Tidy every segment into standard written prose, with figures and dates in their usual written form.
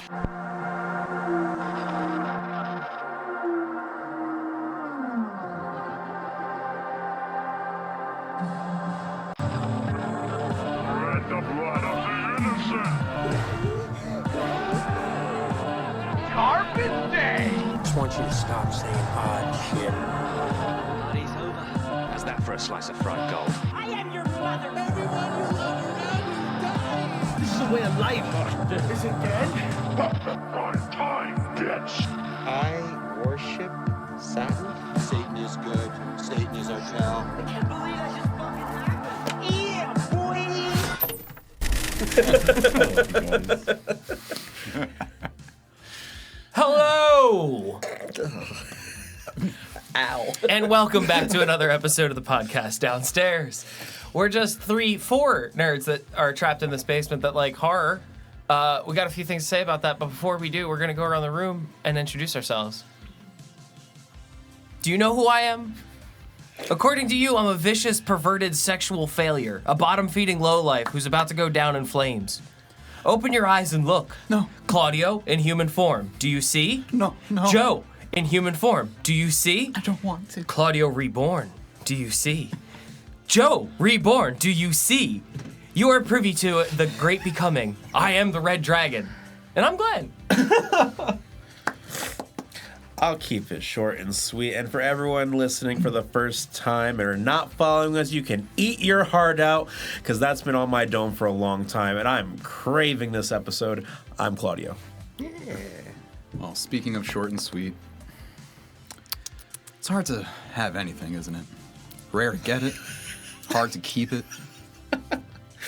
The blood of the innocent. Carpet Day. I just want you to stop saying odd shit. Party's over. How's that for a slice of fried gold? I am your mother. Everyone you love around you dying. This is a way of life. Is it dead? Prime time, bitch. I worship Satan. Satan is good. Satan is our pal. I can't believe that just fucking happened. Yeah, boy. Hello! Ow. And welcome back to another episode of the podcast Downstairs. We're just four nerds that are trapped in this basement that like horror. We got a few things to say about that, but before we do, we're going to go around the room and introduce ourselves. Do you know who I am? According to you, I'm a vicious, perverted sexual failure, a bottom-feeding lowlife who's about to go down in flames. Open your eyes and look. No. Claudio, in human form. Do you see? No. Joe, in human form. Do you see? I don't want to. Claudio reborn. Do you see? Joe reborn. Do you see? You are privy to the great becoming. I am the Red Dragon. And I'm Glenn. I'll keep it short and sweet. And for everyone listening for the first time and are not following us, you can eat your heart out because that's been on my dome for a long time. And I'm craving this episode. I'm Claudio. Yeah. Well, speaking of short and sweet, it's hard to have anything, isn't it? Rare to get it, hard to keep it.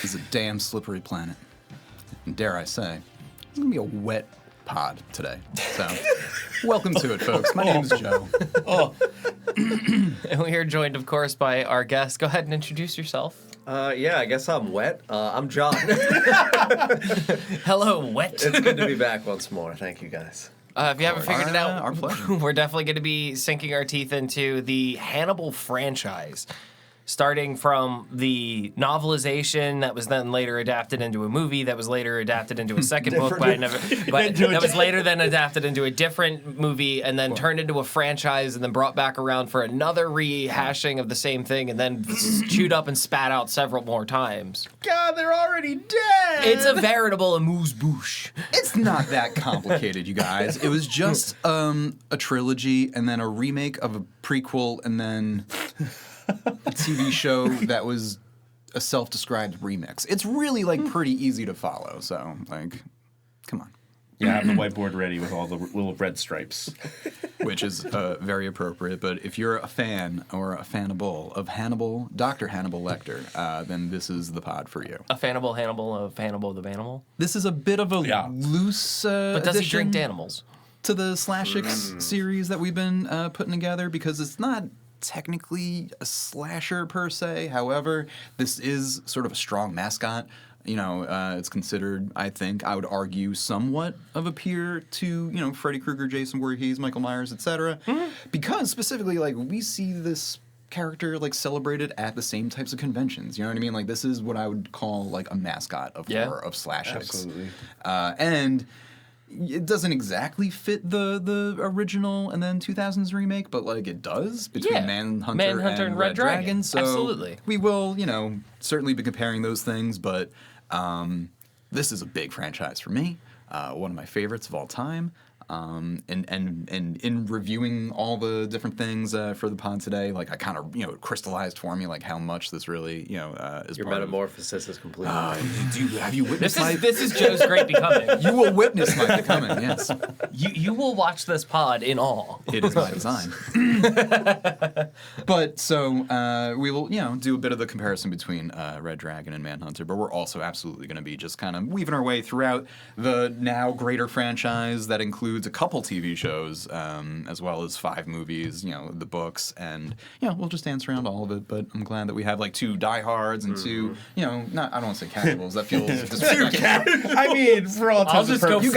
It's a damn slippery planet. And dare I say, it's gonna be a wet pod today. So, welcome to it, folks. My name's Joe. And we are joined, of course, by our guest. Go ahead and introduce yourself. Yeah, I guess I'm wet. I'm John. Hello, wet. It's good to be back once more. Thank you, guys. If you haven't figured it out, Our pleasure. we're definitely going to be sinking our teeth into the Hannibal franchise, starting from the novelization that was then later adapted into a movie that was later adapted into a second book, but that was later then adapted into a different movie and then turned into a franchise and then brought back around for another rehashing of the same thing and then chewed up and spat out several more times. God, they're already dead. It's a veritable amuse-bouche. It's not that complicated, you guys. It was just a trilogy and then a remake of a prequel and then a TV show that was a self-described remix. It's really, pretty easy to follow, so, come on. Yeah, I have the whiteboard ready with all the little red stripes. Which is very appropriate, but if you're a fan or a fanable of Hannibal, Dr. Hannibal Lecter, then this is the pod for you. A Hannibal of Hannibal the Animal. This is a bit of a loose But does he addition drink animals? to the Slashix series that we've been putting together because it's not technically a slasher per se. However, this is sort of a strong mascot. You know, it's considered, I think, I would argue, somewhat of a peer to, Freddy Krueger, Jason Voorhees, Michael Myers, etc. Because specifically, we see this character, celebrated at the same types of conventions. You know what I mean? This is what I would call, a mascot of horror, of slashers. Absolutely. And it doesn't exactly fit the original and then 2000s remake, but it does between Manhunter and Red Dragon. So absolutely. We will, certainly be comparing those things, but this is a big franchise for me. One of my favorites of all time. And in reviewing all the different things for the pod today, I kind of, it crystallized for me, how much this really, is Your part metamorphosis is complete. have you witnessed This is Joe's great becoming. You will witness my becoming, yes. You will watch this pod in awe. It is my design. But so we will, do a bit of the comparison between Red Dragon and Manhunter, but we're also absolutely going to be just kind of weaving our way throughout the now greater franchise that includes includes a couple TV shows, as well as 5 movies, the books, and, we'll just dance around all of it, but I'm glad that we have, 2 diehards and 2, I don't want to say cannibals, that feels disrespectful. I mean, for all I'll intents just and go purposes.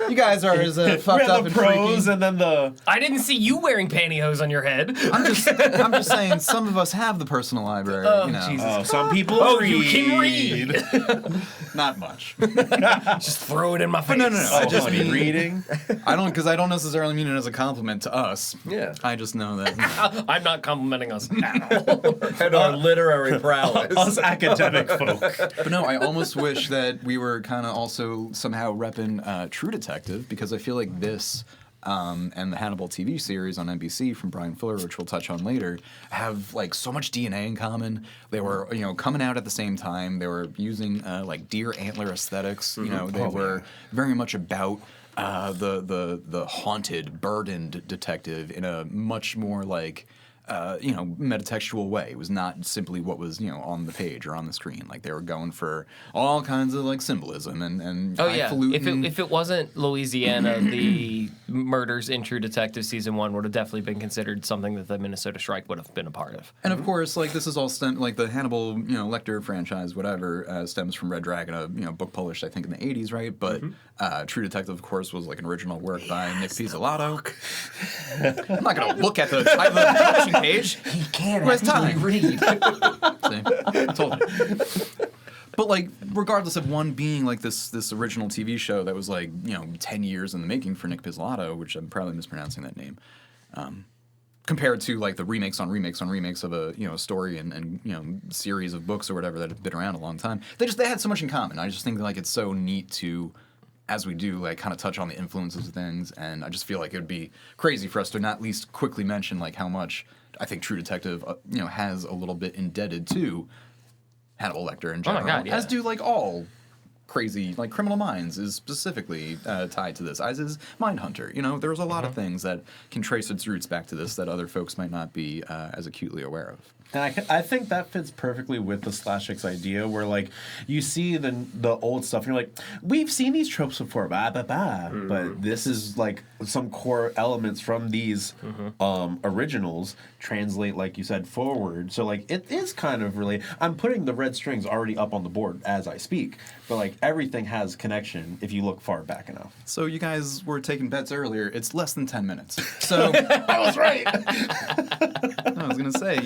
You guys are as fucked We up have and the pros freaky. and then the... I didn't see you wearing pantyhose on your head. I'm just saying, some of us have the personal library, Jesus. Oh, some people read. You can read. Not much. Just throw it in my face. no. Oh, I just honey, mean reading. I don't necessarily mean it as a compliment to us. Yeah. I just know that. I'm not complimenting us at all. And our literary prowess. Us academic folk. But no, I almost wish that we were kind of also somehow repping True Detective, because I feel like this and the Hannibal TV series on NBC from Brian Fuller, which we'll touch on later, have so much DNA in common. They were coming out at the same time. They were using deer antler aesthetics. They were very much about the haunted, burdened detective in a much more metatextual way. It was not simply what was on the page or on the screen. They were going for all kinds of symbolism and highfalutin. If it wasn't Louisiana, the murders in True Detective season 1 would have definitely been considered something that the Minnesota Strike would have been a part of. And of course, this is all the Hannibal Lecter franchise, whatever, stems from Red Dragon, a book published I think in the 80s, right? But True Detective, of course, was an original work by Nick Pizzolatto. I'm not gonna look at the title of the publishing page. He can't Who has time? read. See? I told you. But regardless of one being this original TV show that was 10 years in the making for Nick Pizzolatto, which I'm probably mispronouncing that name, compared to the remakes on remakes on remakes of a story and series of books or whatever that have been around a long time. They had so much in common. I just think it's so neat to, as we do, kind of touch on the influences of things, and I just feel it would be crazy for us to not at least quickly mention how much I think True Detective has a little bit indebted to Hannibal Lecter in general, God, yeah. as do all crazy Criminal Minds is specifically tied to this, as is Mindhunter. There's a lot of things that can trace its roots back to this that other folks might not be as acutely aware of. And I think that fits perfectly with the slashix idea, where you see the old stuff, and you're we've seen these tropes before, but this is some core elements from these originals translate, like you said, forward. So it is kind of really. I'm putting the red strings already up on the board as I speak, but everything has connection if you look far back enough. So you guys were taking bets earlier. It's less than 10 minutes. So I was right. I was gonna say,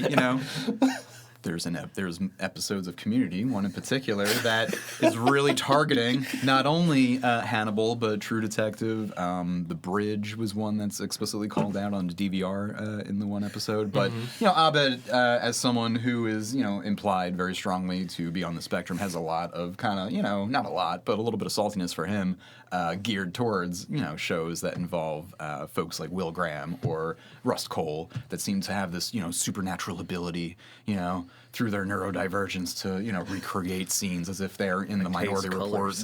there's episodes of Community, one in particular, that is really targeting not only Hannibal but True Detective. The Bridge was one that's explicitly called out on the DVR in the one episode. But Abed, as someone who is implied very strongly to be on the spectrum, has a lot of kind of not a lot, but a little bit of saltiness for him, geared towards shows that involve folks like Will Graham or Rust Cole that seem to have this supernatural ability through their neurodivergence to recreate scenes as if they're in the Minority Report,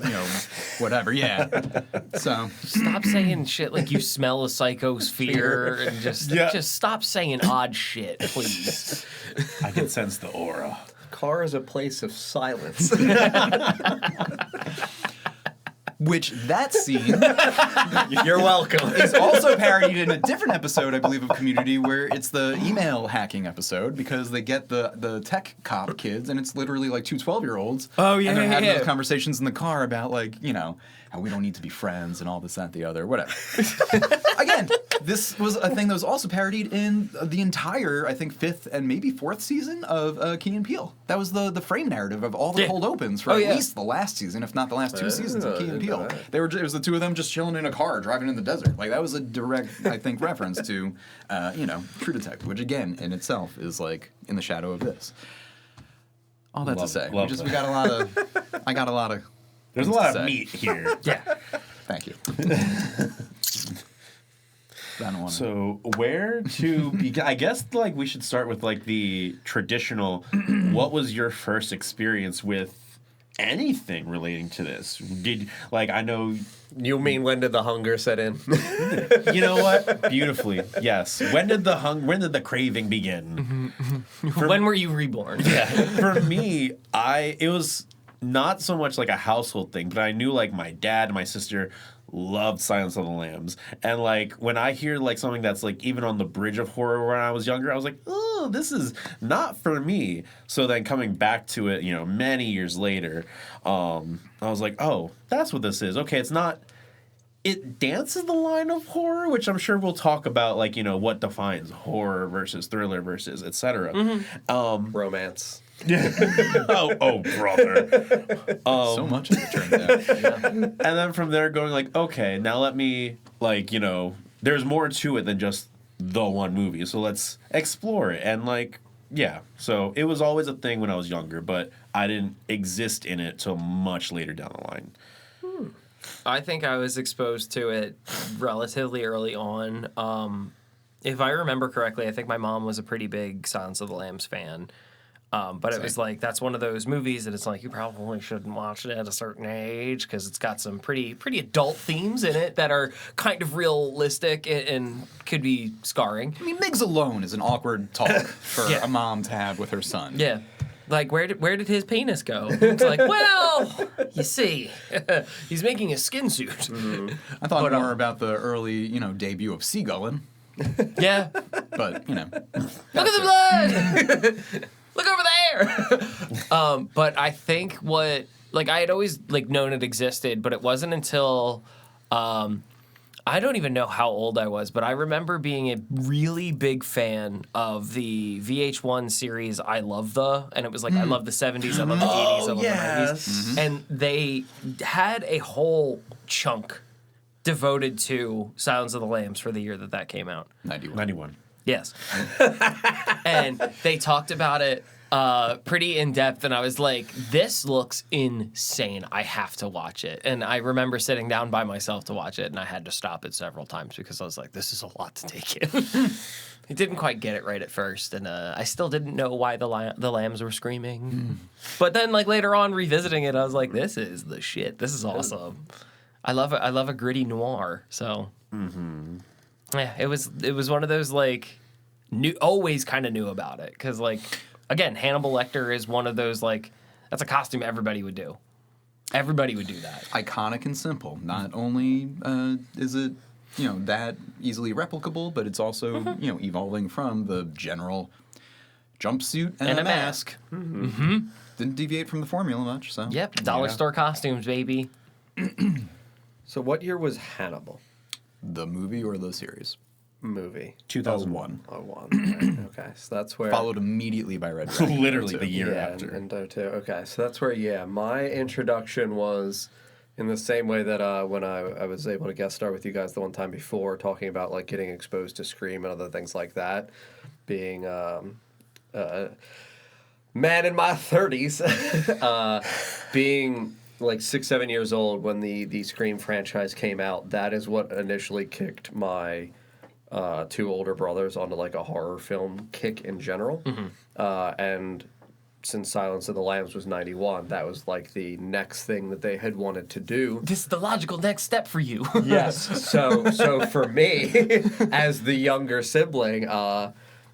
whatever. Yeah. So Stop saying shit like you smell a psychosphere and just stop saying odd shit, please. I can sense the aura. Car is a place of silence. which that scene You're welcome. is also parodied in a different episode, I believe, of Community, where it's the email hacking episode, because they get the tech cop kids, and it's literally like two 12-year-olds. Oh, yeah, and they're having yeah. those conversations in the car about, like, how we don't need to be friends and all this, that, the other, whatever. Again, this was a thing that was also parodied in the entire, I think, 5th and maybe 4th season of Key and Peele. That was the frame narrative of all the cold opens for at least the last season, if not the last 2 seasons of Key and Peele. It was the two of them just chilling in a car, driving in the desert. Like, that was a direct, I think, reference to, True Detective, which, again, in itself is, like, in the shadow of this. All that to say. We got a lot of... I got a lot of... There's a lot of meat here. Yeah. Thank you. I don't want to. So where to begin? I guess like we should start with like the traditional. What was your first experience with anything relating to this? I know. You mean when did the hunger set in? You know what? Beautifully, yes. When did the craving begin? When were you reborn? Yeah. For me, it was not so much like a household thing, but I knew like my dad and my sister loved Silence of the Lambs. And like when I hear like something that's like even on the bridge of horror when I was younger, I was like, oh, this is not for me. So then coming back to it, many years later, I was like, oh, that's what this is. Okay, it's not. It dances the line of horror, which I'm sure we'll talk about, like, what defines horror versus thriller versus etc. Romance. oh, brother. So much of it turns out. And then from there going like, okay, now let me, like, there's more to it than just the one movie. So let's explore it. And like, yeah. So it was always a thing when I was younger, but I didn't exist in it till much later down the line. I think I was exposed to it relatively early on. If I remember correctly, I think my mom was a pretty big Silence of the Lambs fan. But it was like, that's one of those movies that it's like, you probably shouldn't watch it at a certain age because it's got some pretty adult themes in it that are kind of realistic and could be scarring. I mean, Miggs alone is an awkward talk for Yeah. a mom to have with her son. Yeah. Like, where did his penis go? It's like, well, you see, he's making a skin suit. I thought more about the early, debut of Seagullin', Yeah. but, Look at the blood! Look over there! But I think what, like, I had always, like, known it existed, but it wasn't until, I don't even know how old I was, but I remember being a really big fan of the VH1 series I Love The, and it was like, I love the 70s, I love the 80s, I love the 90s. And they had a whole chunk devoted to Silence of the Lambs for the year that came out. 91. Yes. And they talked about it pretty in depth, and I was like, this looks insane. I have to watch it. And I remember sitting down by myself to watch it, and I had to stop it several times because I was like, this is a lot to take in. I didn't quite get it right at first, and I still didn't know why the lambs were screaming. But then, like, later on, revisiting it, I was like, this is the shit. This is awesome. I love a gritty noir, so... Yeah, it was one of those, like, always kind of knew about it. Because, like, again, Hannibal Lecter is one of those, like, that's a costume everybody would do. Everybody would do that. iconic and simple. Not only is it, that easily replicable, but it's also, evolving from the general jumpsuit and a mask. Didn't deviate from the formula much, so. Yep, dollar store costumes, baby. So what year was Hannibal? The movie or the series? Movie. 2001. Oh, one. Okay, so that's where... Followed immediately by Red Dragon. Literally the year yeah, after. and Doe too. Okay, so that's where, my introduction was in the same way that when I was able to guest star with you guys the one time before, talking about, like, getting exposed to Scream and other things like that, being man in my 30s, being... like 6-7 years old when the Scream franchise came out. That is what initially kicked my two older brothers onto like a horror film kick in general. And since Silence of the Lambs was 91, that was like the next thing that they had wanted to do. This is the logical next step for you. Yes. So for me, as the younger sibling,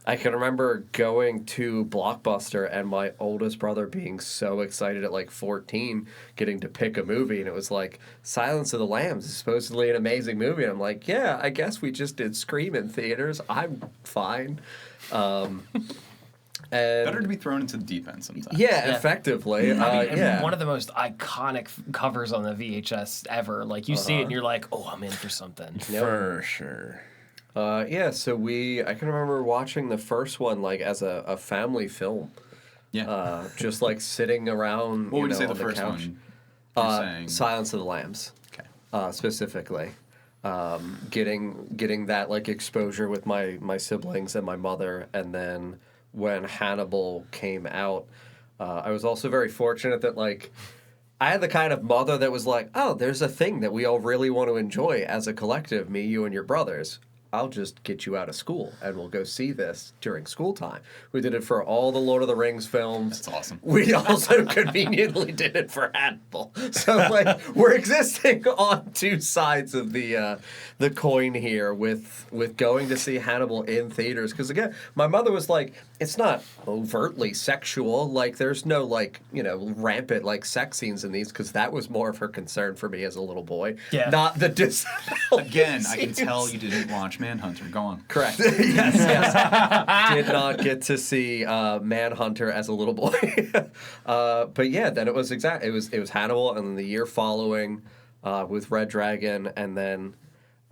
I can remember going to Blockbuster and my oldest brother being so excited at like 14, getting to pick a movie, and it was like, Silence of the Lambs is supposedly an amazing movie. And I'm like, yeah, I guess we just did Scream in theaters. I'm fine. And Better to be thrown into the deep end sometimes. yeah, effectively. I mean, yeah. one of the most iconic covers on the VHS ever. Like, you see it and you're like, oh, I'm in for something. For sure. So I can remember watching the first one like as a family film. Yeah. Just like sitting around. What would you say on the first couch. one? You're saying? Silence of the Lambs. Okay. Specifically, getting that like exposure with my siblings and my mother, and then when Hannibal came out, I was also very fortunate that like. I had the kind of mother that was like, oh, there's a thing that we all really want to enjoy as a collective, me, you, and your brothers. I'll just get you out of school and we'll go see this during school time. We did it for all the Lord of the Rings films. That's awesome. We also conveniently did it for Hannibal. So like we're existing on two sides of the coin here with going to see Hannibal in theaters. Because again, my mother was like, it's not overtly sexual. Like there's no like, you know, rampant like sex scenes in these, because that was more of her concern for me as a little boy. Yeah. Not the Again, I can tell you didn't watch Manhunter. Go on. Correct. yes. Did not get to see Manhunter as a little boy. But yeah, then it was it was Hannibal, and then the year following with Red Dragon, and then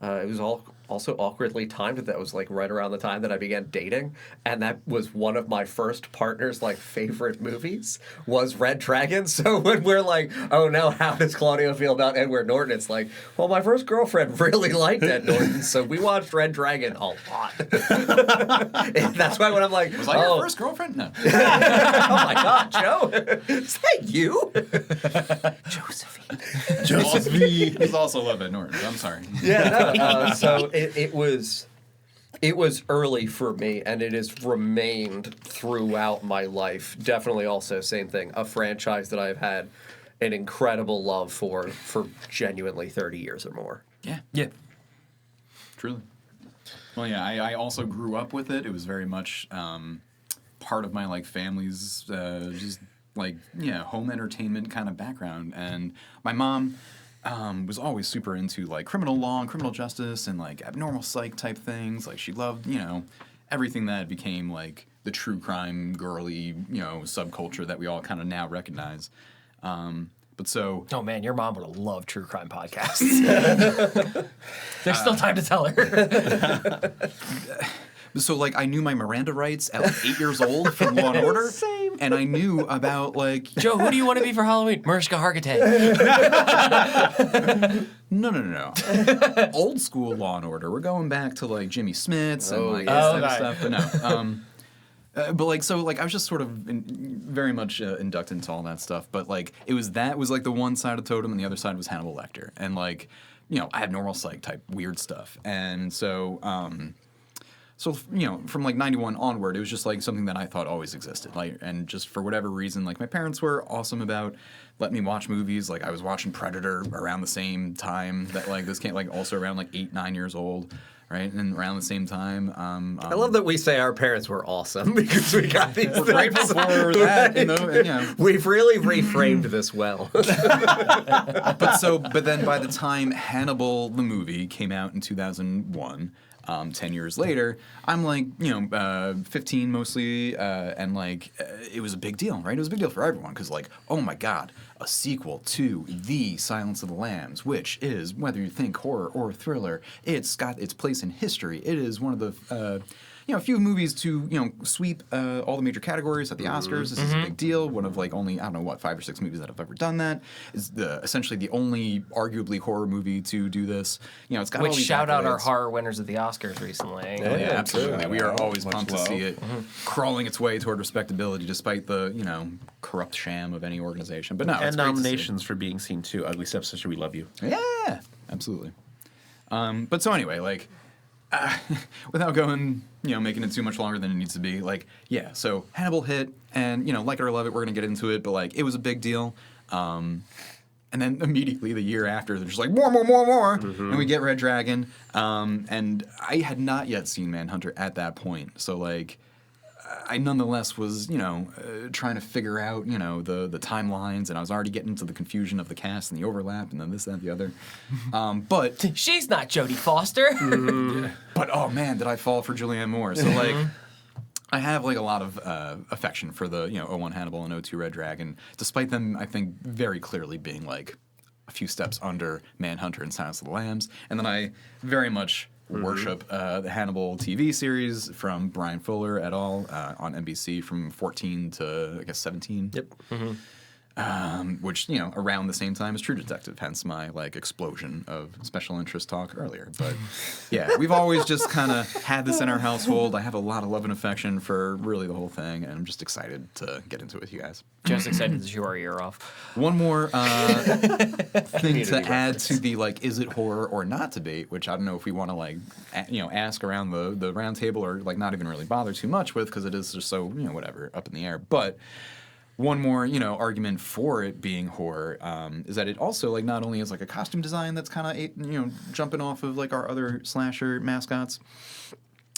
it was also awkwardly timed. That was like right around the time that I began dating, and that was one of my first partner's like favorite movies was Red Dragon. So when we're like, oh no, how does Claudio feel about Edward Norton? It's like, well, my first girlfriend really liked Ed Norton, so we watched Red Dragon a lot. And that's why when I'm like, Was that your first girlfriend? No. Oh my God, Joe, is that you? Josephine. He's also love Ed Norton. I'm sorry. Yeah, no, so it was early for me, and it has remained throughout my life. Definitely also, same thing, a franchise that I've had an incredible love for genuinely 30 years or more. Yeah. Yeah. Truly. Well, yeah, I also grew up with it. It was very much part of my like family's just like home entertainment kind of background, and my mom was always super into like criminal law and criminal justice and like abnormal psych type things. Like she loved everything that became like the true crime girly subculture that we all kind of now recognize. But so... Oh, man, your mom would have loved true crime podcasts. There's still time to tell her. So, like, I knew my Miranda rights at, like, 8 years old from Law & Order. Same. And I knew about, like... Joe, who do you want to be for Halloween? Mariska Hargitay. No. Old school Law & Order. We're going back to, like, Jimmy Smith's and, like, yeah. this type of stuff. But no. But like so like I was just sort of very much inducted into all that stuff, but like that was like the one side of the totem, and the other side was Hannibal Lecter, and like abnormal psych type weird stuff. And so from like 91 onward, it was just like something that I thought always existed, like, and just for whatever reason, like my parents were awesome about letting me watch movies. Like I was watching Predator around the same time that like this came, like also around like 8-9 years old. Right, and around the same time. I love that we say our parents were awesome because we got these things. Right before that, We've really reframed this well. But then by the time Hannibal the movie came out in 2001, 10 years later, I'm like 15 mostly, and like it was a big deal, right? It was a big deal for everyone because like, oh my God, a sequel to The Silence of the Lambs, which is, whether you think horror or thriller, it's got its place in history. It is one of the few movies to sweep all the major categories at the Oscars. This is a big deal. One of like only 5 or 6 movies that have ever done that. Is essentially the only arguably horror movie to do this. It's got all Which these shout out our accolades. horror winners at the Oscars recently. Yeah, absolutely. We are always Much pumped love. to see it crawling its way toward respectability, despite the corrupt sham of any organization. But no, it's And great to see it. nominations for being seen too. Ugly Stepsister, we love you. Yeah, absolutely. But so anyway, like, without going, making it too much longer than it needs to be, like, yeah, so Hannibal hit, and, like it or love it, we're going to get into it, but, like, it was a big deal. And then immediately the year after, they're just like, more, and we get Red Dragon. And I had not yet seen Manhunter at that point, so, like, I nonetheless was, trying to figure out, the timelines, and I was already getting into the confusion of the cast and the overlap, and then this, that, and the other. But She's not Jodie Foster. but oh man, did I fall for Julianne Moore? So like, I have like a lot of affection for the 01 Hannibal and 02 Red Dragon, despite them, I think, very clearly being like a few steps under Manhunter and Silence of the Lambs, and then I very much worship the Hannibal TV series from Brian Fuller et al. On NBC from 14 to, I guess, 17. Yep. which, around the same time as True Detective, hence my explosion of special interest talk earlier. But yeah, we've always just kind of had this in our household. I have a lot of love and affection for really the whole thing, and I'm just excited to get into it with you guys. Just excited to show our ear off. One more thing to add to the is it horror or not debate, which I don't know if we want to ask around the round table or not even really bother too much with, because it is just so whatever, up in the air. But one more, argument for it being horror is that it also, not only is a costume design that's kind of, jumping off of our other slasher mascots,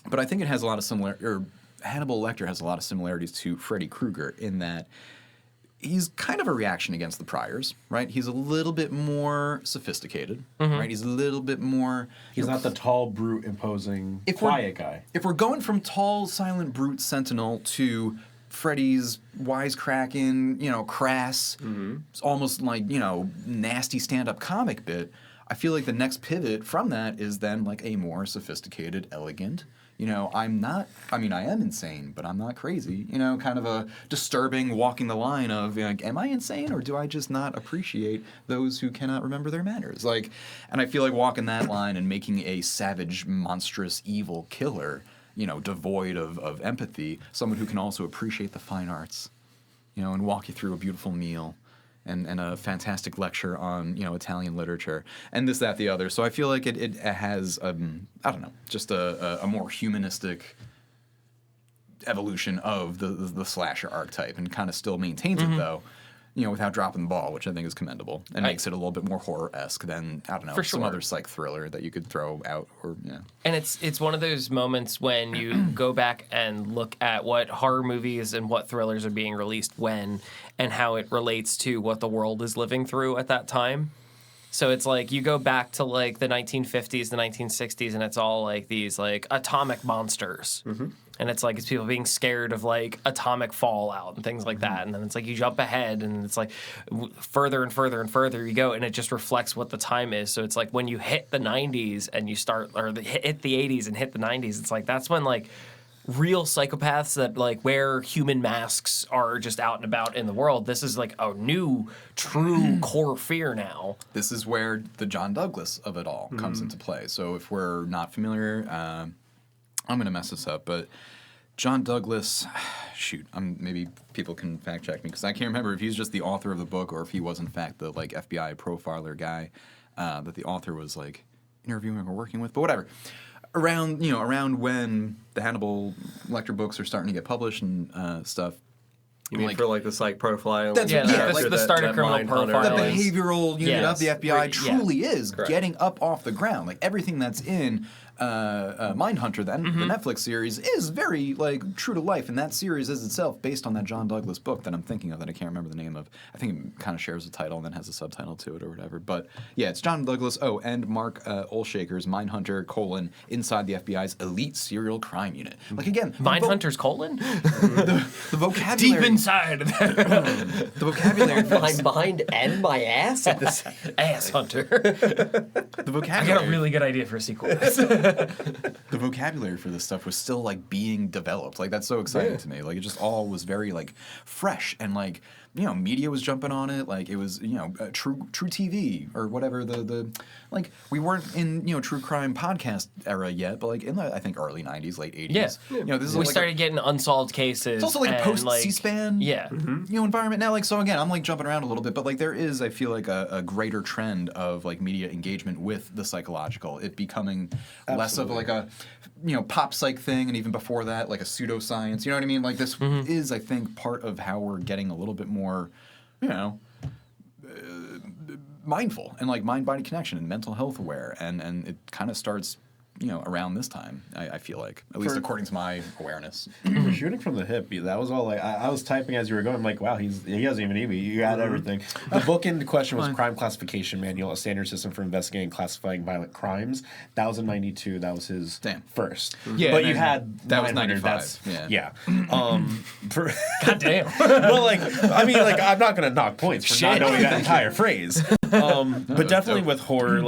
but I think it has a lot of Hannibal Lecter has a lot of similarities to Freddy Krueger in that he's kind of a reaction against the priors, right? He's a little bit more sophisticated, right? He's a little bit more... He's not the tall, brute, imposing, quiet guy. If we're going from tall, silent, brute sentinel to Freddy's wisecracking, crass, it's almost nasty stand-up comic bit, I feel like the next pivot from that is then a more sophisticated, elegant, I am insane, but I'm not crazy, kind of a disturbing walking the line of, am I insane, or do I just not appreciate those who cannot remember their manners? And I feel like walking that line and making a savage, monstrous, evil killer, devoid of empathy, someone who can also appreciate the fine arts, and walk you through a beautiful meal and a fantastic lecture on, Italian literature, and this, that, the other. So I feel like it has, I don't know, just a more humanistic evolution of the slasher archetype, and kind of still maintains it, though, without dropping the ball, which I think is commendable, and makes it a little bit more horror-esque than, I don't know, some other psych thriller that you could throw out, or, And it's one of those moments when you go back and look at what horror movies and what thrillers are being released when, and how it relates to what the world is living through at that time. So it's you go back to the 1950s, the 1960s, and it's all these atomic monsters. And it's it's people being scared of atomic fallout and things like that. And then it's you jump ahead and it's further and further and further you go, and it just reflects what the time is. So it's when you hit the 90s and you start, or hit the 80s and hit the 90s, it's that's when real psychopaths that wear human masks are just out and about in the world. This is a new, true core fear now. This is where the John Douglas of it all comes into play. So if we're not familiar, I'm going to mess this up, but John Douglas, shoot, maybe people can fact check me, because I can't remember if he's just the author of the book or if he was in fact the FBI profiler guy that the author was interviewing or working with, but whatever. Around when the Hannibal Lecter books are starting to get published and stuff. You mean for the psych profiling? The start of criminal profiling. The behavioral unit of the FBI truly is Correct. getting up off the ground. Everything that's in Mindhunter, the Netflix series, is very true to life, and that series is itself based on that John Douglas book that I'm thinking of that I can't remember the name of. I think it kind of shares a title and then has a subtitle to it or whatever. But yeah, it's John Douglas. Oh, and Mark Olshaker's Mindhunter: Inside the FBI's Elite Serial Crime Unit. Again, Mindhunter's : the vocabulary deep inside the vocabulary Behind and my ass at this ass hunter. the vocabulary. I got a really good idea for a sequel. The vocabulary for this stuff was still being developed. That's so exciting to me. It just all was very fresh, and media was jumping on it. It was true TV or whatever. The we weren't in true crime podcast era yet, but in the I think early '90s, late '80s. Yeah. This is we started getting unsolved cases. It's also a post C-SPAN. Yeah. Environment now. So again, I'm jumping around a little bit, but there is, I feel a greater trend of media engagement with the psychological. It becoming less of a pop psych thing, and even before that, a pseudoscience. You know what I mean? This is, I think, part of how we're getting a little bit more, mindful and mind-body connection and mental health aware, and it kind of starts around this time, I feel like, at least according to my awareness. Shooting from the hip, that was all I was typing as you were going. I'm wow, he doesn't even need me. You got everything. The book in question was Crime Classification Manual, a standard system for investigating and classifying violent crimes. That was in '92. That was his first. Yeah, but you had that was 95. That's, yeah. God damn. Well, I'm not going to knock points for not knowing that entire phrase. But definitely with horror,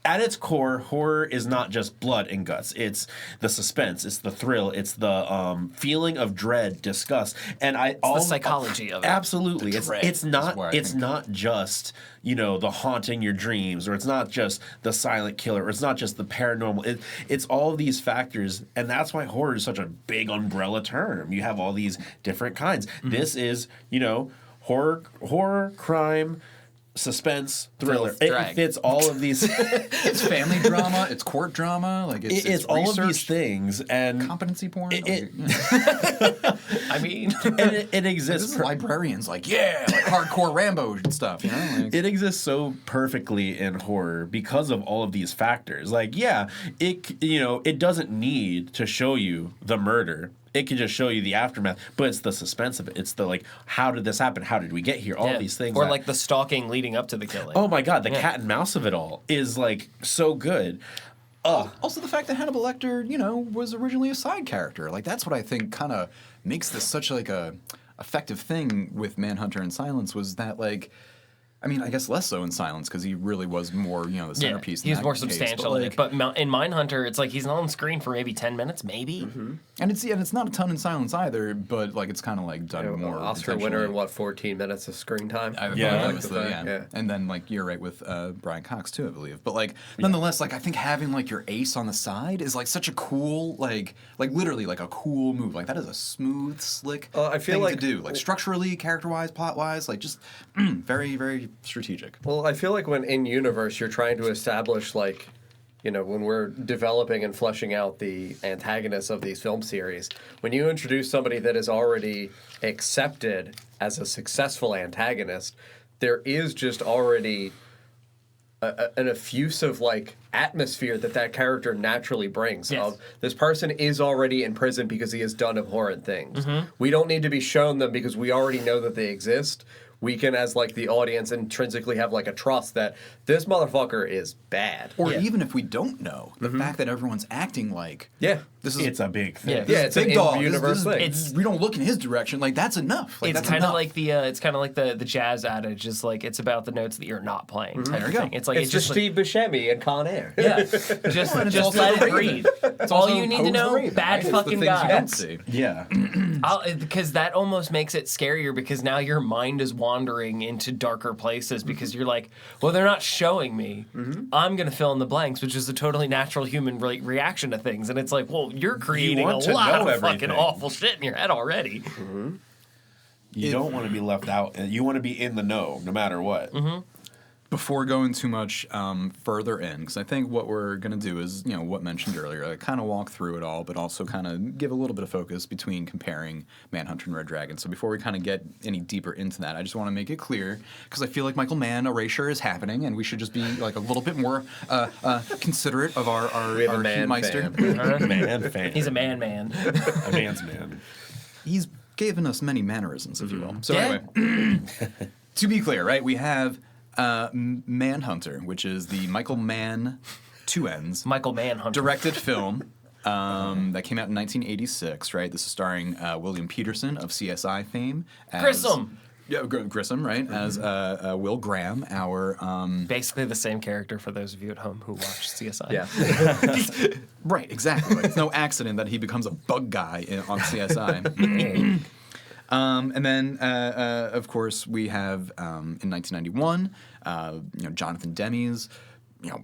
at its core, horror is not just blood and guts. It's the suspense, it's the thrill, it's the feeling of dread, disgust, and the psychology of it. Absolutely, The dread it's not is where I it's think- not just the haunting your dreams, or it's not just the silent killer, or it's not just the paranormal. It's all of these factors, and that's why horror is such a big umbrella term. You have all these different kinds. This is horror, crime, suspense, thriller. Filth, It drag. fits all of these. It's family drama. It's court drama. Like It's all of these research, things, and competency porn. I mean, and it This exists. is librarians like hardcore Rambo and stuff. Like, It exists so perfectly in horror because of all of these factors. Like, it doesn't need to show you the murder. It can just show you the aftermath, but it's the suspense of it. It's the how did this happen? How did we get here? All these things. or that- like the stalking leading up to the killing. oh my god, the cat and mouse of it all is so good. also, the fact that Hannibal Lecter, was originally a side character. Like that's what I think kind of makes this such a effective thing with Manhunter and Silence was that I guess less so in Silence because he really was more the centerpiece. He's in that more case, substantial in it. But in Mindhunter, it's like he's on screen for maybe 10 minutes, maybe. Mm-hmm. And it's not a ton in Silence either, but it's kind of done more. Oscar winner in 14 minutes of screen time. Yeah, Like the- and then you're right with Brian Cox too, I believe. But nonetheless, I think having your ace on the side is such a cool literally a cool move. That is a smooth, slick I feel thing like- to do. Structurally, character wise, plot wise, just very, very strategic. Well, I feel like when in universe you're trying to establish when we're developing and fleshing out the antagonists of these film series, when you introduce somebody that is already accepted as a successful antagonist, there is just already an effusive atmosphere that character naturally brings. Yes. Of this person is already in prison because he has done abhorrent things. We don't need to be shown them because we already know that they exist. We can, as the audience, intrinsically have a trust that this motherfucker is bad. Or even if we don't know, the fact that everyone's acting this is It's a big thing. Yeah. It's an big dog. in-universe thing. It's- we don't look in his direction. That's enough. It's that's kind of enough. like the jazz adage is it's about the notes that you're not playing. Type There of you go. thing. It's It's just the Steve Buscemi and Con Air. yeah, just also let the it breathe. It's All also you need to Poe's know, the Raven, bad right? It's the fucking things guy. you don't see. Yeah. Because that almost makes it scarier because now your mind is wandering into darker places because you're well, they're not showing me. I'm going to fill in the blanks, which is a totally natural human reaction to things. And it's well, you're creating a want to lot know of fucking everything. awful shit in your head already. You don't want to be left out. You want to be in the know, no matter what. Before going too much further in, because I think what we're going to do is, what mentioned earlier, kind of walk through it all, but also kind of give a little bit of focus between comparing Manhunter and Red Dragon. So before we kind of get any deeper into that, I just want to make it clear, because I feel like Michael Mann erasure is happening, and we should just be a little bit more considerate of our We have a man Meister. fan. Man fan. He's a man. A man's man. He's given us many mannerisms, if you will. So Yeah. anyway, to be clear, right, we have Manhunter, which is the Michael Mann, two N's, Michael Manhunter. directed film that came out in 1986, right? This is starring William Peterson of CSI fame. As, Grissom. Yeah, Grissom, right? As Will Graham, our... Basically the same character for those of you at home who watch CSI. Yeah. Right, exactly. It's no accident that he becomes a bug guy on CSI. And then, of course, we have in 1991, Jonathan Demme's,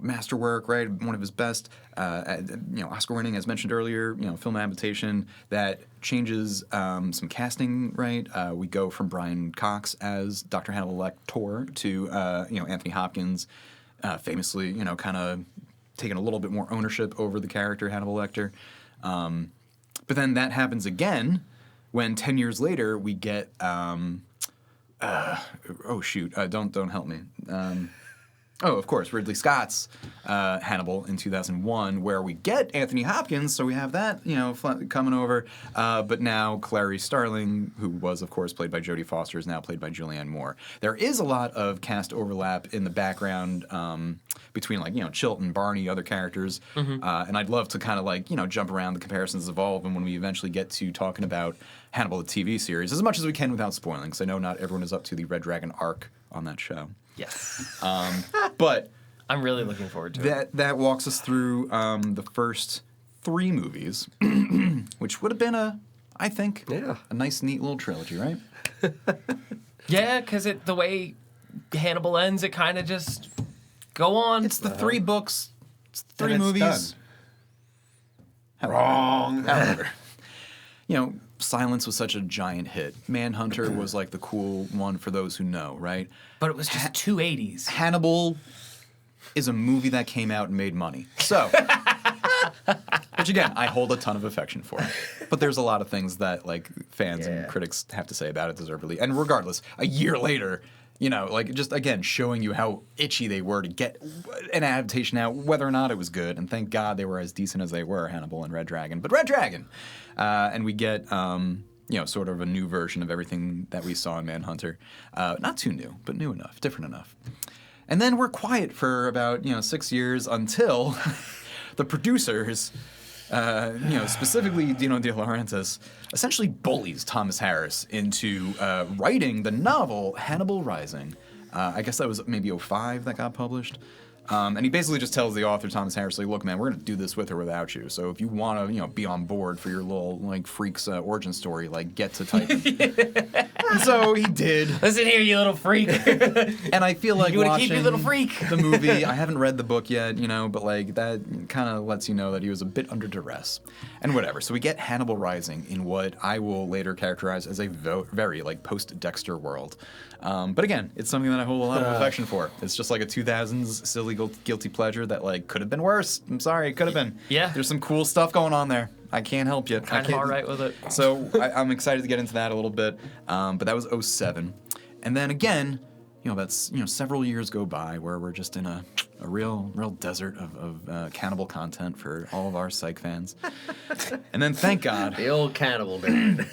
masterwork, right? One of his best, Oscar-winning, as mentioned earlier, film adaptation that changes some casting, right? We go from Brian Cox as Dr. Hannibal Lecter to, Anthony Hopkins, famously, kind of taking a little bit more ownership over the character Hannibal Lecter. But then that happens again when 10 years later we get don't help me. Of course, Ridley Scott's Hannibal in 2001, where we get Anthony Hopkins, so we have that, coming over. But now Clarice Starling, who was, of course, played by Jodie Foster, is now played by Julianne Moore. There is a lot of cast overlap in the background between, Chilton, Barney, other characters. And I'd love to kind of, jump around, the comparisons evolve, and when we eventually get to talking about Hannibal, the TV series, as much as we can without spoiling, because I know not everyone is up to the Red Dragon arc on that show. Yes. But I'm really looking forward to it. That walks us through the first 3 movies, which would have been I think, a nice, neat little trilogy, right? Yeah, because the way Hannibal ends, it kind of just go on. It's the 3 books, it's 3 And it's movies. Wrong. However, Silence was such a giant hit. Manhunter was like the cool one for those who know, right? But it was just 280s. Hannibal is a movie that came out and made money. So, which again, I hold a ton of affection for. But there's a lot of things that like fans and critics have to say about it deservedly. And regardless, a year later, just again showing you how itchy they were to get an adaptation out, whether or not it was good. And thank God they were as decent as they were, Hannibal and Red Dragon. But Red Dragon, and we get sort of a new version of everything that we saw in Manhunter. Not too new, but new enough, different enough. And then we're quiet for about 6 years until the producers, specifically Dino De Laurentiis, essentially bullies Thomas Harris into writing the novel Hannibal Rising. I guess that was maybe 2005 that got published. And he basically just tells the author, Thomas Harris, like, look, man, we're going to do this with or without you. So if you want to, be on board for your little, freak's origin story, get to typing. And so he did. Listen here, you little freak. And I feel like You wanna watching keep your little freak. the movie, I haven't read the book yet, but that kind of lets you know that he was a bit under duress. And whatever. So we get Hannibal Rising in what I will later characterize as a very, post-Dexter world. But again, it's something that I hold a lot of affection for. It's just like a 2000s silly guilty pleasure that could have been worse. I'm sorry, it could have been. Yeah. There's some cool stuff going on there. I can't help you. Kind of all right with it. So I'm excited to get into that a little bit. But that was 2007. And then again, that's several years go by where we're just in a real desert of cannibal content for all of our psych fans. And then thank God, The old cannibal man.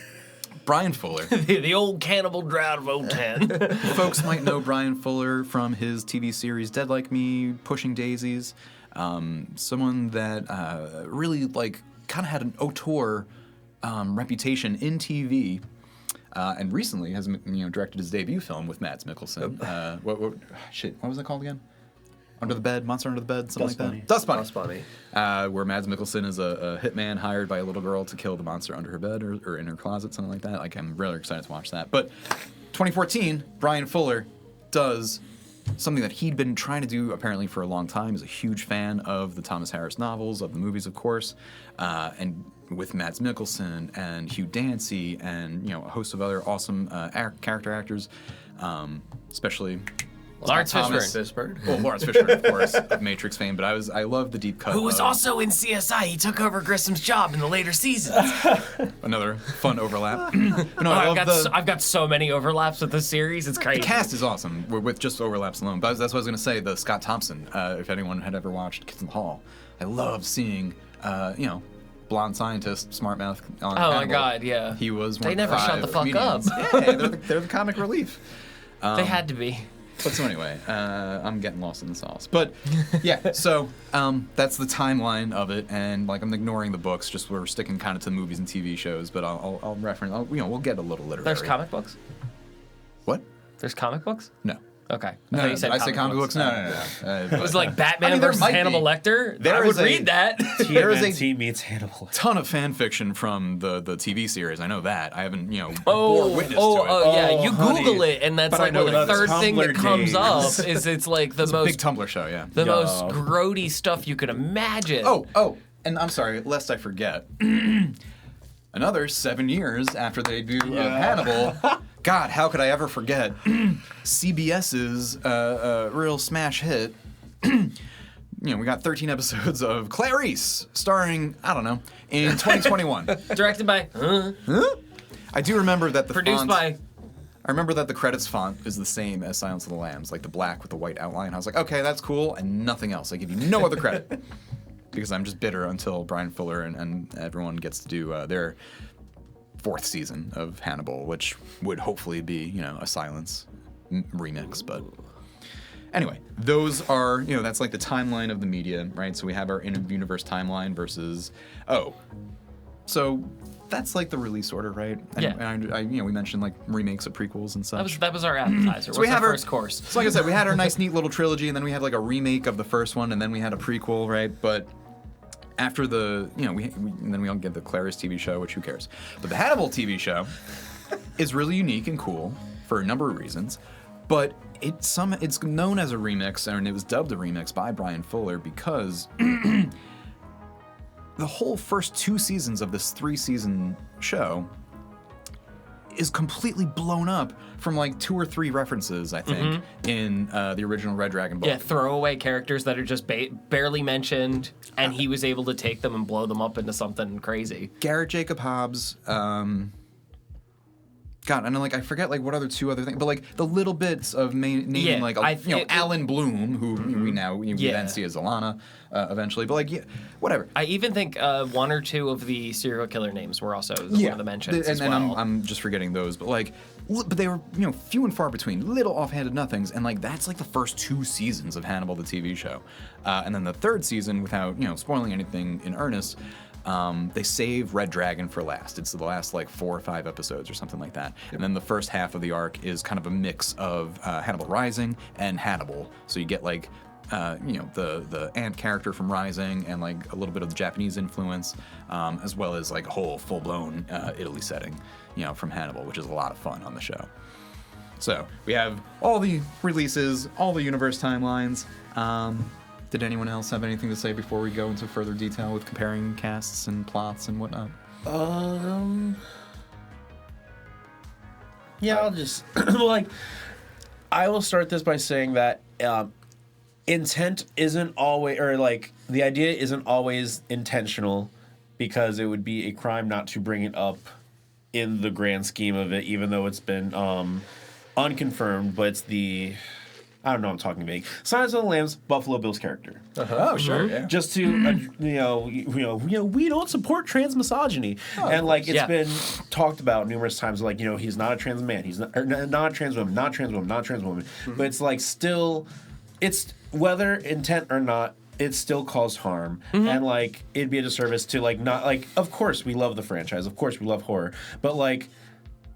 Brian Fuller. The old cannibal drought of 010. Folks might know Brian Fuller from his TV series Dead Like Me, Pushing Daisies. Someone that really kind of had an auteur reputation in TV, and recently has directed his debut film with Mads Mikkelsen. What was that called again? Under the Bed, Monster Under the Bed, something Dust like Bunny. that. Dust Bunny. That's funny. Where Mads Mikkelsen is a hitman hired by a little girl to kill the monster under her bed or in her closet, something like that. I'm really excited to watch that. But 2014, Brian Fuller does something that he'd been trying to do apparently for a long time. He's a huge fan of the Thomas Harris novels, of the movies, of course, and with Mads Mikkelsen and Hugh Dancy and a host of other awesome character actors, especially Lawrence Thomas Fishburne. Well, Lawrence Fishburne, of course, of Matrix fame, but I love the deep cut. Who was of also in CSI. He took over Grissom's job in the later seasons. another fun overlap. No, I love I've got so many overlaps with this series. It's crazy. the cast is awesome with just overlaps alone. But that's what I was going to say. The Scott Thompson, if anyone had ever watched Kids in the Hall, I love seeing, blonde scientist, smart mouth on Oh my Hannibal. God, yeah. He was one They of never shut 5 the fuck comedians. up. Yeah, they're the comic relief. They had to be. But so anyway, I'm getting lost in the sauce. But yeah, so that's the timeline of it, and I'm ignoring the books. Just we're sticking kind of to the movies and TV shows. But I'll reference. We'll get a little literary. There's comic books? What? There's comic books? No. Okay. No, thought you said did I say comic books? No. It was like Batman I mean, there versus might Hannibal be. Lecter. There I would is a- read that. There is a TMNT meets Hannibal. ton of fan fiction from the TV series. I know that. I haven't bore witness to it. Yeah. You honey. Google it, and that's But I know the that's third thing that Tumblr comes days. up. Is it's like the It's a most big Tumblr show, yeah. the most grody stuff you could imagine. Oh, and I'm sorry, lest I forget. Another 7 years after the debut of Hannibal, God, how could I ever forget CBS's real smash hit? We got 13 episodes of Clarice, starring, I don't know, in 2021. Directed by. I do remember that the Produced font, by. I remember that the credits font is the same as Silence of the Lambs, like the black with the white outline. I was like, okay, that's cool, and nothing else. I give you no other credit. Because I'm just bitter until Brian Fuller and everyone gets to do their 4th season of Hannibal, which would hopefully be, a Silence remix. But anyway, those are, that's like the timeline of the media, right? So we have our in-universe timeline versus, so that's like the release order, right? And, Yeah. And we mentioned like remakes of prequels and such. That was our appetizer. So we have our our first course. So like I said, we had our nice, neat little trilogy, and then we had like a remake of the first one, and then we had a prequel, right? But after the, and then we all get the Clarice TV show, which who cares? But the Hannibal TV show is really unique and cool for a number of reasons. But it's known as a remix, and it was dubbed a remix by Brian Fuller because the whole first 2 seasons of this 3-season show is completely blown up from like 2 or 3 references, I think, in the original Red Dragon book. Yeah, throwaway characters that are just barely mentioned, and he was able to take them and blow them up into something crazy. Garrett Jacob Hobbs, God, and like I forget like what other 2 other things, but like the little bits of naming like Alan Bloom, who we then see as Alana eventually, but like whatever. I even think 1 or 2 of the serial killer names were also one of the mentions as well. And I'm just forgetting those, but they were few and far between, little offhanded nothings, and like that's like the first 2 seasons of Hannibal the TV show, and then the 3rd season, without spoiling anything in earnest. They save Red Dragon for last. It's the last like 4 or 5 episodes or something like that. And then the first half of the arc is kind of a mix of Hannibal Rising and Hannibal. So you get like the ant character from Rising and like a little bit of the Japanese influence, as well as like a whole full-blown Italy setting, from Hannibal, which is a lot of fun on the show. So we have all the releases, all the universe timelines. Did anyone else have anything to say before we go into further detail with comparing casts and plots and whatnot? Yeah, I'll just I will start this by saying that intent isn't always, or like the idea isn't always intentional, because it would be a crime not to bring it up in the grand scheme of it, even though it's been unconfirmed. But it's the I don't know. I'm talking vague. Silence of the Lambs, Buffalo Bill's character. Oh, sure. Yeah. Just to we don't support trans misogyny, and like it's been talked about numerous times. Like he's not a trans man. He's not a trans woman. Not trans woman. Not trans woman. But it's like still, it's whether intent or not. It still caused harm, and like it'd be a disservice to like not like. Of course, we love the franchise. Of course, we love horror, but like.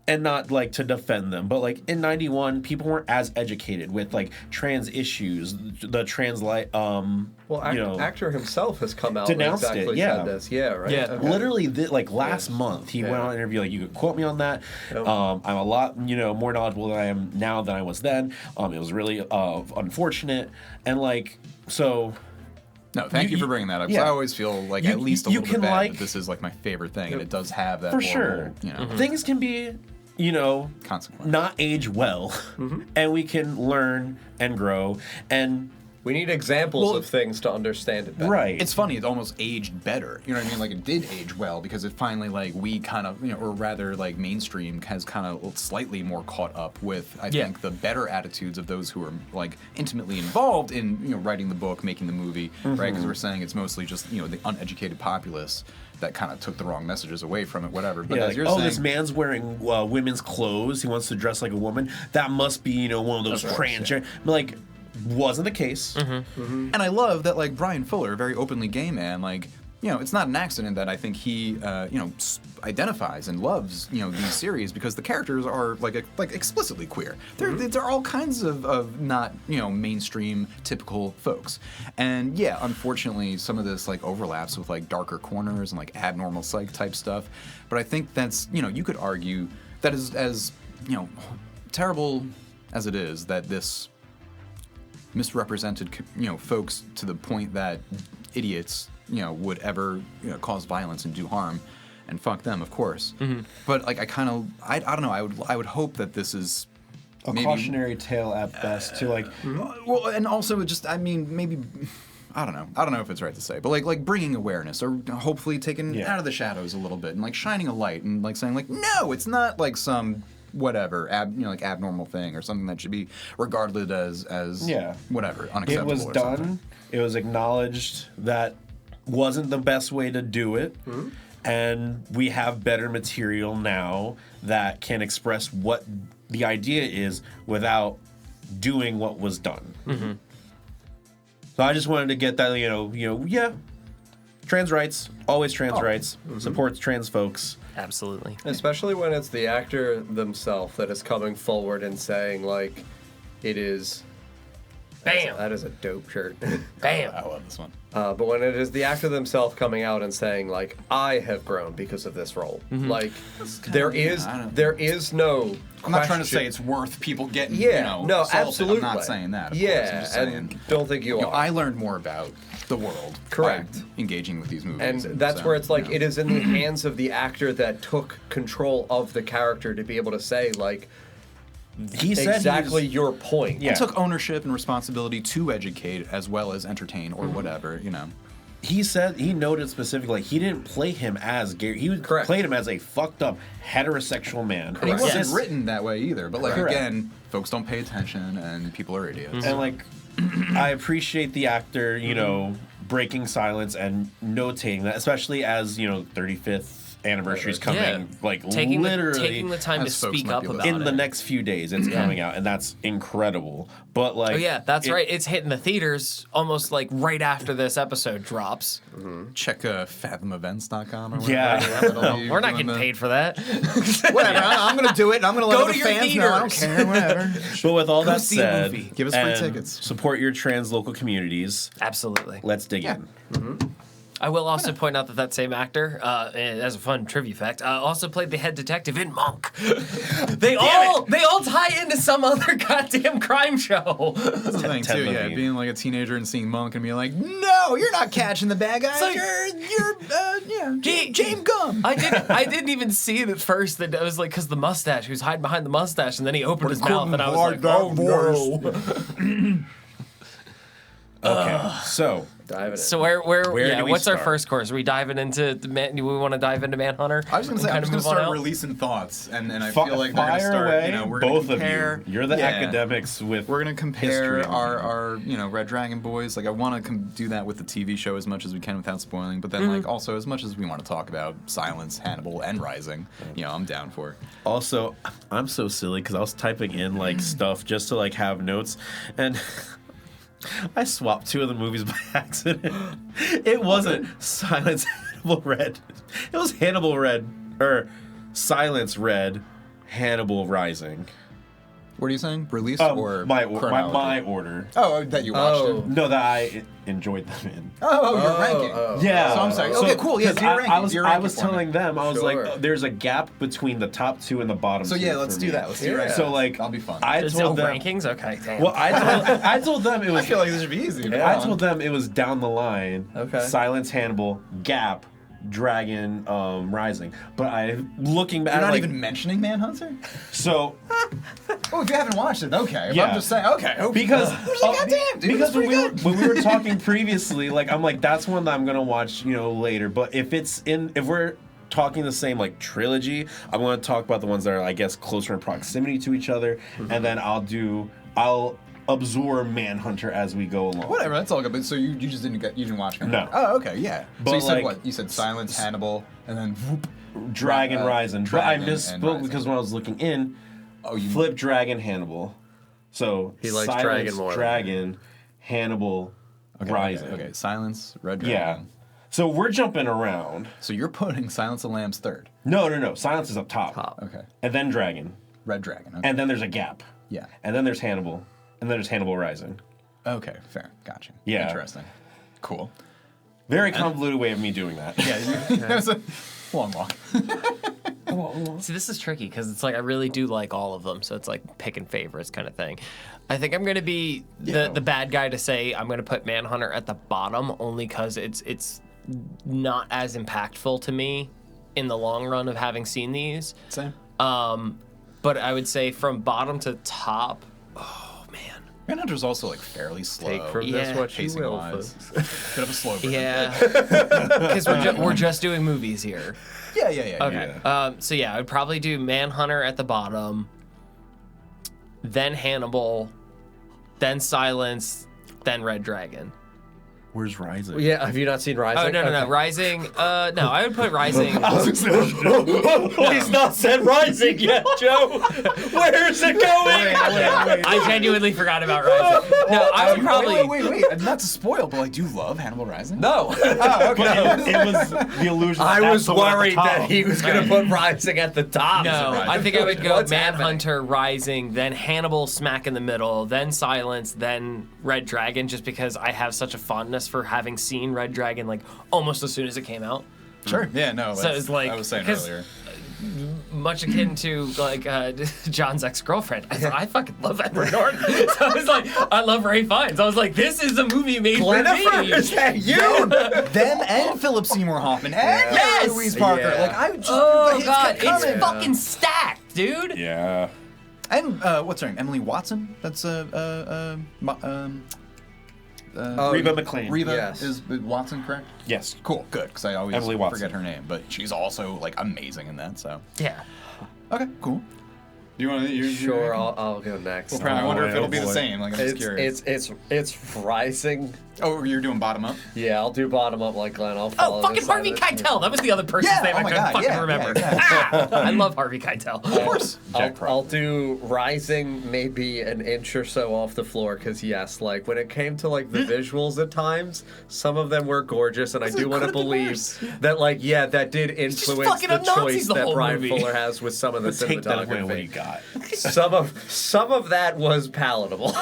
And not like to defend them, but like in '91, people weren't as educated with like trans issues. The trans actor himself has come out denounced and exactly it. Yeah, said this. Yeah, right. Yeah, Okay. literally, last month he went on an interview. Like you could quote me on that. I'm a lot more knowledgeable than I am now than I was then. It was really unfortunate, and like so. No, thank you for bringing that up. Because I always feel like at least a little bit bad that this is like my favorite thing, and it does have that. For horrible, sure, things can be, consequence. not age well, and we can learn and grow, and we need examples of things to understand it better. Right. It's funny, it almost aged better. You know what I mean? Like it did age well because it finally like we kind of, or rather like mainstream has kind of slightly more caught up with, I think, the better attitudes of those who are like intimately involved in, writing the book, making the movie, right? Because we're saying it's mostly just, the uneducated populace that kind of took the wrong messages away from it, whatever. But as you're saying, this man's wearing women's clothes. He wants to dress like a woman. That must be, one of those trans. Like, wasn't the case. And I love that, like, Brian Fuller, a very openly gay man, like, it's not an accident that I think he, identifies and loves, these series because the characters are like explicitly queer. They're all kinds of not, mainstream typical folks. And yeah, unfortunately, some of this like overlaps with like darker corners and like abnormal psych type stuff. But I think that's, you could argue that is as, terrible as it is that this misrepresented, folks to the point that idiots, would ever, cause violence and do harm, and fuck them, of course. But like, I don't know. I would hope that this is a cautionary tale at best to like. Well, and also just, maybe. I don't know if it's right to say, but like bringing awareness or hopefully taking out of the shadows a little bit and like shining a light and like saying like, no, it's not like some whatever abnormal thing or something that should be regarded as whatever unacceptable. It was done. It was acknowledged that wasn't the best way to do it, and we have better material now that can express what the idea is without doing what was done. So I just wanted to get that, trans rights, always trans rights, supports trans folks. Absolutely. Especially when it's the actor themselves that is coming forward and saying, like, it is... Bam! That is a dope shirt. Bam! I love this one. But when it is the actor themselves coming out and saying, like, I have grown because of this role. Like, there is no I'm not trying to say question. it's worth people getting, Yeah, no, assaulted. absolutely. I'm not saying that. Of Yeah, course. I'm just saying, and don't think you you know, are. I learned more about the world. Correct. by engaging with these movies. And that's so, where it's like, you know. it is in the hands of the actor that took control of the character to be able to say, like, He said exactly your point. Yeah. He took ownership and responsibility to educate as well as entertain or whatever, He said he noted specifically he didn't play him as gay. He Correct. played him as a fucked up heterosexual man. And he wasn't Yes. written that way either. But like Correct. again, folks don't pay attention and people are idiots. And like, I appreciate the actor, breaking silence and notating that, especially as 35th anniversary is coming, like taking literally the time to as folks speak might up be about in it. the next few days. It's coming out, and that's incredible. But like, Oh yeah, that's right. It's hitting the theaters almost like right after this episode drops. Check fathomevents.com or whatever. Yeah. That'll be We're not doing getting the- paid for that. Whatever. I'm going to do it. And I'm going to Go let to the your fans know. I don't theaters. care. Whatever. But with all that see a said, movie. Give us free and tickets. Support your trans local communities. Absolutely. Let's dig in. I will also point out that same actor, as a fun trivia fact, also played the head detective in Monk. they all tie into some other goddamn crime show. That's the thing Ted too, yeah. Levine. Being like a teenager and seeing Monk and being like, no, you're not catching the bad guys. like- You're James Gum. I didn't even see it at first. That it was like because the mustache. He was hiding behind the mustache, and then he opened his mouth, and I was like, "Oh no!" Okay, so Diving in. So where do we what's our start? first course? Are we diving into the man? Do we want to dive into Manhunter? I was going to say, I'm And just kinda going to move on start out? releasing thoughts, and I feel like they're going fire to start, away, we're both gonna compare, of you. You're the yeah. academics with We're going to compare history. our Red Dragon boys. Like, I want to do that with the TV show as much as we can without spoiling, but then, Mm-hmm. like, also as much as we want to talk about Silence, Hannibal, and Rising, I'm down for it. Also, I'm so silly because I was typing in like stuff just to like have notes, and I swapped two of the movies by accident. It wasn't Silence Hannibal Red. It was Hannibal Red or Silence Red, Hannibal Rising. What are you saying? Release or my chronology? order. Oh, that you watched it. No, that I enjoyed them in. Oh, your ranking. Yeah. So I'm sorry. Okay, cool. Yeah, 'cause do your ranking. I was, Do your I ranking was for me. telling them, I was Sure. like, there's a gap between the top two and the bottom So two. yeah, let's for do me. that. Let's do Yeah. rankings. So like, that'll be fun. I There's told no them. rankings. Okay, damn. Well, I told them it was. I feel like this should be easy. I told them it was down the line. Okay. Silence, Hannibal, Gap, Dragon, Rising. But I looking back, You're not like, even mentioning Manhunter? so Oh, if you haven't watched it, okay. If Yeah. I'm just saying, okay. because goddamn, dude, because it's when pretty we were talking previously, like I'm like that's one that I'm gonna watch, later. But if we're talking the same like trilogy, I'm gonna talk about the ones that are I guess closer in proximity to each other, and then I'll absorb Manhunter as we go along. Whatever, that's all good. But so you didn't watch Manhunter? No. Oh, okay, yeah. But so you said like- what? You said Silence, Hannibal, and then whoop. Dragon Rising. But I Dragon and misspoke Rising. because when I was looking in, you flip Dragon Hannibal. So He likes Silence, Dragon more. Dragon, Hannibal, Rising. Okay, Silence, Red Yeah. Dragon. So we're jumping around. So you're putting Silence of the Lambs third. No. Silence is up top. Okay. And then Dragon. Red Dragon. Okay. And then there's a gap. yeah. And then there's Hannibal. And then there's Hannibal Rising. Okay, fair. Gotcha. Yeah. Interesting. Cool. Very convoluted way of me doing that. Yeah, it was a long walk. See, this is tricky because it's like I really do like all of them, so it's like picking favorites kind of thing. I think I'm gonna be the bad guy to say I'm gonna put Manhunter at the bottom only because it's not as impactful to me in the long run of having seen these. Same. But I would say from bottom to top, oh man, Manhunter's also like fairly slow. Take from Yeah. this what you pacing will. wise. folks. Bit of a slow burn. yeah, because we're just doing movies here. Yeah. Okay. So yeah, I would probably do Manhunter at the bottom, then Hannibal, then Silence, then Red Dragon. Where's Rising? Yeah, have you not seen Rising? Oh, no. Okay. Rising. No, I would put Rising. He's not said Rising yet, Joe. Where is it going? I genuinely forgot about Rising. No, I would probably. Wait. Not to spoil, but do you love Hannibal Rising? No. Oh, okay. It was the illusion. I that's was the one at the worried that top. he was going to put Rising at the top. No, I think I would go What's Manhunter, Rising, then Hannibal smack in the middle, then Silence, then Red Dragon, just because I have such a fondness for having seen Red Dragon like almost as soon as it came out. Sure. Yeah, no. So it's like I was saying 'cause earlier. much akin to like John's ex-girlfriend. I fucking love Edward Norton. So I was like, I love Ray Fiennes. I was like, this is a movie made for Glennifer, me. is that you? Them and Philip Seymour Hoffman and Yes! Louise Parker. Yeah. Like I just Oh hits god, kept it's coming. fucking stacked, dude. Yeah. And what's her name? Emily Watson. That's Reba McClane. Reba Yes. is Watson, correct? Yes. Cool, good, because I always Emily Watson. forget her name, but she's also like amazing in that. So Yeah. okay, cool. Do you want to? Sure, I'll go next. Well, I wonder if Oh, it'll be the boy. same. Like I'm just curious. It's Rising. Oh, you're doing bottom up. Yeah, I'll do bottom up like Glenn. I'll Oh, follow fucking this side Harvey of it. Keitel. That was the other person's Yeah, name oh I my couldn't God, fucking yeah, remember. yeah. Ah, I love Harvey Keitel. Of course, Jack I'll do Rising maybe an inch or so off the floor because yes, like when it came to like the visuals at times, some of them were gorgeous, and I do want to believe that like that did influence fucking the up Nazis choice the that whole Brian movie. Fuller has with some of the Take that away. What do you cinematography. got? Some of that was palatable.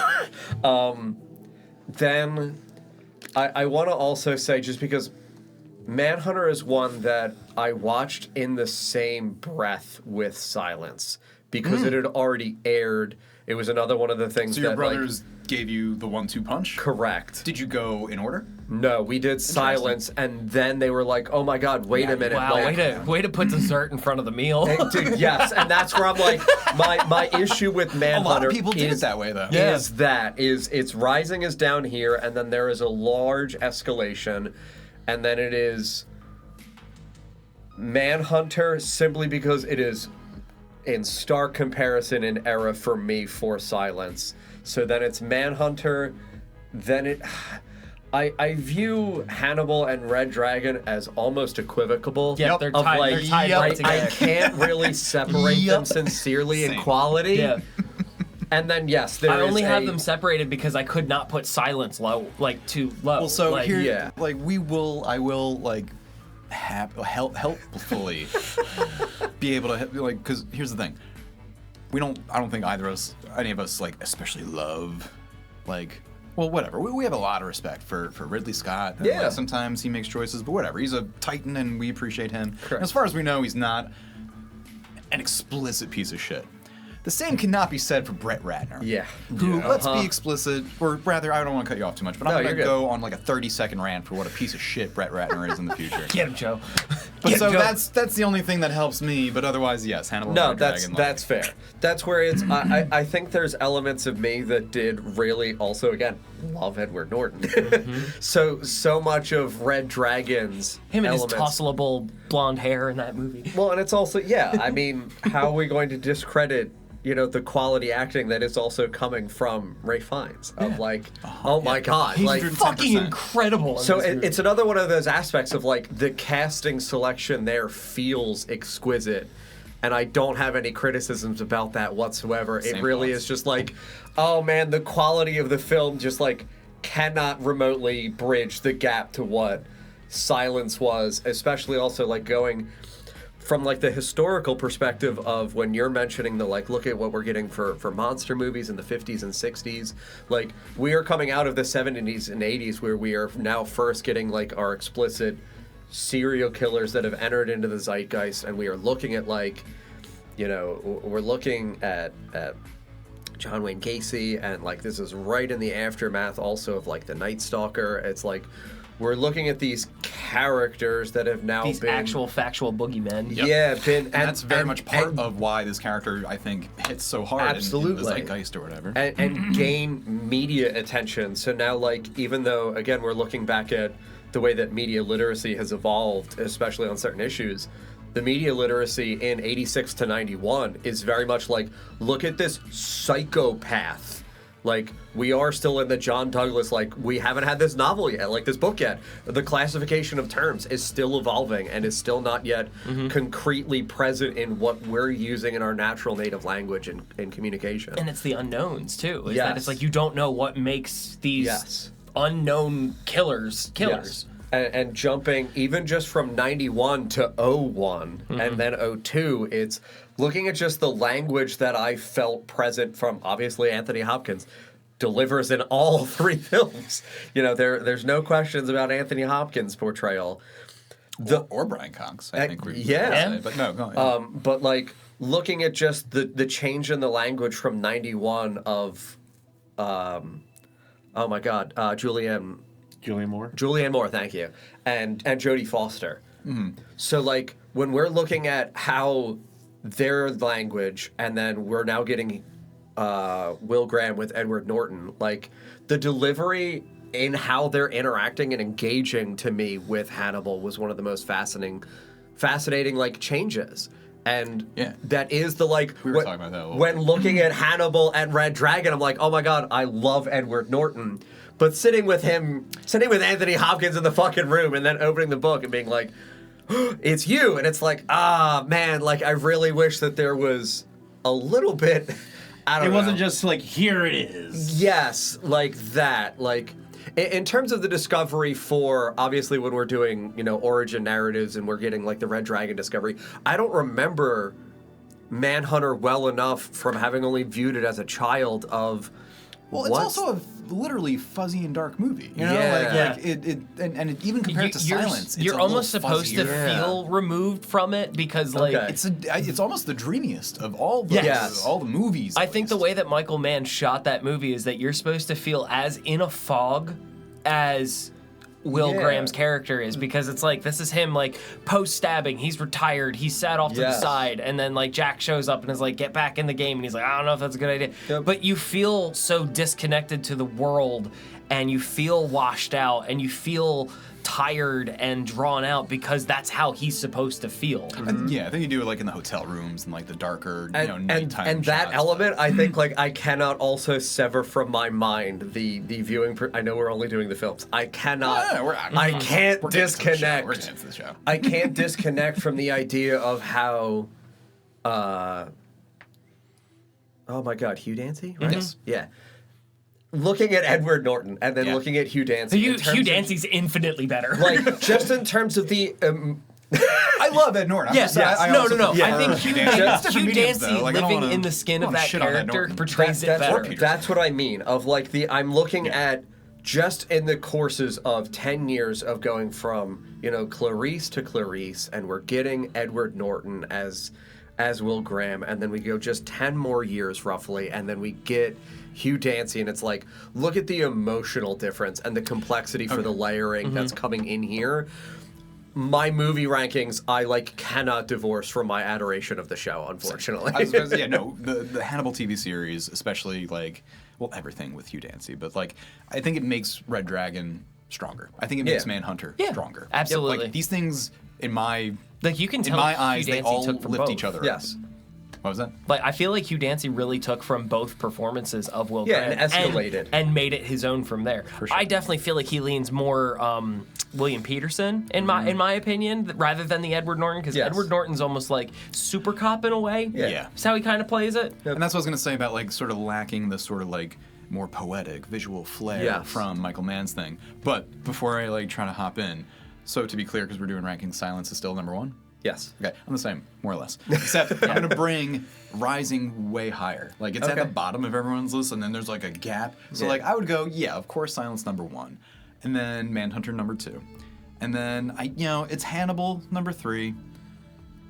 Then I want to also say, just because Manhunter is one that I watched in the same breath with Silence because it had already aired. It was another one of the things So your that brothers gave you the 1-2 punch. correct. Did you go in order? No, we did Silence, and then they were like, "Oh my God, wait a minute!" Wow, like, way to put dessert in front of the meal. Dude, yes, and that's where I'm like, my issue with A Manhunter lot of people did it is that way, though. it's Rising is down here, and then there is a large escalation, and then it is Manhunter simply because it is in stark comparison in era for me for Silence. So then it's Manhunter, then it. I view Hannibal and Red Dragon as almost equivocable. Yeah, they're of tied- like, they're tied right I together. can't really separate them sincerely in Same. quality. Yeah. And then yes, there I is only have a- them separated because I could not put Silence low, like too low. Well, so like, here, yeah. like I will like helpfully be able to like, because here's the thing, I don't think any of us like especially love like. Well, whatever. We have a lot of respect for Ridley Scott. And, Yeah. like, sometimes he makes choices, but whatever. He's a titan, and we appreciate him. Correct. And as far as we know, he's not an explicit piece of shit. The same cannot be said for Brett Ratner. Yeah. Who, let's Uh-huh. be explicit, or rather, I don't want to cut you off too much, but No, I'm you're going to good. go on like a 30-second rant for what a piece of shit Brett Ratner is in the future. Get him, Joe. But Get so him, Joe. that's the only thing that helps me, but otherwise, yes, Hannibal No, Red that's Dragon, that's fair. That's where it's. I think there's elements of me that did really also again love Edward Norton. So much of Red Dragon's Him and elements. his tossable blonde hair in that movie. Well, and it's also I mean, how are we going to discredit? The quality acting that is also coming from Ray Fiennes of like, oh my God, He's like fucking 110%. incredible. in So this movie. it's another one of those aspects of like the casting selection there feels exquisite, and I don't have any criticisms about that whatsoever. It Same really thoughts. is just like, oh man, the quality of the film just like cannot remotely bridge the gap to what Silence was, especially also like going from like the historical perspective of when you're mentioning the like look at what we're getting for monster movies in the 50s and 60s, like we are coming out of the 70s and 80s where we are now first getting like our explicit serial killers that have entered into the zeitgeist, and we are looking at like we're looking at John Wayne Gacy, and like this is right in the aftermath also of like the Night Stalker. It's like we're looking at these characters that have now these been actual factual boogeymen. and that's very much part of why this character, I think, hits so hard in the Absolutely. zeitgeist or whatever. and gain media attention. So now, like, even though, again, we're looking back at the way that media literacy has evolved, especially on certain issues, the media literacy in 86 to 91 is very much like, look at this psychopath Like, we are still in the John Douglas, like, we haven't had this novel yet, like this book yet. The classification of terms is still evolving and is still not yet concretely present in what we're using in our natural native language and communication. And it's the unknowns, too. Is Yes. that it's like you don't know what makes these unknown killers. Yes. And jumping even just from 91 to 01 and then 02, it's looking at just the language that I felt present from, obviously, Anthony Hopkins delivers in all three films. You know, there's no questions about Anthony Hopkins' portrayal. Or Brian Cox, I think. Yeah. But no, go ahead. But, like, looking at just the change in the language from 91 of, oh my God, Julianne Moore, thank you, and Jodie Foster. So, like, when we're looking at how their language, and then we're now getting Will Graham with Edward Norton, like, the delivery in how they're interacting and engaging to me with Hannibal was one of the most fascinating like changes. And that is the, like, we were talking about that a little when bit. looking at Hannibal and Red Dragon, I'm like, oh my God, I love Edward Norton. But sitting with Anthony Hopkins in the fucking room and then opening the book and being like, it's you. And it's like, man, like, I really wish that there was a little bit, I don't know. It wasn't just like, here it is. Yes, like that. Like, in terms of the discovery for, obviously, when we're doing, you know, origin narratives and we're getting, like, the Red Dragon discovery, I don't remember Manhunter well enough from having only viewed it as a child of. Well, it's also a literally fuzzy and dark movie. You know, Yeah. like it even compared to Silence, You're it's almost a little supposed to fuzzier. feel removed from it because, like, it's almost the dreamiest of all the all the movies. I think the way that Michael Mann shot that movie is that you're supposed to feel as in a fog as Will Graham's character is, because it's like, this is him, like, post-stabbing, he's retired, he's sat off to the side, and then, like, Jack shows up and is like, get back in the game, and he's like, I don't know if that's a good idea. But you feel so disconnected to the world, and you feel washed out, and you feel tired and drawn out because that's how he's supposed to feel. Yeah, I think you do it like in the hotel rooms and like the darker, nighttime and that shots, element, I think, like, I cannot also sever from my mind the viewing. I know we're only doing the films. I cannot. I can't disconnect. We're getting to the show. I can't disconnect from the idea of how. Oh my God, Hugh Dancy, right? Yes. Yeah. Looking at Edward Norton and then looking at Hugh Dancy. Hugh Dancy's infinitely better. Like, just in terms of the. I love Ed Norton. Yes. No. I think Hugh mediums, Dancy though. Like, I don't living wanna- in the skin I of don't wanna that shit on Ed character Norton. portrays it better. That's what I mean. Of, like, I'm looking at just in the courses of 10 years of going from, you know, Clarice to Clarice, and we're getting Edward Norton as Will Graham, and then we go just 10 more years roughly, and then we get Hugh Dancy, and it's like, look at the emotional difference and the complexity for the layering that's coming in here. My movie rankings, I, like, cannot divorce from my adoration of the show, unfortunately. I was gonna say, the Hannibal TV series, especially, like, well, everything with Hugh Dancy, but, like, I think it makes Red Dragon stronger. I think it makes Manhunter stronger. Absolutely. Like, these things, in my Like, you can in tell my Hugh eyes, they Dancy all took from lift both. each other up. Yes. What was that? Like, I feel like Hugh Dancy really took from both performances of Will Yeah, Graham and escalated. and made it his own from there. For sure. I definitely feel like he leans more William Peterson in my opinion, rather than the Edward Norton, because Edward Norton's almost like super cop in a way. Yeah. That's how he kind of plays it. And that's what I was going to say about, like, sort of lacking the sort of, like, more poetic visual flair from Michael Mann's thing. But before I, like, try to hop in, so to be clear, because we're doing rankings, Silence is still number one? Yes. Okay, I'm the same, more or less. Except I'm going to bring Rising way higher. Like, it's at the bottom of everyone's list, and then there's, like, a gap. So, like, I would go, of course, Silence number one. And then Manhunter number two. And then, it's Hannibal number three.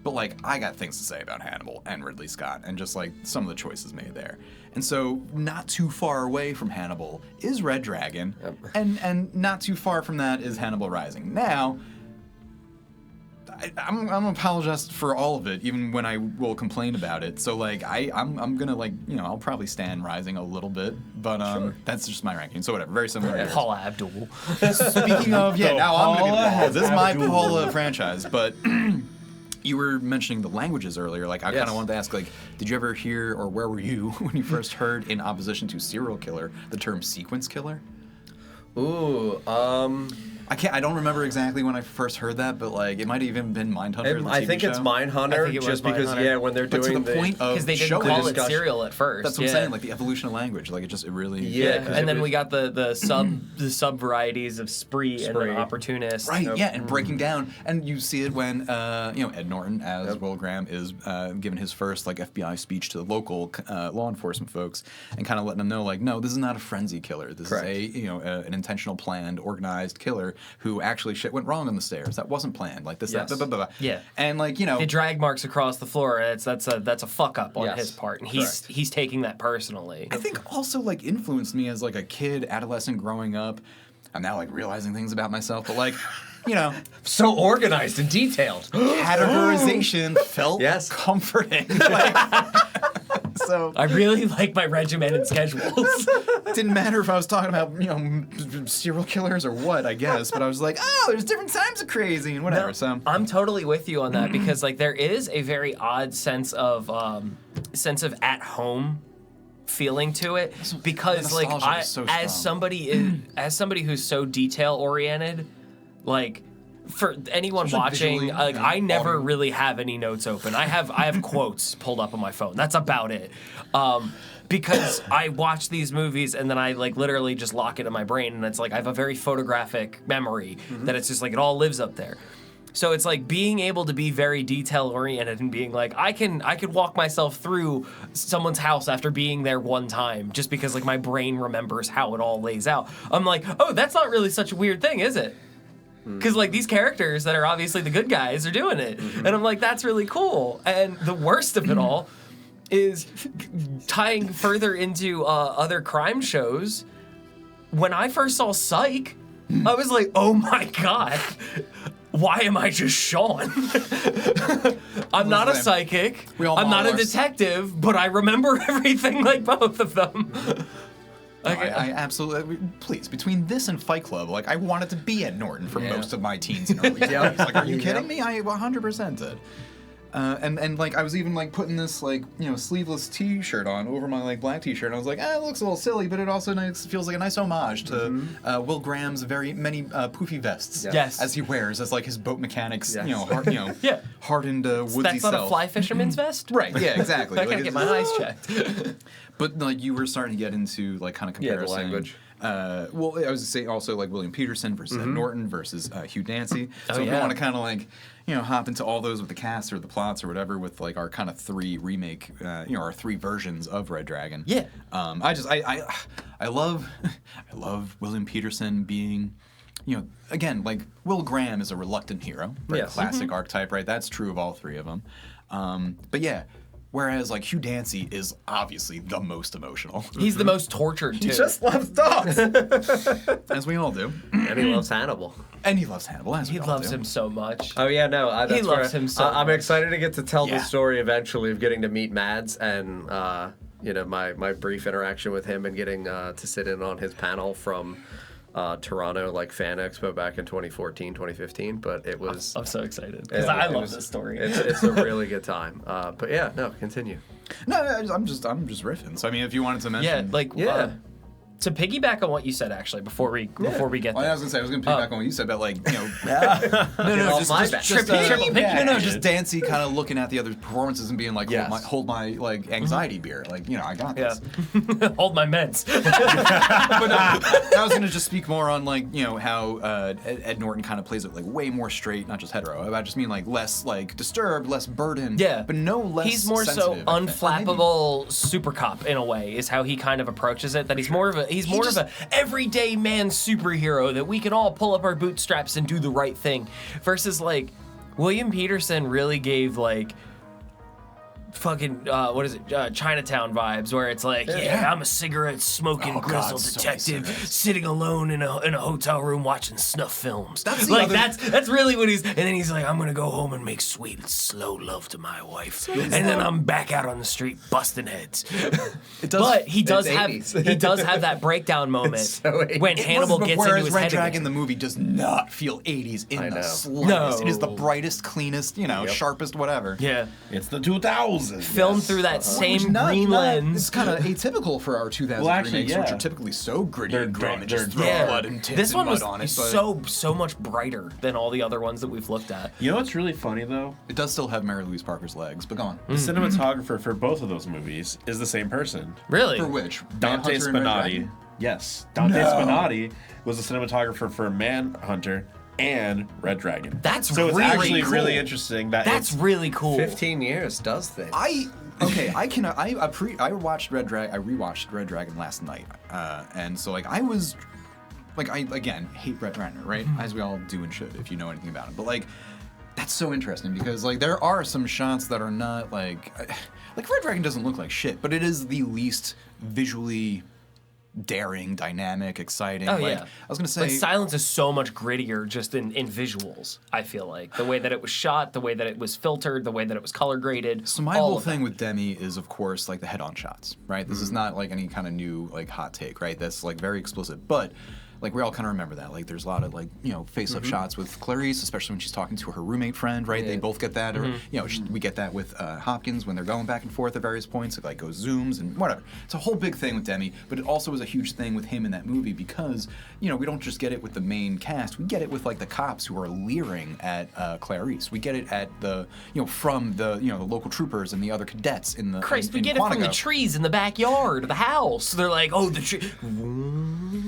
But, like, I got things to say about Hannibal and Ridley Scott and just, like, some of the choices made there. And so, not too far away from Hannibal is Red Dragon. And not too far from that is Hannibal Rising. Now, I'm gonna apologize for all of it, even when I will complain about it. So, like, I'm gonna, like, I'll probably stand Rising a little bit, but that's just my ranking. So whatever, very similar. to yours. Paula Abdul. Speaking of, now I'm gonna be the Paula. This is my Paula franchise, but You were mentioning the languages earlier. Like, I kind of wanted to ask, like, did you ever hear, or where were you when you first heard, in opposition to serial killer, the term sequence killer? Ooh, I don't remember exactly when I first heard that, but like it might have even been Mindhunter. I think it's Mindhunter, I think it was just because Mindhunter. When they're But doing to the point of because they didn't showing call it discussion. serial at first. That's what I'm saying, like the evolution of language. Like it really. Yeah, 'cause and it then was- we got the sub varieties of spree and then opportunist. Right, yeah, and breaking down, and you see it when Ed Norton as Will Graham is giving his first like FBI speech to the local law enforcement folks, and kind of letting them know like, no, this is not a frenzy killer. This Correct. is an intentional, planned, organized killer who actually shit went wrong on the stairs. That wasn't planned. Like this, Yes. that, blah, blah, blah. Yeah. And like The drag marks across the floor. That's a fuck up on Yes, his part, and correct. he's taking that personally. I think also like influenced me as like a kid, adolescent growing up. I'm now like realizing things about myself, but like, so organized and detailed. categorization felt Yes. comforting. Like, so I really like my regimented schedules. didn't matter if I was talking about serial killers or what, I guess, but I was like, oh, there's different types of crazy and whatever. So I'm totally with you on that because like there is a very odd sense of at home feeling to it because the like nostalgia is so as strong. somebody who's so detail oriented, like for anyone Especially watching, visually, like I never audio. really have any notes open. I have quotes pulled up on my phone. That's about it. Because I watch these movies and then I like literally just lock it in my brain and it's like I have a very photographic memory that it's just like it all lives up there. So it's like being able to be very detail oriented and being like I could walk myself through someone's house after being there one time just because like my brain remembers how it all lays out. I'm like, oh, that's not really such a weird thing, is it? Because like these characters that are obviously the good guys are doing it, and I'm like, that's really cool. And the worst of it all is tying further into other crime shows. When I first saw Psych, I was like, oh my god. Why am I just Sean? I'm not a psychic. I'm not a detective, but I remember everything like both of them. I absolutely, please, between this and Fight Club, like I wanted to be Ed Norton for most of my teens and early 20s. Like, are you kidding me? I 100% did. And like I was even like putting this like sleeveless T-shirt on over my like black T-shirt. And I was like, it looks a little silly, but it also feels like a nice homage to Will Graham's very many poofy vests. Yes. As he wears as like his boat mechanics, Yeah. hardened woodsy That's not self. a fly fisherman's vest? Right. Yeah. Exactly. I Like, gotta get it's- my eyes checked. But like you were starting to get into like kind of Yeah, comparison. the language. Well, I was saying also like William Peterson versus Ed Norton versus Hugh Dancy. So if you yeah. want to kind of like hop into all those with the cast or the plots or whatever with like our kind of three remake, our three versions of Red Dragon. Yeah. I love William Peterson being. Again, like Will Graham is a reluctant hero, right? Yes. Classic archetype, right? That's true of all three of them. But yeah, whereas like Hugh Dancy is obviously the most emotional, He's the most tortured too. He just loves dogs. as we all do, And he loves Hannibal. and he loves Hannibal. As we He all loves do. him so much. Oh yeah, no, that's He loves him so I'm much. excited to get to tell Yeah. the story eventually of getting to meet Mads and my brief interaction with him and getting to sit in on his panel from Toronto like Fan Expo back in 2014, 2015. But it was I'm so excited because Yeah, I it love was- this story. It's a really good time. But yeah, no, continue. No, I'm just riffing. So I mean, if you wanted to mention, Yeah, like to piggyback on what you said actually before we get Oh, there. I was gonna say I was gonna piggyback on what you said about like off my back. just Dancy kind of looking at the other performances and being like, Yes. hold my like anxiety beer, like I got Yeah. this. Hold my meds. But I was gonna just speak more on like how Ed Norton kind of plays it like way more straight, not just hetero. I just mean like less like disturbed, less burdened. Yeah. but no less. He's more so sensitive, I think. unflappable super cop in a way is how he kind of approaches it. That he's more of a everyday man superhero that we can all pull up our bootstraps and do the right thing. Versus like William Peterson really gave like fucking what is it? Chinatown vibes, where it's like, I'm a cigarette smoking grizzled detective sitting alone in a hotel room watching snuff films. That's really what he's. And then he's like, I'm gonna go home and make sweet slow love to my wife, and then I'm back out on the street busting heads. But he does have that breakdown moment so when Hannibal gets into his Red head Dragon, again. the movie, does not feel 80s in the slightest. No. It is the brightest, cleanest, sharpest, whatever. Yeah. It's the 2000s. Filmed through that same green lens. It's kind of atypical for our 2000s remakes, which are typically so gritty and grim and just throw blood and tits this and one mud was on it. so much brighter than all the other ones that we've looked at. You know what's really funny though? It does still have Mary Louise Parker's legs, but go on. The cinematographer for both of those movies is the same person. Really? For which? Dante Manhunter and Red Spinati. Dragon? Yes. Dante Spinati was the cinematographer for Manhunter and Red Dragon. That's so it's really actually cool. really interesting that That's really cool. 15 years does things. I watched Red Dragon. I rewatched Red Dragon last night, and so I was I again hate Brett Ratner, right? As we all do and should if you know anything about him. But that's so interesting because there are some shots that are not like Red Dragon doesn't look like shit, but it is the least visually daring, dynamic, exciting. Oh, I was gonna say Silence is so much grittier just in visuals, I feel like. The way that it was shot, the way that it was filtered, the way that it was color graded. So my whole thing with Demi is, of course, the head-on shots, right? This is not any kind of new hot take, right? That's very explicit, but we all kind of remember that. There's a lot of face-up shots with Clarice, especially when she's talking to her roommate friend, right? They both get that, or we get that with Hopkins when they're going back and forth at various points. It goes zooms and whatever. It's a whole big thing with Demi, but it also was a huge thing with him in that movie because we don't just get it with the main cast. We get it with the cops who are leering at Clarice. We get it at the from the the local troopers and the other cadets in the. Christ, we in get it from the Quantico. trees in the backyard of the house. They're like, oh, the tree.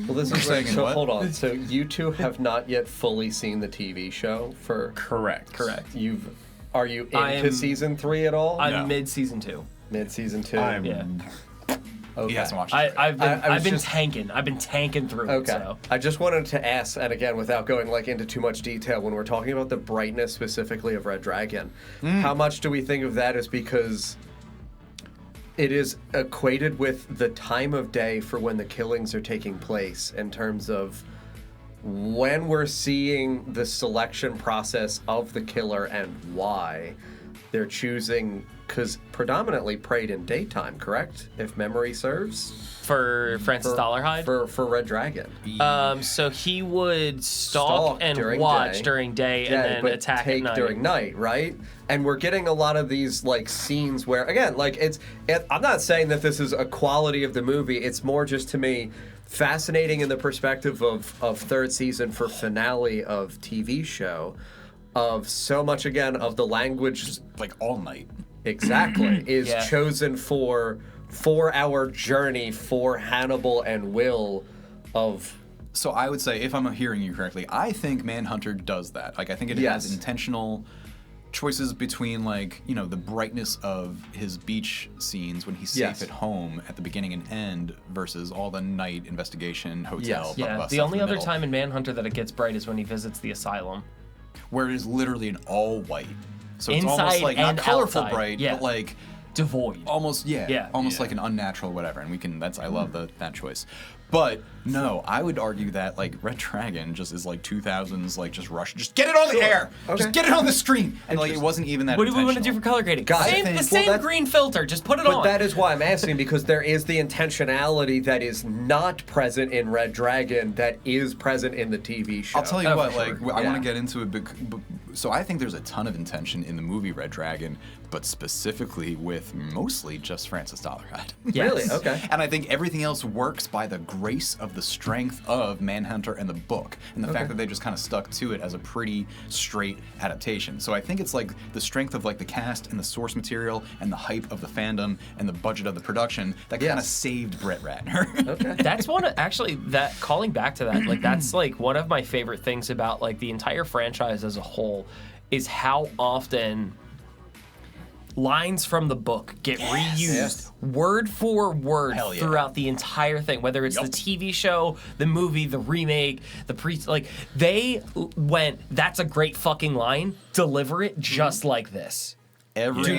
Well, this is so hold on. So you two have not yet fully seen the TV show for Correct. Are you into season 3 at all? I'm mid season 2. Mid season 2. Yeah. Okay. He hasn't watched it. I've been tanking. I've been tanking through it. Okay. So. I just wanted to ask, and again, without going into too much detail, when we're talking about the brightness specifically of Red Dragon, how much do we think of that as because it is equated with the time of day for when the killings are taking place in terms of when we're seeing the selection process of the killer and why they're choosing, because predominantly preyed in daytime, correct? If memory serves? For Francis Dollarhide? For Red Dragon. So he would stalk and during watch day. during day and then but attack take at night. during night, right? And we're getting a lot of these scenes where, again, I'm not saying that this is a quality of the movie. It's more just to me fascinating in the perspective of third season for finale of TV show, of so much again of the language, Just all night. exactly is Yeah. chosen for 4-hour journey for Hannibal and Will of. So I would say, if I'm hearing you correctly, I think Manhunter does that. I think it Yes. has intentional choices between the brightness of his beach scenes when he's safe Yes. at home at the beginning and end versus all the night investigation hotel. Yes. Yeah, bust the stuff only in other middle, time in Manhunter that it gets bright is when he visits the asylum. where it is literally an all white. So it's Inside almost not and colorful outside, bright, yeah. but Devoid. almost almost Yeah. like an unnatural whatever, and I love that choice. But no, I would argue that Red Dragon just is 2000s just rush, just get it on the air, just get it on the screen, and it wasn't even that. What do we want to do intentional. for color grading? God, Same, I the think- same well, that- green filter. Just put it But on. that is why I'm asking, because there is the intentionality that is not present in Red Dragon that is present in the TV show. I'll tell you Oh, what, for sure. I Yeah. want to get into it. So I think there's a ton of intention in the movie Red Dragon, but specifically with mostly just Francis Dollarhide. Yes. Really? Okay. And I think everything else works by the grace of the strength of Manhunter and the book, and the fact that they just kind of stuck to it as a pretty straight adaptation. So I think it's the strength of the cast and the source material and the hype of the fandom and the budget of the production that kind of Yes. saved Brett Ratner. Okay. That's that calling back to that, that's one of my favorite things about the entire franchise as a whole is how often lines from the book get reused Yes. word for word Hell yeah. throughout the entire thing, whether it's the TV show, the movie, the remake, they went, that's a great fucking line, deliver it just like this. every Do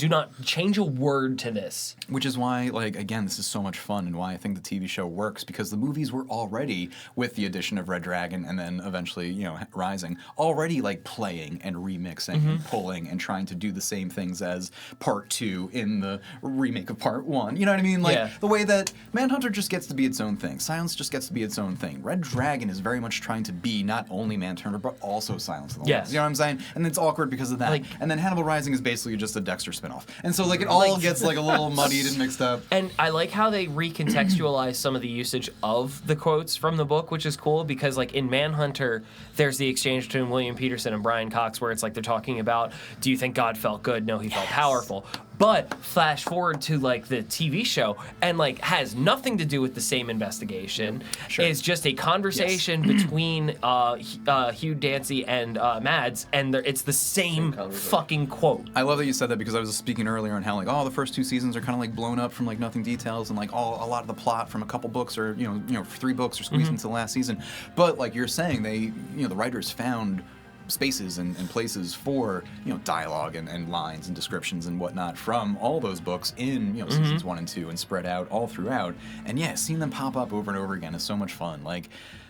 not change a word to this. Which is why, like, again, this is so much fun, and why I think the TV show works, because the movies were already, with the addition of Red Dragon and then eventually, you know, Rising, already like playing and remixing and pulling and trying to do the same things as Part 2 in the remake of Part 1. You know what I mean? Like, the way that Manhunter just gets to be its own thing. Silence just gets to be its own thing. Red Dragon is very much trying to be not only Manhunter, but also Silence of the Lambs. You know what I'm saying? And it's awkward because of that. Like, and then Hannibal Rising is basically just a Dexter spinoff. And so, like, it all gets, like, a little muddied and mixed up. And I like how they recontextualize some of the usage of the quotes from the book, which is cool, because, like, in Manhunter, there's the exchange between William Peterson and Brian Cox where it's like they're talking about, do you think God felt good? No, he felt powerful. But flash forward to, like, the TV show, and, like, has nothing to do with the same investigation. It's just a conversation between Hugh Dancy and Mads, and it's the same fucking quote. I love that you said that, because I was speaking earlier on how, like, the first 2 seasons are kind of like blown up from like nothing details, and like a lot of the plot from a couple books, or you know 3 books are squeezed into the last season. But like you're saying, they, the writers found spaces and places for dialogue and lines and descriptions and whatnot from all those books in seasons 1 and 2, and spread out all throughout. And yeah, seeing them pop up over and over again is so much fun. Like,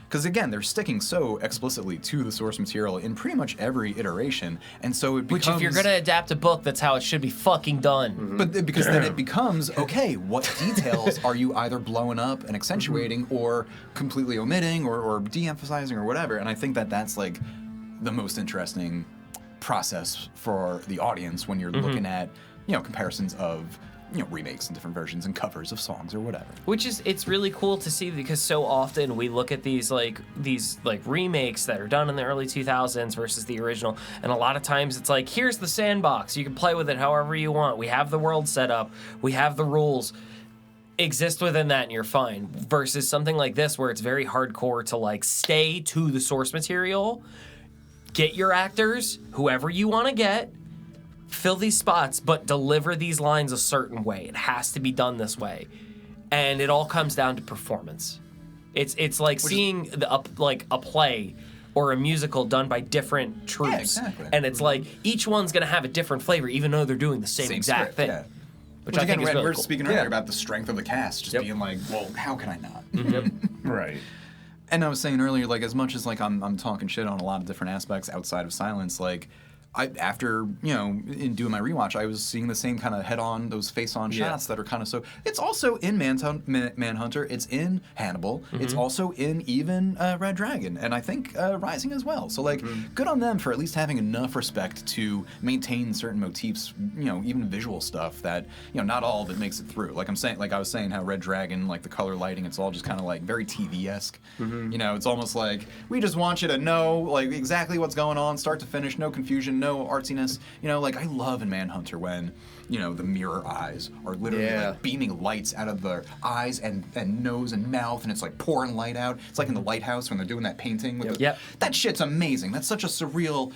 because again, they're sticking so explicitly to the source material in pretty much every iteration, and so it becomes. Which, if you're gonna adapt a book, that's how it should be fucking done. But because then it becomes, okay, what details are you either blowing up and accentuating, or completely omitting, or de-emphasizing, or whatever? And I think that that's like the most interesting process for the audience when you're looking at comparisons of remakes and different versions and covers of songs or whatever. Which is, it's really cool to see, because so often we look at these remakes that are done in the early 2000s versus the original, and a lot of times it's like, here's the sandbox, you can play with it however you want, we have the world set up, we have the rules, exist within that and you're fine, versus something like this where it's very hardcore to like stay to the source material, get your actors, whoever you want to get, fill these spots, but deliver these lines a certain way. It has to be done this way, and it all comes down to performance. It's like seeing a play or a musical done by different troupes, exactly. And it's like each one's gonna have a different flavor, even though they're doing the same exact script, thing. yeah. Which I again, think is really we're cool. speaking earlier about the strength of the cast, just being like, well, how can I not? Right. And I was saying earlier, like, as much as like I'm talking shit on a lot of different aspects outside of Silence, like, after in doing my rewatch, I was seeing the same kind of head-on, those face-on shots that are kind of so. It's also in Manhunter. It's in Hannibal. It's also in even Red Dragon, and I think Rising as well. So like, good on them for at least having enough respect to maintain certain motifs, even visual stuff that not all of it makes it through. Like I was saying how Red Dragon, like the color lighting, it's all just kind of like very TV-esque. It's almost like we just want you to know like exactly what's going on, start to finish, no confusion. No artsiness, like I love in Manhunter when, the mirror eyes are literally like beaming lights out of their eyes and nose and mouth, and it's like pouring light out. It's like in the lighthouse when they're doing that painting. With that shit's amazing. That's such a surreal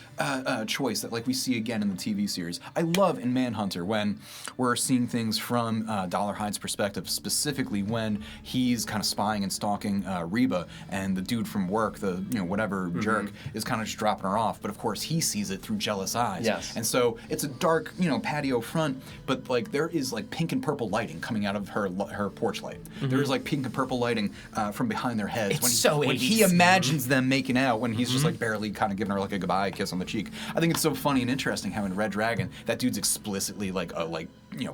choice that like we see again in the TV series. I love in Manhunter when we're seeing things from Dollarhide's perspective, specifically when he's kind of spying and stalking Reba, and the dude from work, the whatever jerk, is kind of just dropping her off. But of course he sees it through jealous eyes. Yes. And so it's a dark, patio front, but like there is like pink and purple lighting coming out of her porch light. There is like pink and purple lighting from behind their heads. It's when he imagines them making out, when he's just like barely kind of giving her like a goodbye kiss on the cheek. I think it's so funny and interesting how in Red Dragon that dude's explicitly like a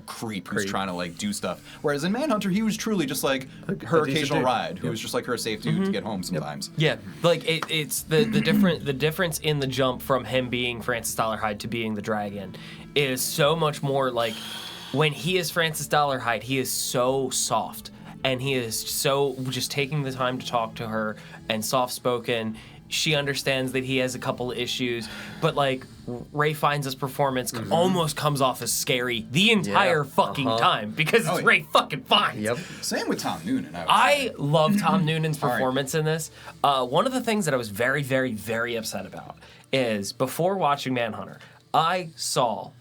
creep who's trying to like do stuff. Whereas in Manhunter he was truly just like her occasional ride, who was just like her safe dude to get home sometimes. Yeah, like it's the difference in the jump from him being Francis Dollarhide to being the dragon is so much more like when he is Francis Dollarhide, he is so soft and he is so just taking the time to talk to her and soft spoken. She understands that he has a couple of issues, but like Ray Fiennes' performance almost comes off as scary the entire fucking time because it's Ray fucking Fiennes. Yep. Same with Tom Noonan. I love Tom Noonan's performance in this. One of the things that I was very, very, very upset about is before watching Manhunter, I saw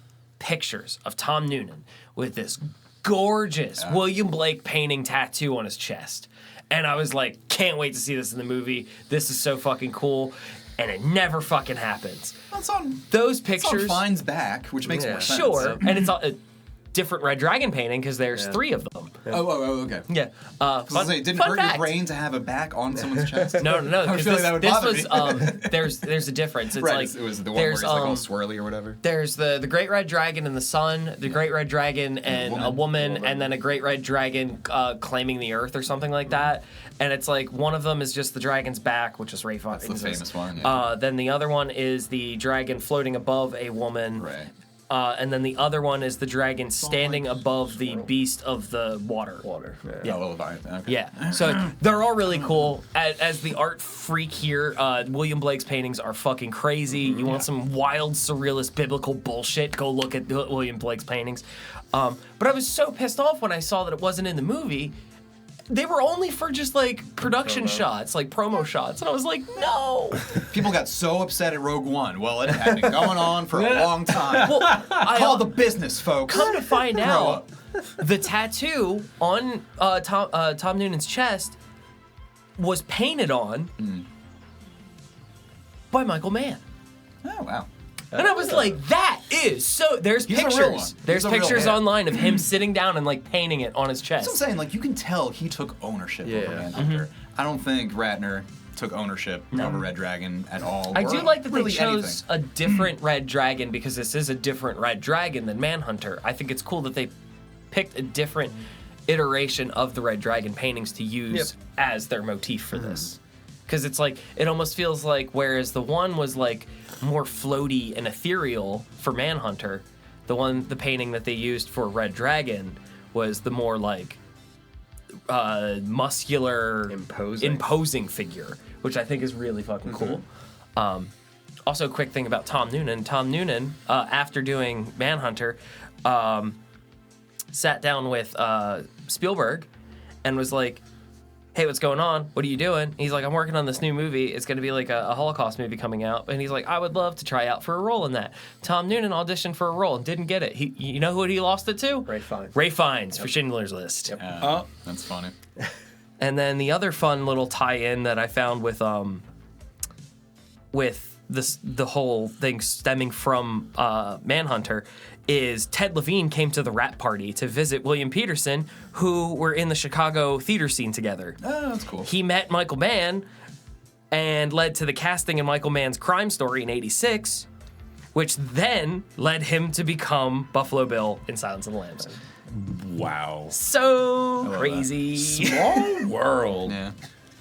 pictures of Tom Noonan with this gorgeous William Blake painting tattoo on his chest. And I was like, can't wait to see this in the movie. This is so fucking cool. and it never fucking happens. That's on. Those It's on pictures, Fine's back, which makes more sense. sure, and it's a different Red Dragon painting because there's 3 of them. Oh, okay. Yeah. Didn't fun hurt fact. your brain to have a back on someone's chest? No. I was 'cause feeling that would bother me. There's a difference. It's Right, like it was the one where there's it's like all swirly or whatever. there's the Great Red Dragon and the sun, the Great Red Dragon and a woman, and then a Great Red Dragon claiming the Earth or something like that. And it's like one of them is just the dragon's back, which is Ray Fiennes'. That's the famous one. Yeah. Then the other one is the dragon floating above a woman. Right. And then the other one is the dragon standing above the beast of the water. Yeah. Oh, Leviathan. Okay. Yeah, so they're all really cool. As the art freak here, William Blake's paintings are fucking crazy. You want some wild, surrealist, biblical bullshit, go look at William Blake's paintings. But I was so pissed off when I saw that it wasn't in the movie. They were only for just like production shots, like promo shots. And I was like, no. People got so upset at Rogue One. Well, it had been going on for a long time. Well, Call the business, folks. Come to find Grow out, up. the tattoo on Tom Noonan's chest was painted on by Michael Mann. Oh, wow. And I was like, that is so. There's He's a real pictures. one. There's He's a real pictures man. online of him sitting down and like painting it on his chest. That's what I'm saying. Like, you can tell he took ownership over Manhunter. I don't think Ratner took ownership over Red Dragon at all. I or do like that really they chose anything. a different Red Dragon because this is a different Red Dragon than Manhunter. I think it's cool that they picked a different iteration of the Red Dragon paintings to use as their motif for this. Because it's like, it almost feels like, whereas the one was like more floaty and ethereal for Manhunter, the painting that they used for Red Dragon was the more like muscular, imposing figure, which I think is really fucking cool. Also, a quick thing about Tom Noonan. Tom Noonan, after doing Manhunter, sat down with Spielberg and was like, hey, what's going on? What are you doing? He's like, I'm working on this new movie. It's going to be like a Holocaust movie coming out. And he's like, I would love to try out for a role in that. Tom Noonan auditioned for a role and didn't get it. You know who he lost it to? Ray Fiennes. Ray Fiennes for Schindler's List. That's funny. And then the other fun little tie-in that I found with the whole thing stemming from Manhunter is Ted Levine came to the rap party to visit William Peterson, who were in the Chicago theater scene together. Oh, that's cool. He met Michael Mann and led to the casting in Michael Mann's Crime Story in '86, which then led him to become Buffalo Bill in Silence of the Lambs. Wow. So crazy. Small world. Yeah.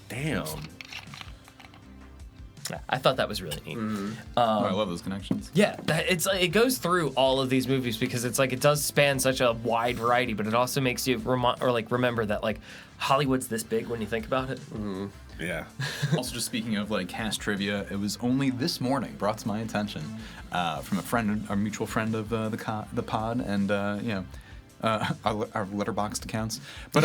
Damn. I thought that was really neat. I love those connections. Yeah, it goes through all of these movies because it's like it does span such a wide variety, but it also makes you remember that like Hollywood's this big when you think about it. Yeah. Also, just speaking of like cast trivia, it was only this morning brought to my attention from a friend, a mutual friend of the pod, and our letterboxed accounts. But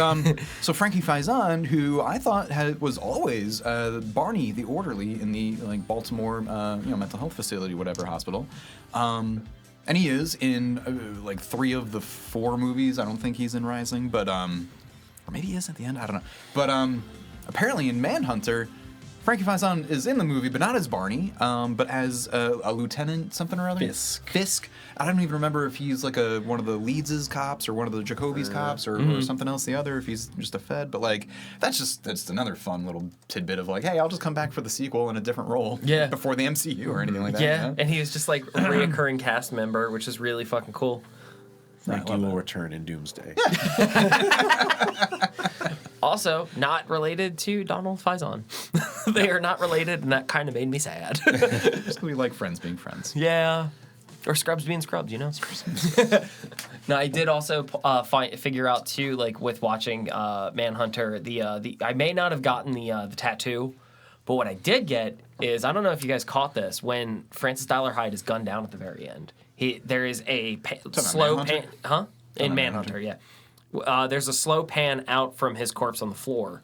so Frankie Faison, who I thought was always Barney the orderly in the like Baltimore mental health facility, whatever hospital. And he is in like 3 of the 4 movies. I don't think he's in Rising, but or maybe he is at the end. I don't know. But apparently in Manhunter, Frankie Faison is in the movie, but not as Barney, but as a lieutenant something or other. Fisk. I don't even remember if he's like one of the Leeds' cops or one of the Jacoby's cops or something else the other, if he's just a Fed. But like, that's another fun little tidbit of like, hey, I'll just come back for the sequel in a different role before the MCU or anything like that. Yeah, you know? and he was just like a reoccurring cast member, which is really fucking cool. Frankie will return in Doomsday. Also, not related to Donald Faison. They are not related, and that kind of made me sad. Just we like friends being friends. Yeah. Or Scrubs being Scrubs, you know? No, I did also figure out, too, like, with watching Manhunter, I may not have gotten the tattoo, but what I did get is, I don't know if you guys caught this, when Francis Hyde is gunned down at the very end, there is a slow pan... Huh? In Manhunter, yeah. There's a slow pan out from his corpse on the floor.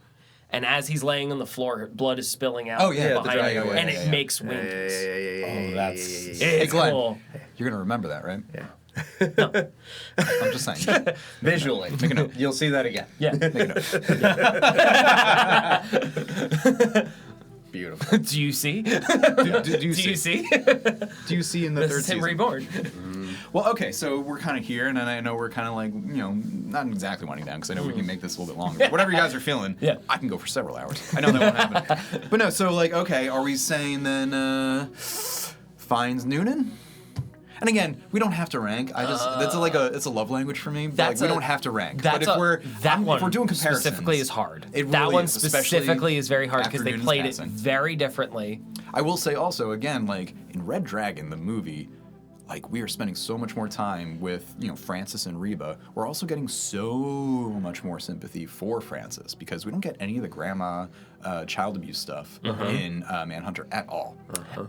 And as he's laying on the floor, blood is spilling out behind him, and it makes winkies. Oh, that's... It's Glenn, cool. you're going to remember that, right? Yeah. No. I'm just saying. Visually. Make a note. You'll see that again. Yeah. Make a note. Beautiful. Do you see? Do you Do you see? Do you see in the This third is him season? reborn. Well, okay, so we're kind of here, and I know we're kind of like, not exactly winding down, because I know we can make this a little bit longer. But whatever you guys are feeling, Yeah. I can go for several hours. I know that won't happen. But no, so like, okay, are we saying then finds Noonan? And again, we don't have to rank. It's a love language for me. But like, we don't have to rank. But if we're doing comparisons, specifically is hard. It that really one is, especially specifically is very hard after because they Noonan's played passing. it very differently. I will say also, again, like in Red Dragon, the movie, like we are spending so much more time with, Francis and Reba. We're also getting so much more sympathy for Francis because we don't get any of the grandma child abuse stuff in Manhunter at all.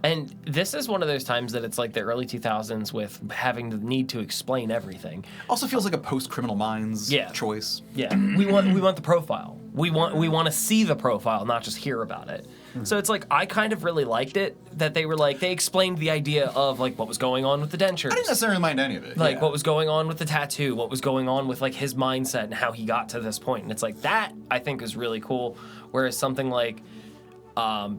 And this is one of those times that it's like the early 2000s with having the need to explain everything. Also feels like a post-Criminal Minds choice. Yeah, we want the profile. We want to see the profile, not just hear about it. So it's like I kind of really liked it that they were like they explained the idea of like what was going on with the dentures. I didn't necessarily mind any of it. Like what was going on with the tattoo, what was going on with like his mindset and how he got to this point. And it's like that I think is really cool. Whereas something like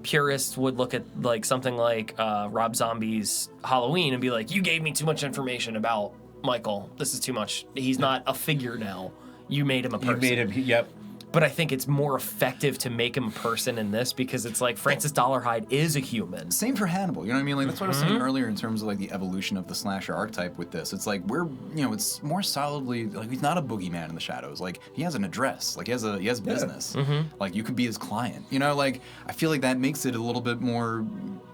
purists would look at like something like Rob Zombie's Halloween and be like, you gave me too much information about Michael. This is too much. He's not a figure now. You made him a person. You made him. Yep. But I think it's more effective to make him a person in this because it's like Francis Dollarhide is a human. Same for Hannibal, you know what I mean? Like that's what I was saying earlier in terms of like the evolution of the slasher archetype with this. It's like we're, it's more solidly like he's not a boogeyman in the shadows. Like he has an address, like he has business. Like you could be his client. Like I feel like that makes it a little bit more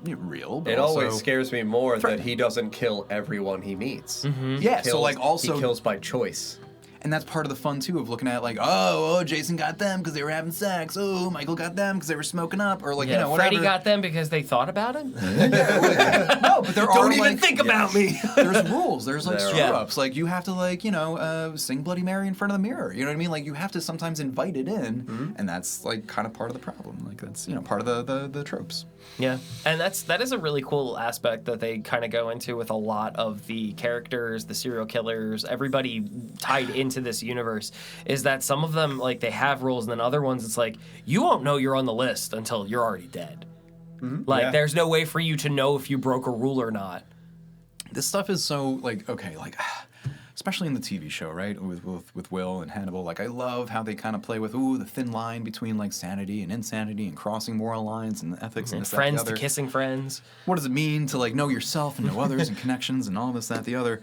real. But It also always scares me more that he doesn't kill everyone he meets. Yeah, so like also he kills by choice. And that's part of the fun, too, of looking at, like, oh, Jason got them because they were having sex. Oh, Michael got them because they were smoking up. Or, like, whatever. Freddie got them because they thought about him? No, but there are, Don't even think about me. There's rules. There's, like, There screw-ups. Like, you have to, like, sing Bloody Mary in front of the mirror. You know what I mean? Like, you have to sometimes invite it in. And that's, like, kind of part of the problem. Like, that's, part of the tropes. Yeah, and that is a really cool aspect that they kind of go into with a lot of the characters, the serial killers, everybody tied into this universe, is that some of them, like, they have rules, and then other ones, it's like, you won't know you're on the list until you're already dead. Like, there's no way for you to know if you broke a rule or not. This stuff is so, like, okay, like... Especially in the TV show, right? With Will and Hannibal. Like, I love how they kind of play with, the thin line between, like, sanity and insanity and crossing moral lines and ethics and this, friends that, the to other. kissing friends. What does it mean to, like, know yourself and know others and connections and all this, that, the other?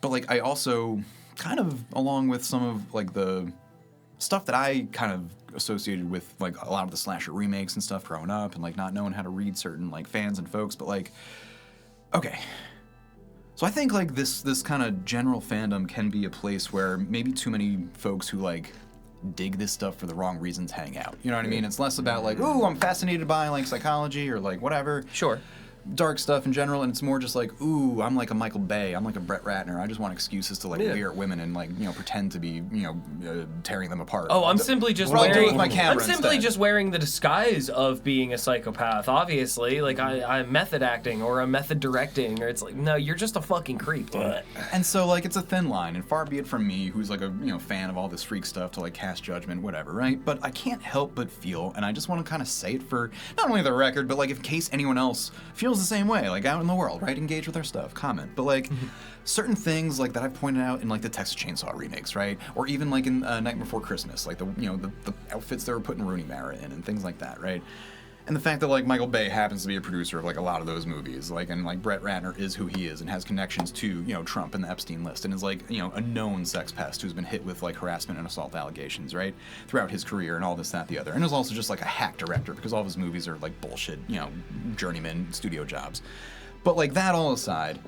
But, like, I also kind of, along with some of, like, the stuff that I kind of associated with, like, a lot of the slasher remakes and stuff growing up and, like, not knowing how to read certain, like, fans and folks, but, like, okay. So I think like this kind of general fandom can be a place where maybe too many folks who like dig this stuff for the wrong reasons hang out. You know what I mean? It's less about like, ooh, I'm fascinated by like psychology or like whatever. Sure. Dark stuff in general, and it's more just like, ooh, I'm like a Michael Bay, I'm like a Brett Ratner. I just want excuses to like leer at women and like pretend to be tearing them apart. Oh, I'm simply just What do I do wearing. with my camera I'm simply instead? just wearing the disguise of being a psychopath. Obviously, like I'm method acting or I'm method directing, or it's like, no, you're just a fucking creep. And so like it's a thin line, and far be it from me, who's like a fan of all this freak stuff, to like cast judgment, whatever, right? But I can't help but feel, and I just want to kind of say it for not only the record, but like in case anyone else feels the same way, like out in the world, right? Engage with our stuff, comment. But like certain things like that I've pointed out in like the Texas Chainsaw remakes, right? Or even like in Night Before Christmas, like the outfits they were putting Rooney Mara in and things like that, right? And the fact that like Michael Bay happens to be a producer of like a lot of those movies, like, and like Brett Ratner is who he is and has connections to Trump and the Epstein list and is like a known sex pest who's been hit with like harassment and assault allegations, right, throughout his career and all this, that, the other, and is also just like a hack director because all of his movies are like bullshit, journeyman studio jobs. But like that all aside,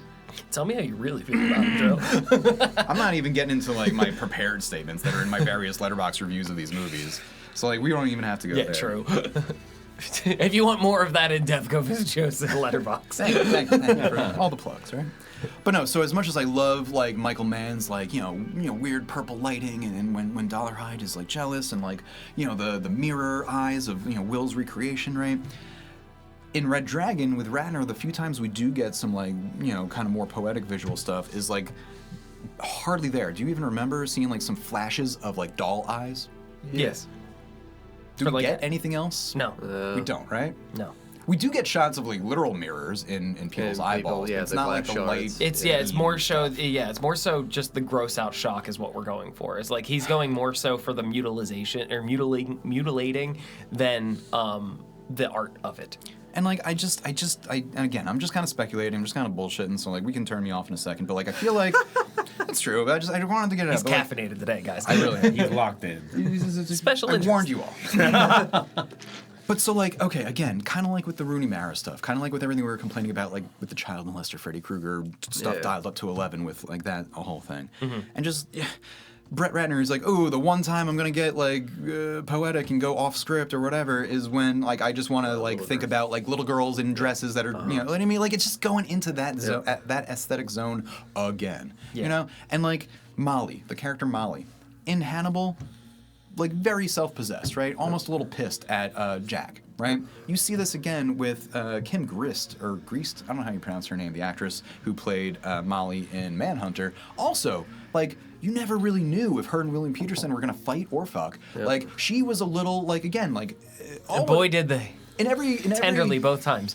Tell me how you really feel about him, Joe. I'm not even getting into like my prepared statements that are in my various Letterboxd reviews of these movies, so like we don't even have to go there. Yeah, true. If you want more of that in depth, go visit Joe's Letterboxd. Thank you for all the plugs, right? But no, so as much as I love like Michael Mann's like weird purple lighting and when Dollarhide is like jealous and like the mirror eyes of Will's recreation, right? In Red Dragon with Ratner, the few times we do get some like kind of more poetic visual stuff is like hardly there. Do you even remember seeing like some flashes of like doll eyes? Yes. Do we get anything else? No. We don't, right? No. We do get shots of like literal mirrors in people's eyeballs. yeah, it's the not like glass the light. shards. It's more so. Yeah, it's more so just the gross out shock is what we're going for. It's like he's going more so for the mutilation or mutilating than the art of it. And like and again, I'm just kind of speculating. I'm just kind of bullshitting. So like we can turn me off in a second. But like I feel like that's true. But I wanted to get it He's out. But, like, caffeinated today, guys. I really am. He's locked in. Special I interest. warned you all. But so like, okay, again, kind of like with the Rooney Mara stuff, kind of like with everything we were complaining about, like with the child molester Freddy Krueger stuff dialed up to 11 with like that a whole thing, and just. Yeah, Brett Ratner is like, oh, the one time I'm gonna get like poetic and go off script or whatever is when like I just want to like think about like little girls in dresses that are you know what I mean, like it's just going into that that aesthetic zone again, you know, and like Molly, the character Molly in Hannibal. Like very self-possessed, right? Almost a little pissed at Jack, right? You see this again with Kim Grist, or Greist, I don't know how you pronounce her name, the actress who played Molly in Manhunter. Also, like, you never really knew if her and William Peterson were gonna fight or fuck. Like, she was a little, like, again, like... And boy, did they. In every Tenderly, both times.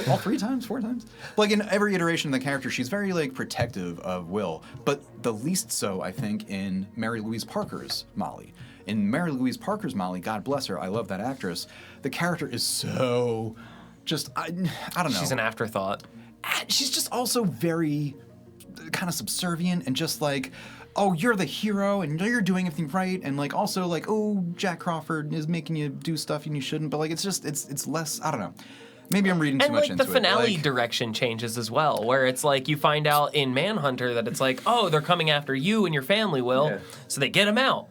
all 3 times, 4 times. Like in every iteration of the character, she's very like protective of Will, but the least so, I think, in Mary Louise Parker's Molly. In Mary Louise Parker's Molly, God bless her, I love that actress. The character is so, just I don't know. She's an afterthought. She's just also very kind of subservient and just like, oh, you're the hero and you're doing everything right, and like also like, oh, Jack Crawford is making you do stuff and you shouldn't, but like it's just it's less, I don't know. Maybe I'm reading too much into it. And like the finale like, direction changes as well, where it's like you find out in Manhunter that it's like, oh, they're coming after you and your family, Will, so they get him out.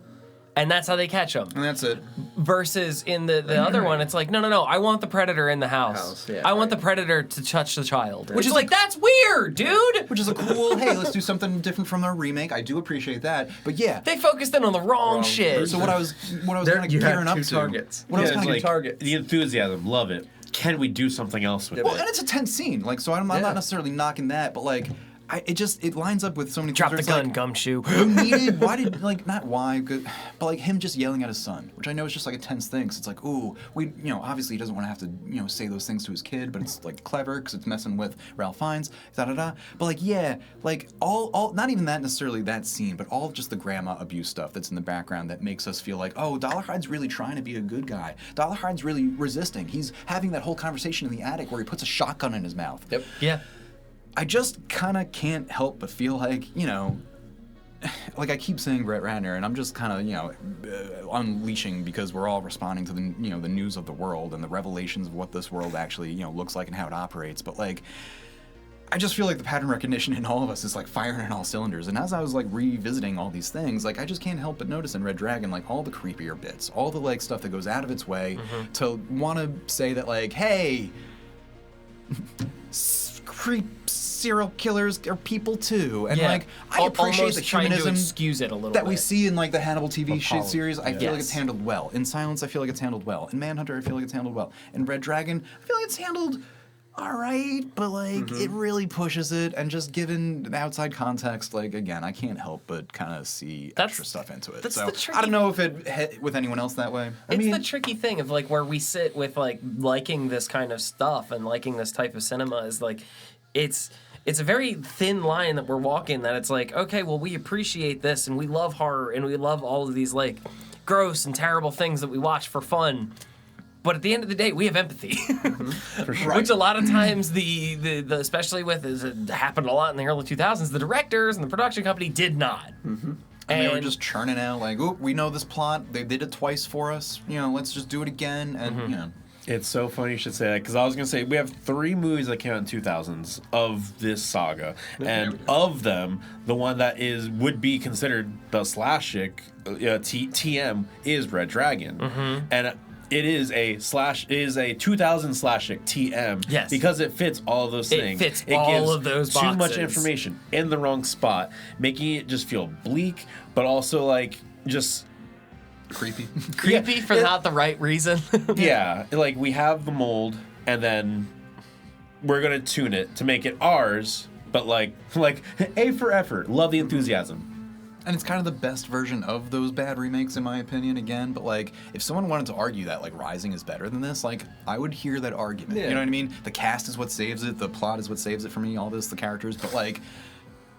And that's how they catch him. and that's it. Versus in the other one, it's like, no, I want the predator in the house. I want the predator to touch the child. Which is like, that's weird, dude! Which is a cool, hey, let's do something different from the remake. I do appreciate that. But yeah. They focused in on the wrong shit. So what I was kind of gearing up to. Targets. What I was Yeah, kind of it's like, the enthusiasm, love it. Can we do something else with Well, it? and it's a tense scene. Like, so I'm not necessarily knocking that, but like, it lines up with so many Drop the things. Where gun, it's gumshoe. like, you needed, why did, like, not why, but like him just yelling at his son, which I know is just like a tense thing. Cause it's like, ooh, we, you know, obviously he doesn't want to have to, you know, say those things to his kid, but it's like clever because it's messing with Ralph Fiennes, da-da-da. But like, yeah, like all, not even that necessarily that scene, but all just the grandma abuse stuff that's in the background that makes us feel like, oh, Dollarhide's really trying to be a good guy. Dollarhide's really resisting. He's having that whole conversation in the attic where he puts a shotgun in his mouth. Yep. Yeah. I just kind of can't help but feel like, you know, like I keep saying Brett Ratner, and I'm just kind of, you know, unleashing because we're all responding to the, you know, the news of the world and the revelations of what this world actually, you know, looks like and how it operates. But like, I just feel like the pattern recognition in all of us is like firing on all cylinders. And as I was like revisiting all these things, like I just can't help but notice in Red Dragon, like all the creepier bits, all the like stuff that goes out of its way to want to say that like, hey, creep serial killers are people too, and like I appreciate almost the trying to humanism excuse it a little that bit. we see in like the Hannibal TV series. I feel like it's Yes. handled well. In Silence, I feel like it's handled well. In Manhunter, I feel like it's handled well. In Red Dragon, I feel like it's handled all right, but like it really pushes it, and just given the outside context, like again, I can't help but kind of see extra stuff into it. that's So the tricky- I don't know if it hit with anyone else that way. I It's mean, the tricky thing of like where we sit with like liking this kind of stuff and liking this type of cinema is like it's a very thin line that we're walking, that it's like, okay, well, we appreciate this and we love horror and we love all of these like gross and terrible things that we watch for fun. But at the end of the day, we have empathy, which a lot of times the especially with it happened a lot in the early 2000s. The directors and the production company did not. and they were just churning out like, oh, we know this plot. They did it twice for us. You know, let's just do it again. And you know, It's so funny you should say that, because I was going to say, we have 3 movies that came out in 2000s of this saga. And of them, the one that would be considered the slashic, TM, is Red Dragon. And it is a 2000 slashic TM. Yes. Because it fits all of those things. It fits all of those too much boxes. information in the wrong spot, making it just feel bleak, but also like just... creepy. Creepy for not the right reason. Yeah, like we have the mold, and then we're gonna tune it to make it ours. But like A for effort. Love the enthusiasm. And it's kind of the best version of those bad remakes, in my opinion, again. But, like, if someone wanted to argue that, like, Rising is better than this, like, I would hear that argument. Yeah. You know what I mean? The cast is what saves it. The plot is what saves it for me. All this, the characters. But, like,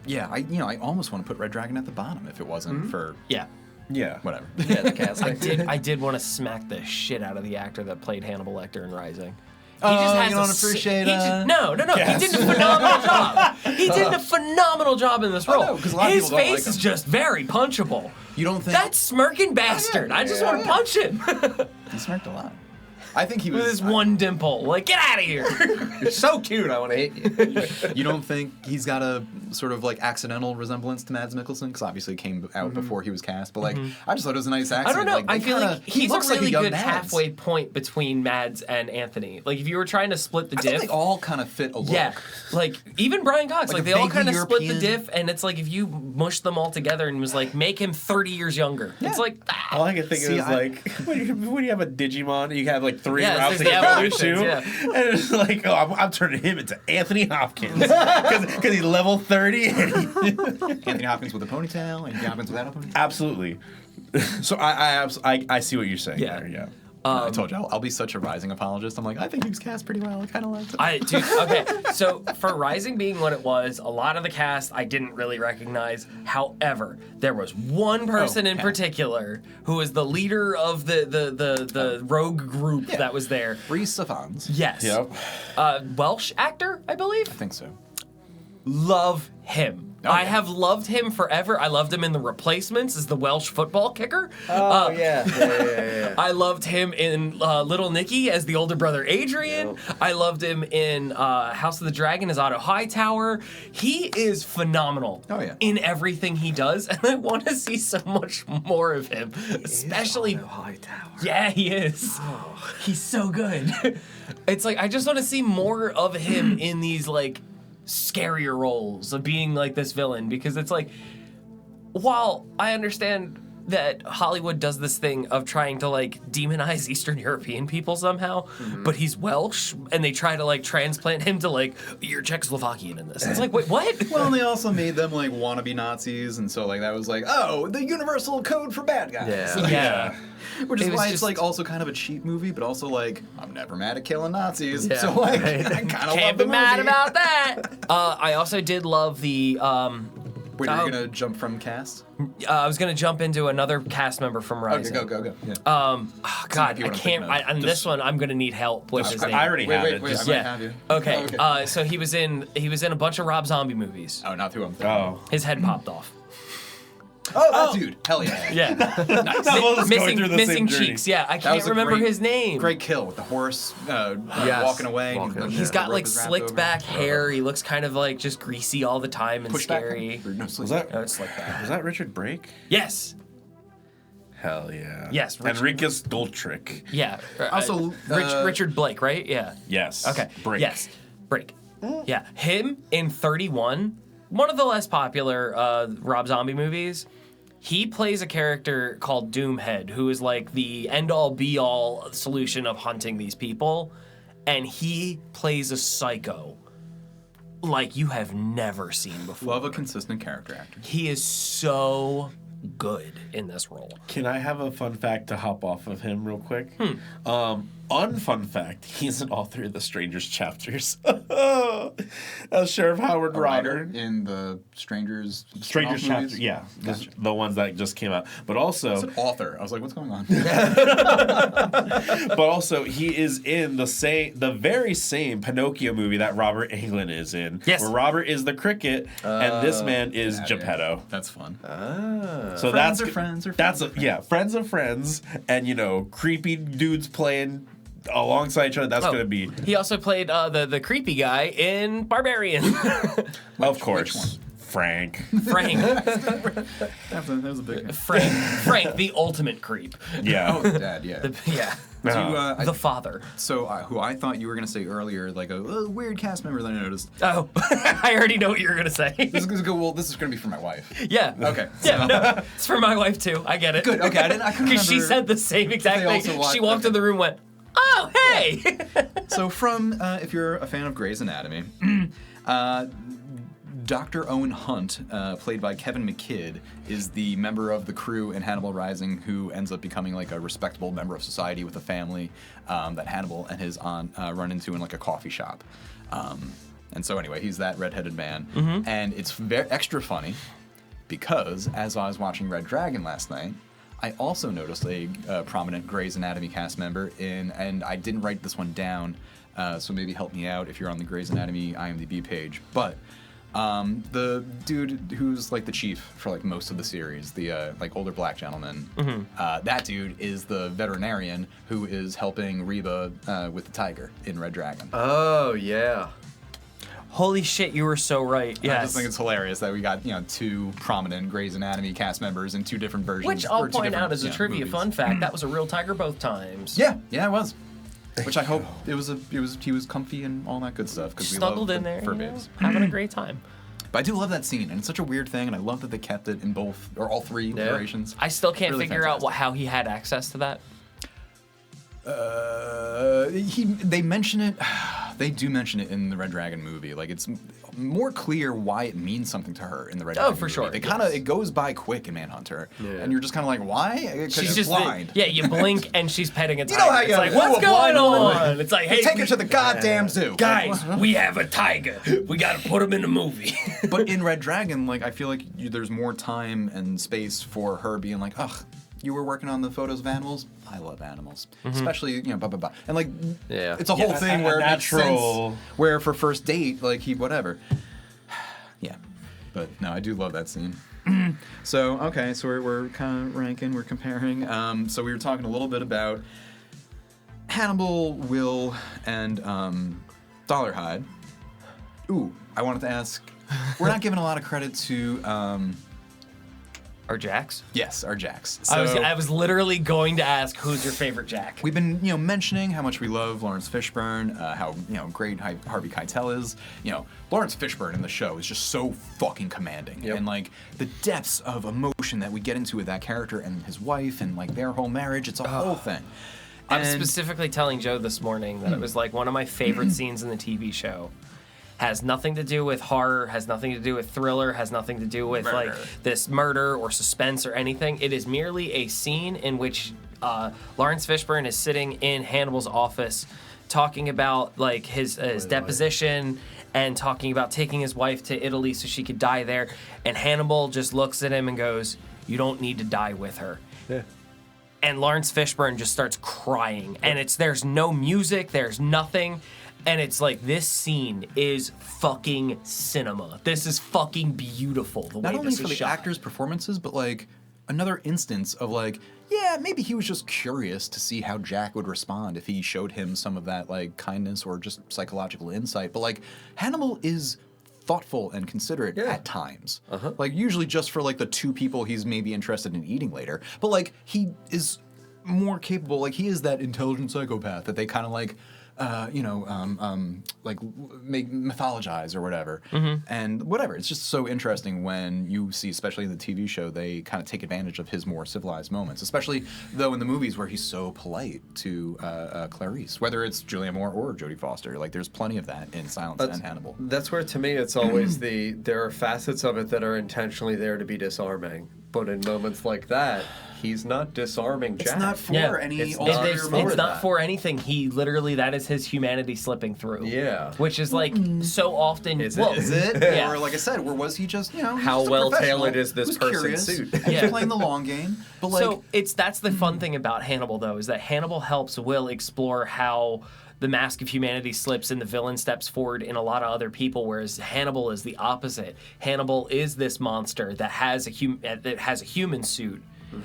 yeah, I almost want to put Red Dragon at the bottom if it wasn't for Yeah. Yeah. whatever. Yeah, the cast. I did want to smack the shit out of the actor that played Hannibal Lecter in Rising. He Oh, just has you don't appreciate, no. Yes. He did a phenomenal job. He did a phenomenal job in this role. no, 'cause a lot of His people don't face like is him. just very punchable. You don't think That smirking bastard. I just want to punch him he smirked a lot? I think he was. with his one dimple. Like, get out of here. You're so cute. I want to hit you. You don't think he's got a sort of like accidental resemblance to Mads Mikkelsen? Because obviously it came out before he was cast. But like, I just thought it was a nice accident. I don't know. Like, I feel like he he's looks a really like a young good Mads. halfway point between Mads and Anthony. Like, if you were trying to split the I think diff. they all kind of fit a look. Yeah, like even Brian Cox, Like like a they all vaguely kind of split the European- diff, and it's like if you mush them all together and was like make him 30 years younger, it's like All I can think See, of is like when you have a Digimon, you have like 3 Yeah, routes it's to the go evolutions, to, yeah. and it's like, oh, I'm turning him into Anthony Hopkins because he's level 30. And Anthony Hopkins with a ponytail, Anthony Hopkins without a ponytail. absolutely. So I see what you're saying. Yeah. There, yeah. I told you, I'll be such a Rising apologist. I'm like, I think he was cast pretty well. I kind of liked it. Dude, okay. So for Rising being what it was, a lot of the cast I didn't really recognize. However, there was one person in particular who was the leader of the rogue group that was there. Rhys Ifans. Yes. Yep. Welsh actor, I believe. I think so. Love him. Oh, I yeah. have loved him forever. I loved him in The Replacements as the Welsh football kicker. Oh, yeah. I loved him in Little Nicky as the older brother Adrian. I loved him in House of the Dragon as Otto Hightower. He is phenomenal in everything he does, and I want to see so much more of him. Especially Hightower. Yeah, he is. He's so good. It's like I just want to see more of him in these like scarier roles of being like this villain, because it's like, while I understand that Hollywood does this thing of trying to like demonize Eastern European people somehow, but he's Welsh and they try to like transplant him to like, you're Czechoslovakian in this. It's like, wait, what? Well, and they also made them like wannabe Nazis, and so like that was like, oh, the universal code for bad guys. Yeah. Yeah. Which is It was why it's just- like also kind of a cheap movie, but also like I'm never mad at killing Nazis. Yeah. So like I kind of love Can't the be mad movie. about that. I also did love the Wait, are Oh. you gonna jump from cast? I was gonna jump into another cast member from Okay, Rising. go. Yeah. Oh, God, be I what I'm can't. thinking of. On this one, I'm gonna need help with his name. I already have it. wait, just- I might Yeah. have you. Okay. Okay. So he was in a bunch of Rob Zombie movies. Oh, not who I'm thinking. Oh. His head popped off. Oh, that dude. Hell yeah. Yeah. Nice. Well, let's go missing through the missing same journey. cheeks. Yeah, I That can't was a remember great- his name. Great kill with the horse Yes. walking away. Walking, and yeah. He's got the like rope is wrapped slicked over. back hair. He looks kind of like just greasy all the time and Push back. scary. Or no, Was that No, it's like that. was that Richard Brake? Yes. Hell yeah. Yes, Richard- Enriquez Doltrick. Yeah. Also, Richard Blake, right? Yeah. Yes. Okay. Brake. Yes. Break. Yeah. Him in 31, one of the less popular Rob Zombie movies. He plays a character called Doomhead, who is like the end-all be-all solution of hunting these people, and he plays a psycho like you have never seen before. Love a consistent character actor. He is so good in this role. Can I have a fun fact to hop off of him real quick? Unfun fact, he's in all 3 of the Strangers chapters. As Sheriff Howard A writer Rodder. in the Strangers Strangers spin-off chapter, movies? yeah. Gotcha. The ones that just came out. But I also, said author. I was like, what's going on? but also he is in the very same Pinocchio movie that Robert Englund is in. Yes. Where Robert is the cricket and this man is Geppetto. That's fun. So Friends that's are friends are that's friends are yeah, friends of friends, and you know, creepy dudes playing alongside each other. That's gonna be, He also played the creepy guy in Barbarian. of course, Frank. Frank. That was a big Frank, the ultimate creep. Yeah. Oh, the dad, yeah. Yeah. The father. So, who I thought you were going to say earlier, like a weird cast member that I noticed. Oh, I already know what you're gonna say. This is going to go, well, this is going to be for my wife. Yeah. Okay. Yeah, no, it's for my wife too. I get it. Good, okay, I couldn't Because she remember said the same exact they also thing. watched- She walked in the room, and went, "Oh, hey." So from, if you're a fan of Grey's Anatomy, Dr. Owen Hunt, played by Kevin McKidd, is the member of the crew in Hannibal Rising who ends up becoming like a respectable member of society with a family that Hannibal and his aunt run into in like a coffee shop. And so anyway, he's that redheaded man. And it's extra funny because as I was watching Red Dragon last night, I also noticed a prominent Grey's Anatomy cast member and I didn't write this one down, so maybe help me out if you're on the Grey's Anatomy IMDb page. But the dude who's like the chief for like most of the series, the like older black gentleman, that dude is the veterinarian who is helping Reba with the tiger in Red Dragon. Oh, yeah. Holy shit, you were so right. I Yes. just think it's hilarious that we got, two prominent Grey's Anatomy cast members in two different versions. Which or I'll two point different, out as a trivia movies. fun fact, that was a real tiger both times. Yeah, it was. Which I hope he was comfy and all that good stuff because we love Snuggled in the there, fur you know, babes. having a great time. But I do love that scene, and it's such a weird thing, and I love that they kept it in both or all three iterations. I still can't Really figure out fantastic. how he had access to that. They mention it. They do mention it in the Red Dragon movie. Like it's more clear why it means something to her in the Red Dragon. for movie. sure, It kind of it goes by quick in Manhunter, and you're just kind of like, why? Because She's she's just blind. you blink and she's petting a tiger. You know how it's you like, woo what's a going blind woman? on? It's like, hey, Take her to the goddamn zoo, guys, we have a tiger. We got to put him in the movie. But in Red Dragon, like I feel like there's more time and space for her being like, ugh, you were working on the photos of animals. I love animals, especially blah blah blah. And like, it's a whole thing where it makes natural. sense. Where for first date, like he whatever. Yeah, but no, I do love that scene. So okay, so we're kind of ranking, we're comparing. So we were talking a little bit about Hannibal, Will, and Dollarhide. Ooh, I wanted to ask. We're not giving a lot of credit to. Or Jax? Yes, our Jacks. I was literally going to ask, who's your favorite Jack? We've been, mentioning how much we love Lawrence Fishburne, how, great Harvey Keitel is. Lawrence Fishburne in the show is just so fucking commanding. Yep. And, like, the depths of emotion that we get into with that character and his wife and, like, their whole marriage, it's a whole thing. I was And- specifically telling Joe this morning that it was, like, one of my favorite scenes in the TV show. Has nothing to do with horror, has nothing to do with thriller, has nothing to do with like this murder or suspense or anything. It is merely a scene in which Lawrence Fishburne is sitting in Hannibal's office talking about like his deposition and talking about taking his wife to Italy so she could die there. And Hannibal just looks at him and goes, "You don't need to die with her." Yeah. And Lawrence Fishburne just starts crying. And there's no music, there's nothing. And it's like, this scene is fucking cinema. This is fucking beautiful, the Not way only this for is the shot. actors' performances, but, like, another instance of, like, yeah, maybe he was just curious to see how Jack would respond if he showed him some of that, like, kindness or just psychological insight. But, like, Hannibal is thoughtful and considerate at times. Like, usually just for, like, the two people he's maybe interested in eating later. But, like, he is more capable. Like, he is that intelligent psychopath that they kind of, like, like make mythologize or whatever, and whatever. It's just so interesting when you see, especially in the TV show, they kind of take advantage of his more civilized moments. Especially though in the movies where he's so polite to Clarice, whether it's Julianne Moore or Jodie Foster. Like there's plenty of that in Silence and Hannibal. That's where, to me, it's always there are facets of it that are intentionally there to be disarming. But in moments like that, he's not disarming Jack. It's not for any It's ulterior not motive. It's not for anything. He literally, that is his humanity slipping through. Yeah. Which is like so often. Is it? well, Is it? Yeah. Or like I said, or was he just, he was How just a well professional tailored is this who's person's curious suit? and Yeah. playing the long game. But like, So that's the fun thing about Hannibal, though, is that Hannibal helps Will explore how the mask of humanity slips and the villain steps forward in a lot of other people, whereas Hannibal is the opposite. Hannibal is this monster that has a human suit.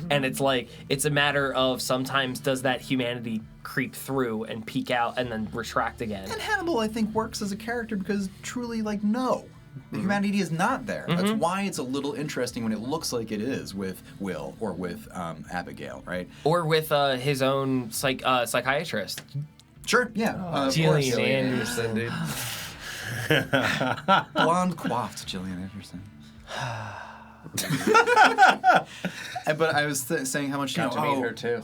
And it's like, it's a matter of sometimes does that humanity creep through and peek out and then retract again. and Hannibal, I think, works as a character because truly, like, no. The humanity is not there. That's why it's a little interesting when it looks like it is with Will or with Abigail, right? Or with his own psychiatrist. Sure, yeah. Of Gillian course. Anderson. Dude. Blonde coiffed Gillian Anderson. But I was saying how much, Got to meet her too.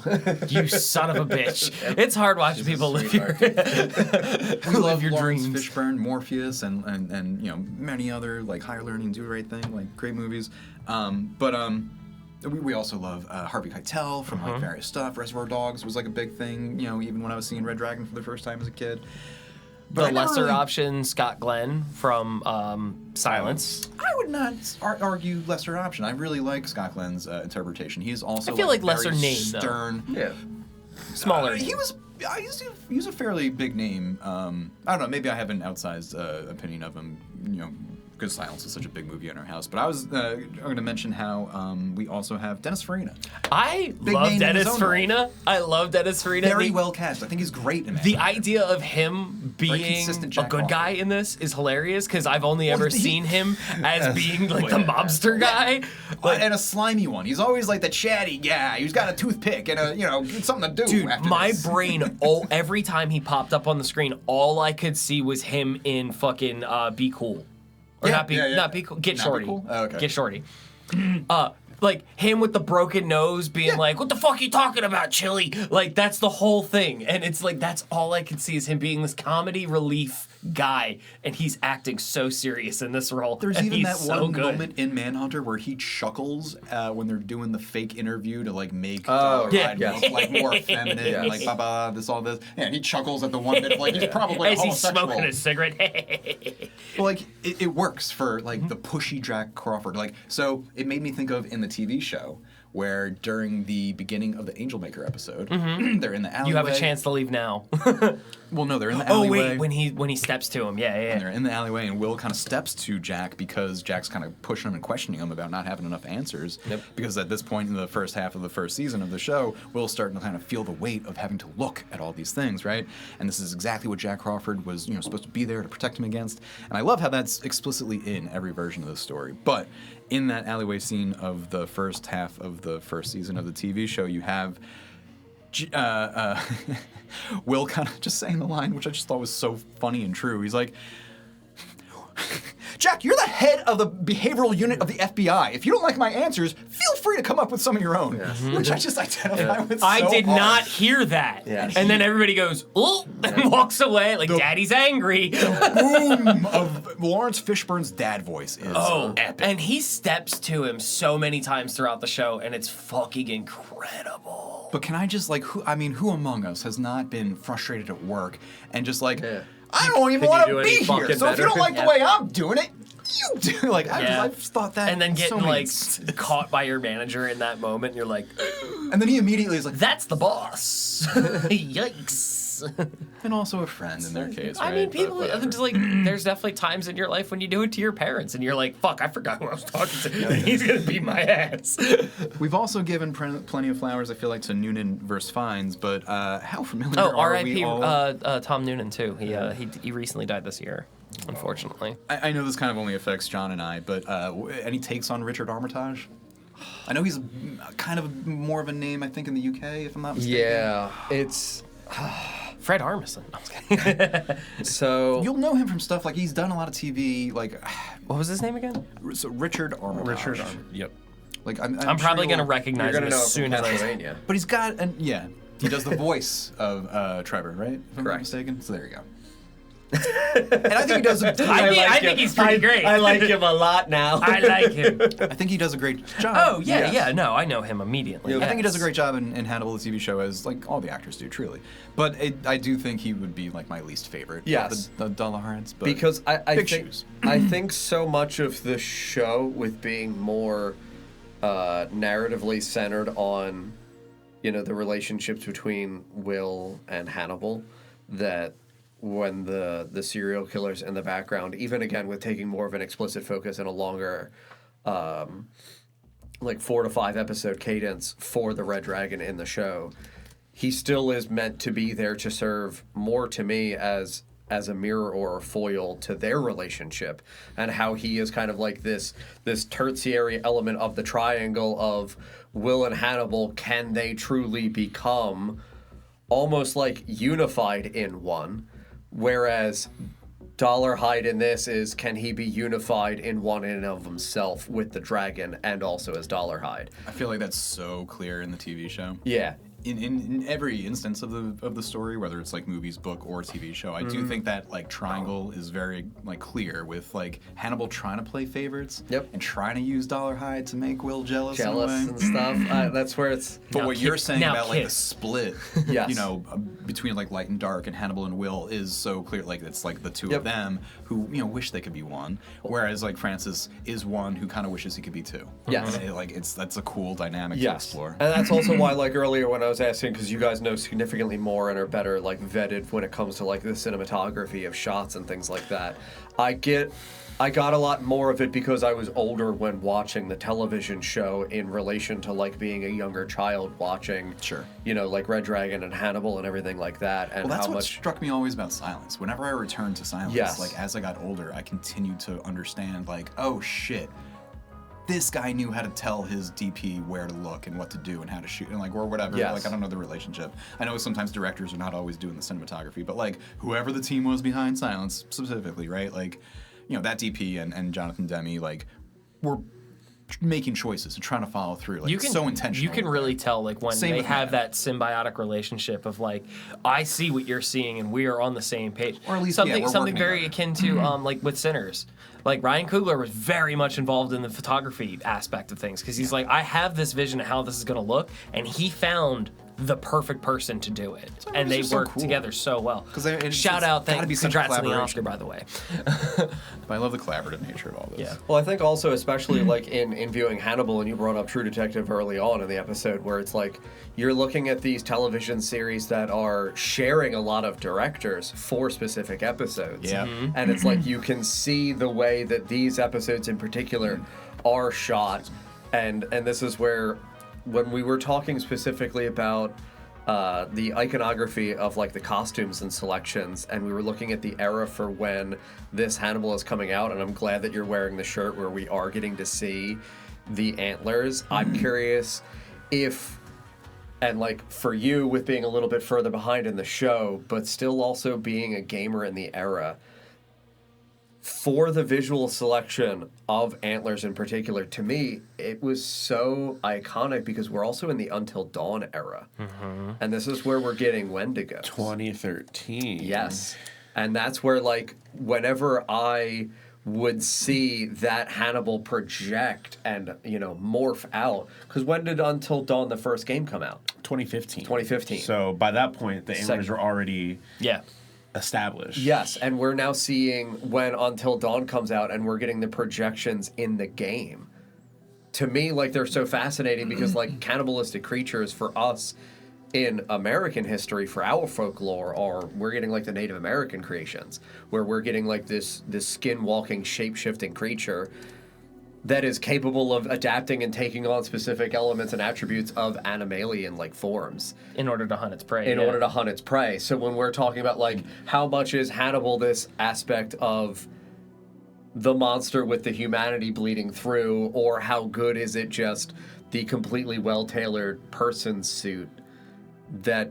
You son of a bitch. It's hard watching people live your we love your Lawrence dreams. Fishburne, Morpheus, and many other like Higher Learning, Do the Right Thing, like great movies. We also love Harvey Keitel from like various stuff. Reservoir Dogs was like a big thing, even when I was seeing Red Dragon for the first time as a kid. But The lesser option, Scott Glenn from Silence. I would not argue lesser option. I really like Scott Glenn's interpretation. He's also I feel like lesser very name, though. stern. Yeah. Smaller. He was a fairly big name. I don't know. Maybe I have an outsized opinion of him. Because Silence is such a big movie in our house. But I was going to mention how we also have Dennis Farina. I Big love name in Dennis his own Farina. I love Dennis Farina. Very well cast. I think he's great in it. The idea of him being consistent a Jack good Crawford. guy in this is hilarious because I've only ever he- seen him as being like the mobster guy. And a slimy one. He's always like the chatty guy who's got a toothpick and something to do. Dude, after my this. brain, every time he popped up on the screen, all I could see was him in fucking Be Cool. Or Yeah, not Be yeah, yeah. not Be Cool. Get Not Be Shorty. Cool? Oh, okay. Get Shorty. Like him with the broken nose being like, what the fuck are you talking about, Chili? Like, that's the whole thing. And it's like, that's all I can see is him being this comedy relief guy. And he's acting so serious in this role. There's and even he's that so one good. moment in Manhunter where he chuckles when they're doing the fake interview to like make yeah. look like more effeminate, and like blah this all this. Yeah, and he chuckles at the one bit like he's probably As a he's homosexual. smoking a cigarette. Well, like it works for like the pushy Jack Crawford. Like so, it made me think of in the TV show where during the beginning of the Angel Maker episode, they're in the alleyway. You have a chance to leave now. Well, no, they're in the Oh alleyway. wait, when he steps to him, yeah. And they're in the alleyway, and Will kind of steps to Jack because Jack's kind of pushing him and questioning him about not having enough answers. Yep. Because at this point in the first half of the first season of the show, Will's starting to kind of feel the weight of having to look at all these things, right? And this is exactly what Jack Crawford was, supposed to be there to protect him against. And I love how that's explicitly in every version of the story. But in that alleyway scene of the first half of the first season of the TV show, you have Will kind of just saying the line, which I just thought was so funny and true. He's like, Jack, you're the head of the behavioral unit of the FBI. If you don't like my answers, feel free to come up with some of your own. Which I just identify with so I did hard. not hear that. Yes. And then everybody goes, oh, and walks away like Daddy's angry. Boom of Lawrence Fishburne's dad voice is epic. And he steps to him so many times throughout the show, and it's fucking incredible. But can I just who among us has not been frustrated at work and just I don't even Could you want do to any be here. fucking So if you better? don't like the way I'm doing it, you do. I've thought that. And then so getting many caught by your manager in that moment, you're like, and then he immediately is like, that's the boss. Yikes. and also a friend in their case. I right? mean, But people, whatever. just there's definitely times in your life when you do it to your parents, and you're like, fuck, I forgot who I was talking to. He's gonna beat my ass. We've also given plenty of flowers, I feel like, to Noonan versus Fiennes, but how familiar Oh, are R.I.P. we all? Tom Noonan too. He recently died this year, unfortunately. I know this kind of only affects John and I, but any takes on Richard Armitage? I know he's kind of more of a name, I think, in the UK, if I'm not mistaken. Yeah, it's Fred Armisen. No, I'm just kidding. so. You'll know him from stuff like he's done a lot of TV, What was his name again? so Richard Armitage. Yep. I'm I'm sure probably gonna you'll- You're recognize gonna him know as it soon from as I. Pennsylvania. But he's got he does the voice of Trevor, right? If I'm not Correct. mistaken. So there you go. And I think he does. I think he's pretty great. I like him a lot now. I like him. I think he does a great job. Oh yeah, Yes. yeah. No, I know him immediately. I think he does a yes. great job in Hannibal, the TV show, as all the actors do, truly. But I do think he would be my least favorite. Yes. of the Dullahards. But Because I big think shoes. I think so much of the show with being more narratively centered on the relationships between Will and Hannibal, that when the serial killer's in the background, even again with taking more of an explicit focus and a longer 4 to 5 episode cadence for the Red Dragon in the show, he still is meant to be there to serve more to me as a mirror or a foil to their relationship, and how he is kind of like this tertiary element of the triangle of Will and Hannibal. Can they truly become almost like unified in one? Whereas Dollarhide in this is, can he be unified in one and of himself with the dragon and also as Dollarhide? I feel like that's so clear in the TV show. Yeah. In every instance of the story, whether it's like movies, book, or TV show, I do think that like triangle is very like clear with like Hannibal trying to play favorites, and trying to use Dollarhide to make Will jealous in a way. And stuff. That's where it's. But what you're saying now about like the kiss. split, Yes. you know, between like light and dark and Hannibal and Will is so clear. Like it's like the two of them who wish they could be one, whereas like Francis is one who kind of wishes he could be two. Yes. And that's a cool dynamic to explore. And that's also why, like earlier when I was asking, because you guys know significantly more and are better like vetted when it comes to like the cinematography of shots and things like that. I got a lot more of it because I was older when watching the television show in relation to like being a younger child watching, like Red Dragon and Hannibal and everything like that. And well, that's how what much struck me always about Silence. Whenever I returned to Silence, Yes. like as I got older, I continued to understand like, oh shit, this guy knew how to tell his DP where to look and what to do and how to shoot and like or whatever. Yes. Like I don't know the relationship. I know sometimes directors are not always doing the cinematography, but like whoever the team was behind Silence specifically, right? Like, that DP and Jonathan Demme like were making choices and trying to follow through. Like so intentional. You can really tell like when Same they with have Matt. that symbiotic relationship of like, I see what you're seeing and we are on the same page. Or at least, something we're working very together. akin to like with Sinners. Like Ryan Coogler was very much involved in the photography aspect of things because he's like, I have this vision of how this is going to look, and he found the perfect person to do it, and they just so worked cool. together so well. It's Shout out, gotta be such a congrats on the collaboration. Oscar, by the way. But I love the collaborative nature of all this. Yeah. Well, I think also, especially like in viewing Hannibal, and you brought up True Detective early on in the episode, where it's like you're looking at these television series that are sharing a lot of directors for specific episodes. Yeah. And it's like you can see the way that these episodes in particular are shot, and this is where when we were talking specifically about the iconography of like the costumes and selections, and we were looking at the era for when this Hannibal is coming out, and I'm glad that you're wearing the shirt where we are getting to see the antlers. I'm curious if, and like for you with being a little bit further behind in the show, but still also being a gamer in the era, for the visual selection of antlers in particular, to me, it was so iconic because we're also in the Until Dawn era. And this is where we're getting Wendigo. 2013. Yes. And that's where, like, whenever I would see that Hannibal project and, morph out, because when did Until Dawn, the first game, come out? 2015. 2015. So by that point, the Second. antlers were already Yeah. established. Yes, and we're now seeing when Until Dawn comes out and we're getting the projections in the game. To me, like, they're so fascinating because, like, cannibalistic creatures for us in American history, for our folklore, are we're getting, like, the Native American creations, where we're getting, like, this skin-walking, shape-shifting creature that is capable of adapting and taking on specific elements and attributes of animalian like forms In order to hunt its prey. in yeah. order to hunt its prey. So when we're talking about like how much is Hannibal this aspect of the monster with the humanity bleeding through, or how good is it just the completely well-tailored person suit that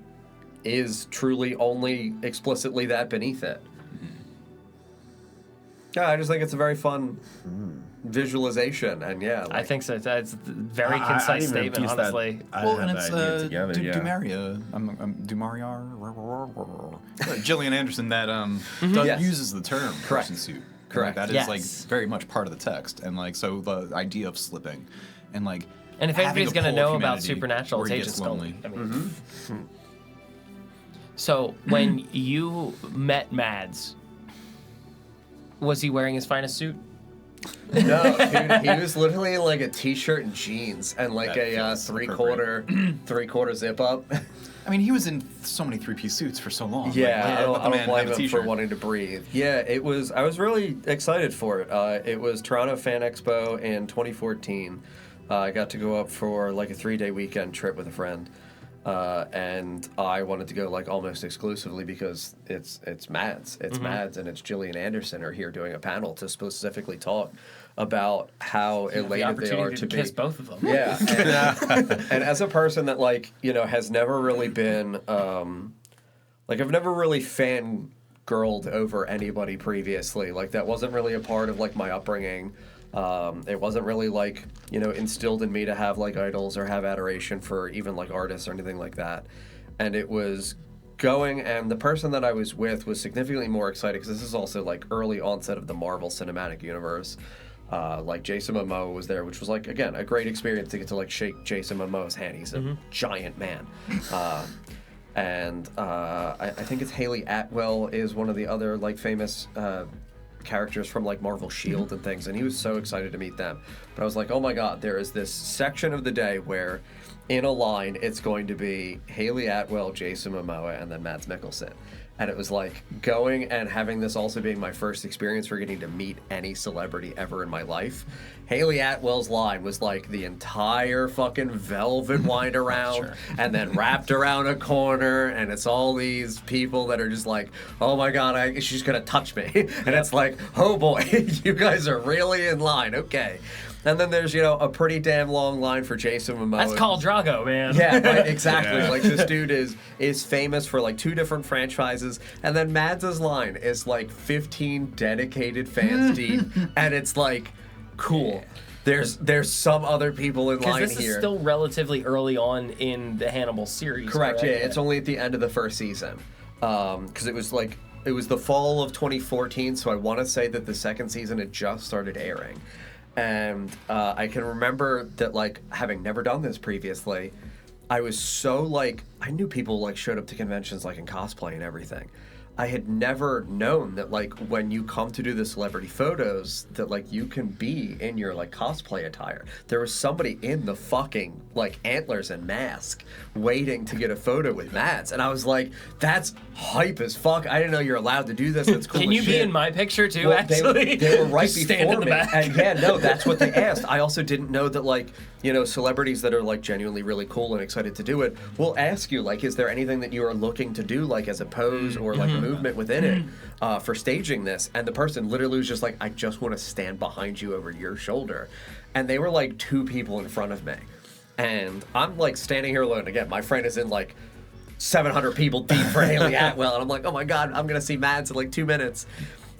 is truly only explicitly that beneath it? Yeah, I just think it's a very fun visualization, and yeah, I think so. That's a very concise statement, honestly. Well, and it's together, Gillian Anderson that Yes. uses the term Correct. person suit. Correct. That is Yes. like very much part of the text, and like so the idea of slipping, and like. And if having anybody's a going to pull of know about humanity Supernatural, where it's he Agent gets lonely. Scully. I mean, So when you met Mads, was he wearing his finest suit? No, dude, he was literally in like a t-shirt and jeans and like That a feels three-quarter zip up. I mean, he was in so many three-piece suits for so long. Yeah, Like, I don't, let the I man don't blame have a him for t-shirt. wanting to breathe. Yeah, it was. I was really excited for it. It was Toronto Fan Expo in 2014. I got to go up for like a 3-day weekend trip with a friend, and I wanted to go like almost exclusively because it's Mads, Mads, and it's Gillian Anderson are here doing a panel to specifically talk about how The elated they are opportunity to to be. kiss both of them. Yeah, and as a person that like has never really been like I've never really fan girled over anybody previously. Like, that wasn't really a part of, like, my upbringing. It wasn't really, like, you know, instilled in me to have, like, idols or have adoration for even, like, artists or anything like that. And it was going, and the person that I was with was significantly more excited, because this is also, like, early onset of the Marvel Cinematic Universe. Like, Jason Momoa was there, which was, like, again, a great experience to get to, like, shake Jason Momoa's hand. He's a giant man. I think it's Haley Atwell is one of the other, like, famous characters from, like, Marvel S.H.I.E.L.D. and things, and he was so excited to meet them. But I was like, oh my god, there is this section of the day where in a line it's going to be Haley Atwell, Jason Momoa, and then Mads Mikkelsen. And it was like going and having this also being my first experience for getting to meet any celebrity ever in my life. Haley Atwell's line was like the entire fucking velvet wind around and then wrapped around a corner, and it's all these people that are just like, oh my god, she's gonna touch me. And it's like, oh boy, you guys are really in line, okay. And then there's, you know, a pretty damn long line for Jason Momoa. That's Khal Drago, man. Yeah, right, exactly. Like, this dude is famous for, like, 2 different franchises. And then Mads' line is, like, 15 dedicated fans deep. And it's, like, cool. There's some other people in line here. Because this is still relatively early on in the Hannibal series. Correct, right? yeah. It's only at the end of the first season. Because it was, like, it was the fall of 2014, so I want to say that the second season had just started airing. And I can remember that, like, having never done this previously, I was so, like, I knew people, like, showed up to conventions, like, in cosplay and everything. I had never known that, like, when you come to do the celebrity photos, that, like, you can be in your, like, cosplay attire. There was somebody in the fucking, like, antlers and mask waiting to get a photo with Mads. And I was like, that's hype as fuck. I didn't know you're allowed to do this. That's cool. Can you as be shit. in my picture, too, Well, actually? They were right Just stand before in the me. back. And yeah, no, that's what they asked. I also didn't know that, like, you know, celebrities that are, like, genuinely really cool and excited to do it will ask you, like, is there anything that you are looking to do, like, as a pose or, like, a movement within it for staging this? And the person literally was just like, I just want to stand behind you over your shoulder. And they were, like, 2 people in front of me. And I'm, like, standing here alone. Again, my friend is in, like, 700 people deep for Haley Atwell. And I'm like, oh, my God, I'm going to see Mads in, like, 2 minutes.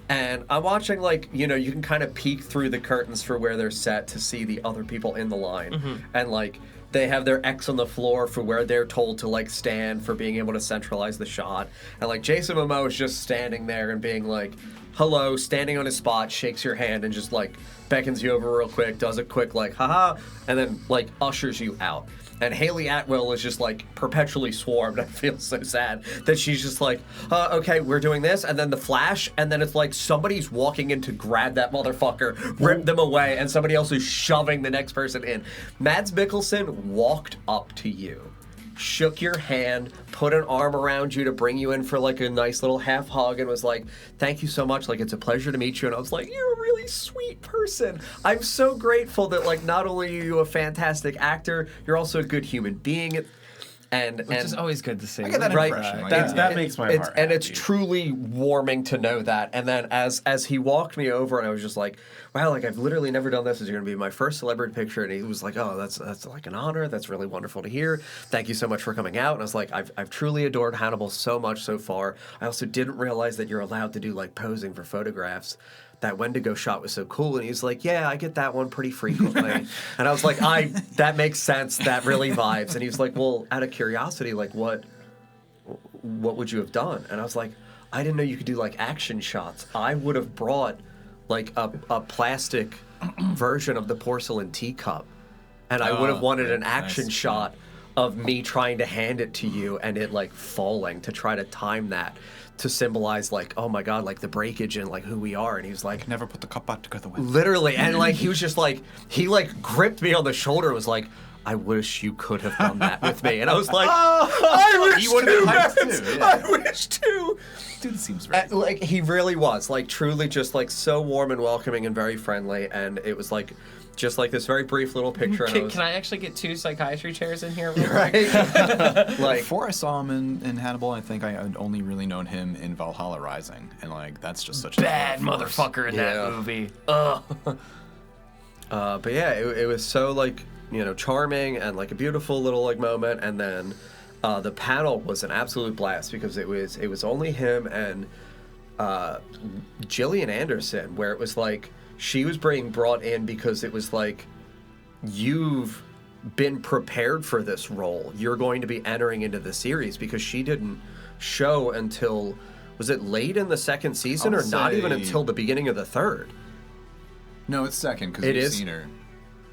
And I'm watching, like, you know, you can kind of peek through the curtains for where they're set to see the other people in the line. And, like, they have their X on the floor for where they're told to, like, stand for being able to centralize the shot. And, like, Jason Momoa is just standing there and being like, hello, standing on his spot, shakes your hand and just, like, beckons you over real quick, does a quick, like, haha, and then, like, ushers you out. And Haley Atwell is just, like, perpetually swarmed. I feel so sad that she's just like, okay, we're doing this, and then the flash, and then it's like somebody's walking in to grab that motherfucker, rip them away, and somebody else is shoving the next person in. Mads Mikkelsen walked up to you, shook your hand, put an arm around you to bring you in for, like, a nice little half hug, and was like, thank you so much, like, it's a pleasure to meet you. And I was like, you're a really sweet person. I'm so grateful that, like, not only are you a fantastic actor, you're also a good human being. Which is always good to see. I get that right, impression. Like, That makes my heart and happy. it's truly warming to know that. And then as he walked me over, and I was just like, wow, like, I've literally never done this. This is going to be my first celebrity picture. And he was like, oh, that's like an honor. That's really wonderful to hear. Thank you so much for coming out. And I was like, I've truly adored Hannibal so much so far. I also didn't realize that you're allowed to do, like, posing for photographs. That Wendigo shot was so cool. And he's like, yeah, I get that one pretty frequently. And I was like, that makes sense. That really vibes. And he was like, well, out of curiosity, like, what would you have done? And I was like, I didn't know you could do, like, action shots. I would have brought, like, a plastic version of the porcelain teacup. And I would have wanted an action shot of me trying to hand it to you and it, like, falling to try to time that. To symbolize, like, oh my God, like, the breakage and, like, who we are. And he was like, never put the cup back together with. Literally. And, like, he was just like, he, like, gripped me on the shoulder and was like, I wish you could have done that with me. And I was like, I wish You would have been hyped Mads. too, yeah. I wish too. Dude seems very Like, he really was, like, truly just, like, so warm and welcoming and very friendly. And it was, like, just, like, this very brief little picture. And Can I actually get 2 psychiatry chairs in here? Real quick? right? Like, Before I saw him in Hannibal, I think I had only really known him in Valhalla Rising, and, like, that's just such Bad a force. motherfucker in Yeah. that movie. Ugh. but yeah, it was so, like, you know, charming and, like, a beautiful little, like, moment. And then the panel was an absolute blast because it was only him and Gillian Anderson, where it was like she was being brought in because it was like, you've been prepared for this role. You're going to be entering into the series, because she didn't show until, was it late in the second season or not even until the beginning of the third? No, it's second because It you've is? seen her.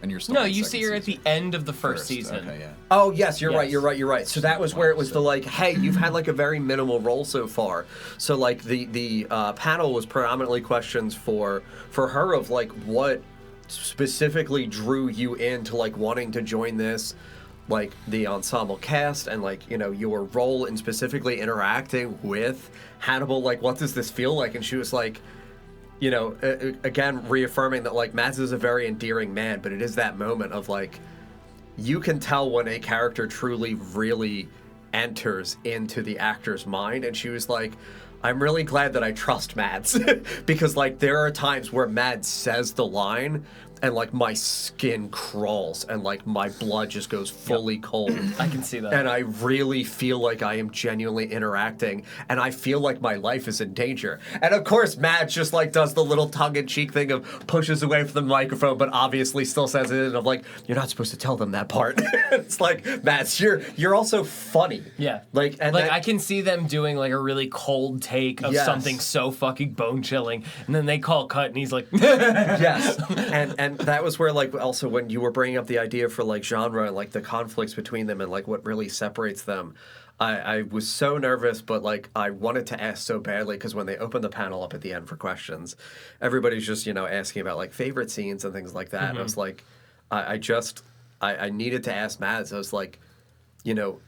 And you're still No, in the you second see her at the season. end of the first season. Okay, yeah. Oh, yes, you're Yes. right. So that was where it was the like, hey, you've had like a very minimal role so far. So like the panel was predominantly questions for her of like what specifically drew you into like wanting to join this, like the ensemble cast, and like, you know, your role in specifically interacting with Hannibal. Like, what does this feel like? And she was like, you know, again, reaffirming that, like, Mads is a very endearing man, but it is that moment of, like, you can tell when a character truly, really enters into the actor's mind. And she was like, I'm really glad that I trust Mads. Because, like, there are times where Mads says the line, and, like, my skin crawls, and, like, my blood just goes fully cold. I can see that. And I really feel like I am genuinely interacting, and I feel like my life is in danger. And of course, Matt just like does the little tongue-in-cheek thing of pushes away from the microphone, but obviously still says it, and I'm like, you're not supposed to tell them that part. It's like, Matt, you're also funny. Yeah. Like, and like that- I can see them doing like a really cold take of Yes. something so fucking bone chilling, and then they call cut, and he's like, Yes, and that was where, like, also when you were bringing up the idea for like genre and like the conflicts between them and like what really separates them, I was so nervous, but like I wanted to ask so badly, because when they opened the panel up at the end for questions, everybody's just, you know, asking about like favorite scenes and things like that. And I was like, I needed to ask Mads. I was like, you know,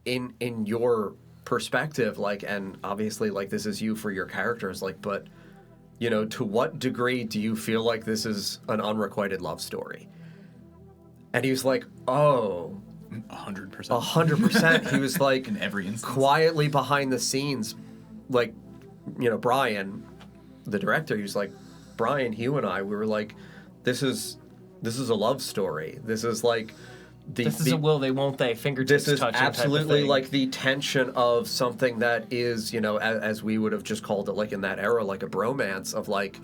in your perspective, like, and obviously like this is you for your characters, like, but you know, to what degree do you feel like this is an unrequited love story? And he was like, oh, 100%. 100%. He was like, In every instance. quietly behind the scenes, like, you know, Brian, the director, he was like, Brian, Hugh and I, we were like, this is a love story. This is like, this is a will they, won't they, fingertips this is touching absolutely type of thing. like the tension of something that is, you know, as we would have just called it, like in that era, like a bromance of like,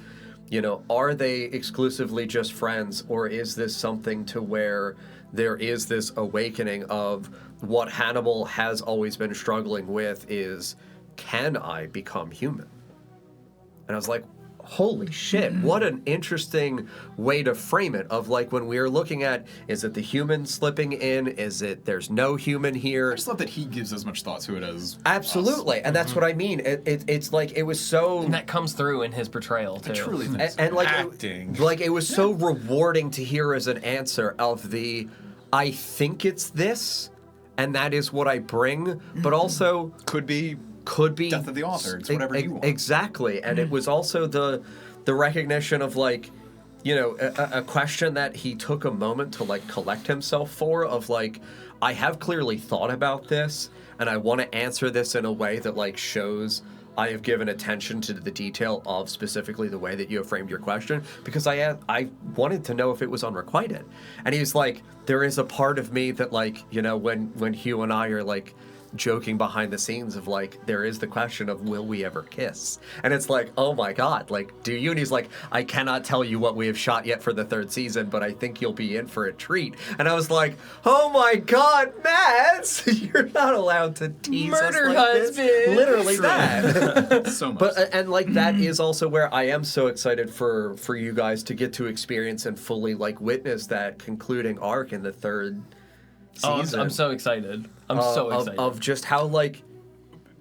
you know, are they exclusively just friends, or is this something to where there is this awakening of what Hannibal has always been struggling with is, can I become human? And I was like, holy shit, what an interesting way to frame it, of like when we are looking at, is it the human slipping in? Is it there's no human here? I just love that he gives as much thought to it as Absolutely, us. and that's what I mean. It's like it was so, and that comes through in his portrayal too. I truly think so. and like Acting. like it was so rewarding to hear as an answer of the, I think it's this, and that is what I bring, but also could be death of the author. It's whatever you want. Exactly, and it was also the recognition of like, you know, a question that he took a moment to like collect himself for, of like, I have clearly thought about this, and I want to answer this in a way that like shows I have given attention to the detail of specifically the way that you have framed your question, because I wanted to know if it was unrequited. And he was like, there is a part of me that like, you know, when Hugh and I are like joking behind the scenes of like, there is the question of, will we ever kiss? And it's like, oh my god, like, do you? And he's like, I cannot tell you what we have shot yet for the third season, but I think you'll be in for a treat. And I was like, oh my god, Mads, you're not allowed to tease Murder us like husband. this. Literally that. So much. But and like that is also where I am so excited for you guys to get to experience and fully like witness that concluding arc in the third season. I'm so excited. I'm so excited. Of just how like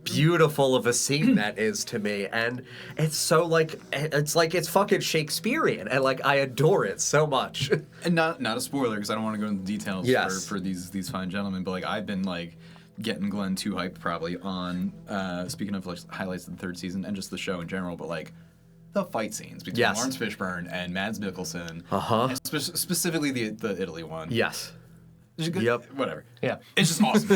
beautiful of a scene that is to me, and it's so like it's fucking Shakespearean, and like I adore it so much. And not a spoiler, because I don't want to go into details Yes. for these fine gentlemen, but like I've been like getting Glenn too hyped probably on speaking of like highlights of the third season and just the show in general, but like the fight scenes between Yes. Lawrence Fishburne and Mads Mikkelsen, and specifically the Italy one. Yes. Yep. Whatever. Yeah. It's just awesome.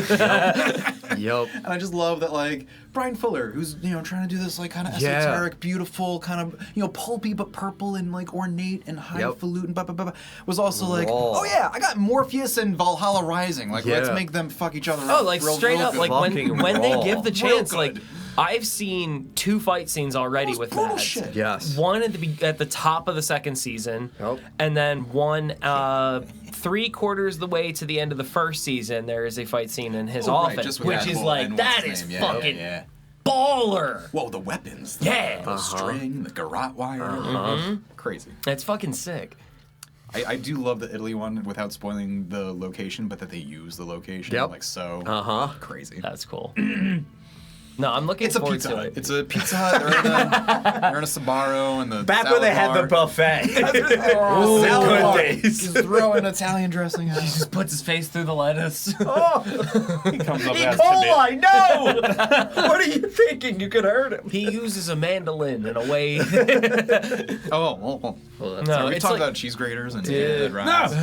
Yep. And I just love that, like, Brian Fuller, who's, you know, trying to do this, like, kind of Yeah. esoteric, beautiful, kind of, you know, pulpy but purple and, like, ornate and highfalutin, blah, blah, blah, blah, was also like, Raw. oh, yeah, I got Morpheus and Valhalla Rising. Like, let's Yeah. make them fuck each other Oh, up like real straight up, good. like Fucking when they raw. give the Real chance, like good. I've seen 2 fight scenes already with brutal Mads. shit. Yes. One at the top of the second season, Yep. and then one 3/4 the way to the end of the first season. There is a fight scene in his Right, office, just with which Hannibal is like and that what's his is name? Yeah, fucking yeah. baller. Whoa, the weapons. The, Yeah. The string, the garrote wire. Crazy. That's fucking sick. I do love the Italy one without spoiling the location, but that they use the location. Yep. Like so crazy. That's cool. No, I'm looking It's a forward Pizza to Hut. it. It's a Pizza Hut. They're in a Sbarro and the Back when salad they had the bar. buffet. Salad Good bar. days. Just throwing Italian dressing out. He just puts his face through the lettuce. He comes up E. as coli, no! What are you thinking? You could hurt him. He uses a mandolin in a way. Well, No, we it's talked like- about cheese graters and Dude. rides.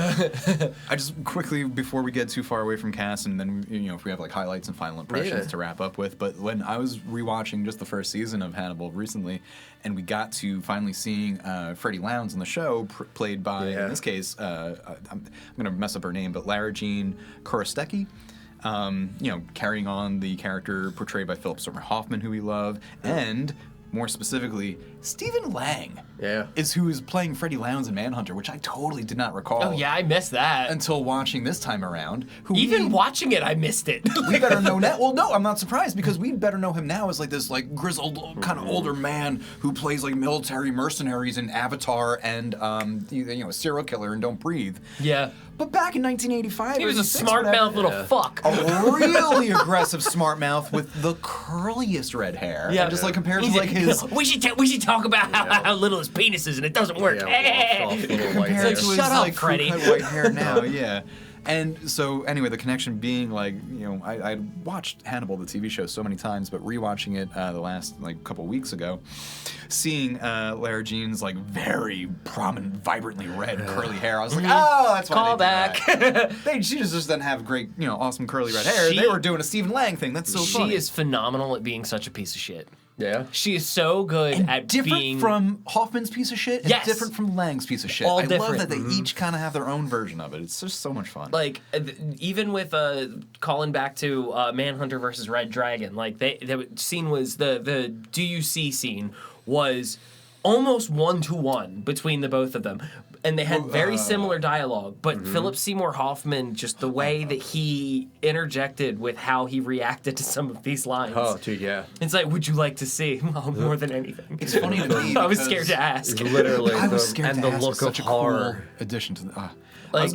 I just quickly, before we get too far away from cast, and then if we have like highlights and final impressions Yeah. to wrap up with, but when I was rewatching just the first season of Hannibal recently, and we got to finally seeing Freddie Lounds in the show, played by in this case, I'm gonna mess up her name, but Lara Jean Korostecki. Carrying on the character portrayed by Philip Seymour Hoffman, who we love, and more specifically, Stephen Lang is who is playing Freddie Lounds in Manhunter, which I totally did not recall. Oh yeah, I missed that. Until watching this time around. Even watching it, I missed it. we better know now. Well, no, I'm not surprised because we better know him now as like this like grizzled kind of older man who plays like military mercenaries in Avatar and a serial killer in Don't Breathe. Yeah. But back in 1985, He was a 86, smart mouth little fuck. a really aggressive smart mouth with the curliest red hair. Yeah. And just like compared to like his We should talk about how little his penis is and it doesn't work. Yeah, washed off little white compared hair. to his Shut up, like Freddie. crew-cut white hair now, yeah. And so anyway, the connection being like, I watched Hannibal, the TV show, so many times, but rewatching it the last like couple weeks ago, seeing Lara Jean's like very prominent, vibrantly red curly hair, I was like, oh, that's why Call they back. did that. She just doesn't have great, awesome curly red hair. They were doing a Stephen Lang thing. That's so funny. She is phenomenal at being such a piece of shit. Yeah. She is so good at different being from Hoffman's piece of shit and Yes. different from Lang's piece of shit. All I love different. that they each kind of have their own version of it. It's just so much fun. like even with calling back to Manhunter versus Red Dragon, like the scene was the do you see scene was almost 1-to-1 between the both of them. And they had very similar dialogue, but Philip Seymour Hoffman, just the way that he interjected with how he reacted to some of these lines. Oh, dude, yeah. It's like, would you like to see? Well, more than anything. It's funny to me. I was because scared to ask. Literally, I was scared and to the ask. look It's of such a horror. cool addition to the. Like,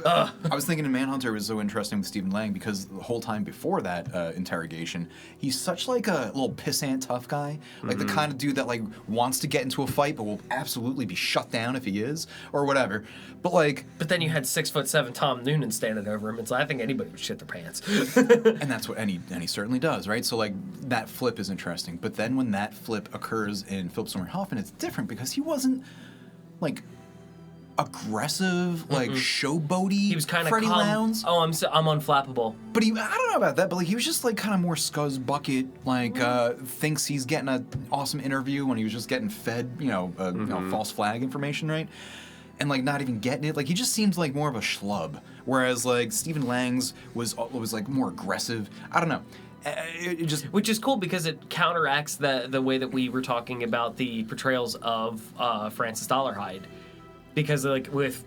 I was thinking in Manhunter was so interesting with Stephen Lang because the whole time before that interrogation, he's such like a little pissant tough guy, like the kind of dude that like wants to get into a fight but will absolutely be shut down if he is or whatever. But like, but then you had 6'7" Tom Noonan standing over him. It's like, I think anybody would shit their pants. and that's what and he certainly does, right? So like that flip is interesting. But then when that flip occurs in Philip Seymour Hoffman, it's different because he wasn't like aggressive, like showboaty. He was kind of Freddie Lounds. Oh, I'm unflappable. But I don't know about that, but like he was just like kind of more scuzz bucket, like thinks he's getting an awesome interview when he was just getting fed, false flag information, right? And like not even getting it. Like he just seemed like more of a schlub. Whereas like Stephen Lang's was like more aggressive. I don't know. It just Which is cool because it counteracts the way that we were talking about the portrayals of Francis Dollarhide. Because like with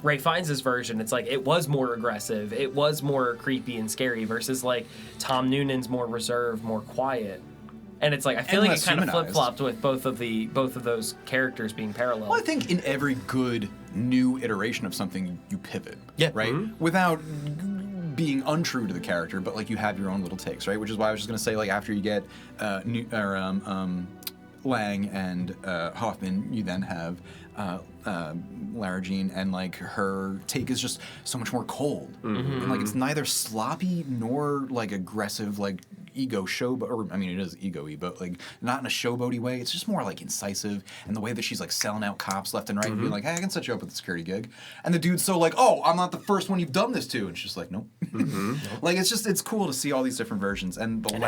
Ray Fiennes' version, it's like it was more aggressive, it was more creepy and scary versus like Tom Noonan's more reserved, more quiet. And it's like I feel And like it less kind of humanized. flip-flopped with both of those characters being parallel. Well, I think in every good new iteration of something, you pivot. Yeah. Right? Without being untrue to the character, but like you have your own little takes, right? Which is why I was just gonna say, like after you get Lang and Hoffman, you then have Lara Jean, and like her take is just so much more cold, and like it's neither sloppy nor like aggressive, like ego or I mean it is ego-y, but like not in a showboaty way. It's just more like incisive, and the way that she's like selling out cops left and right and being like, hey, I can set you up with a security gig, and the dude's so like, oh, I'm not the first one you've done this to, and she's just like, nope. Like it's cool to see all these different versions, and the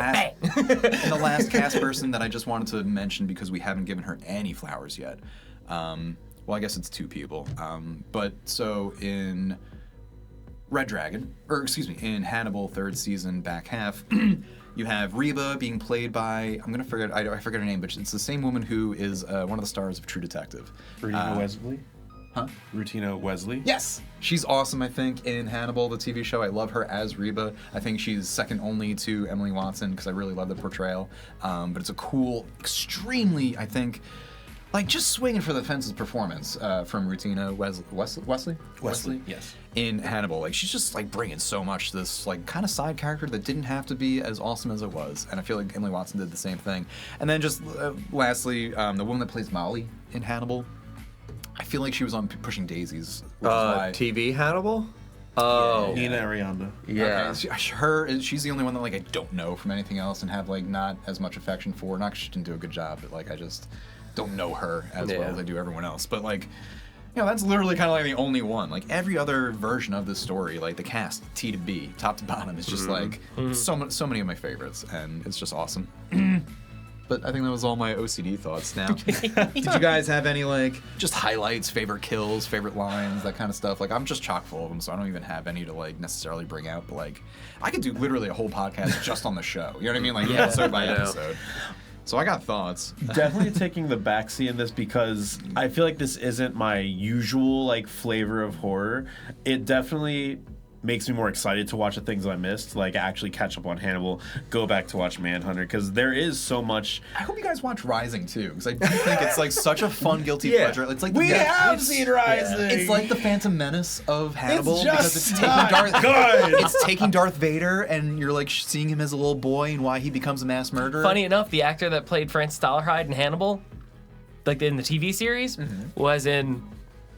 last cast person that I just wanted to mention because we haven't given her any flowers yet. Well, I guess it's two people. But so in in Hannibal, third season, back half, You have Reba being played by I forget her name, but it's the same woman who is one of the stars of True Detective. Rutina Wesley? Huh? Rutina Wesley? Yes, she's awesome. I think in Hannibal, the TV show, I love her as Reba. I think she's second only to Emily Watson because I really love the portrayal. But it's a cool, extremely, I think, like just swinging for the fences performance from Rutina Wesley. Yes. In Hannibal, like she's just like bringing so much to this like kind of side character that didn't have to be as awesome as it was, and I feel like Emily Watson did the same thing. And then just lastly, the woman that plays Molly in Hannibal, I feel like she was on Pushing Daisies. Which is why TV Hannibal? Oh. Nina Arianda. Yeah. Okay, she's the only one that like I don't know from anything else and have like not as much affection for. Not 'cause she didn't do a good job, but like I just don't know her as well as I do everyone else. But like, you know, that's literally kind of like the only one. Like every other version of this story, like the cast, T to B, top to bottom, is just like so many of my favorites, and it's just awesome. But I think that was all my OCD thoughts now. Did you guys have any, like, just highlights, favorite kills, favorite lines, that kind of stuff? Like, I'm just chock full of them, so I don't even have any to, like, necessarily bring out. But, like, I could do literally a whole podcast just on the show. You know what I mean? Like, episode by episode. So I got thoughts. Definitely taking the backseat in this because I feel like this isn't my usual, like, flavor of horror. It definitely makes me more excited to watch the things I missed, like actually catch up on Hannibal, go back to watch Manhunter, because there is so much. I hope you guys watch Rising too, because I do think it's like such a fun guilty pleasure. It's like we have seen Rising. It's like the Phantom Menace of Hannibal It's because just it's taking not good. It's taking Darth Vader, and you're like seeing him as a little boy and why he becomes a mass murderer. Funny enough, the actor that played Francis Dollarhide in Hannibal, like in the TV series, was in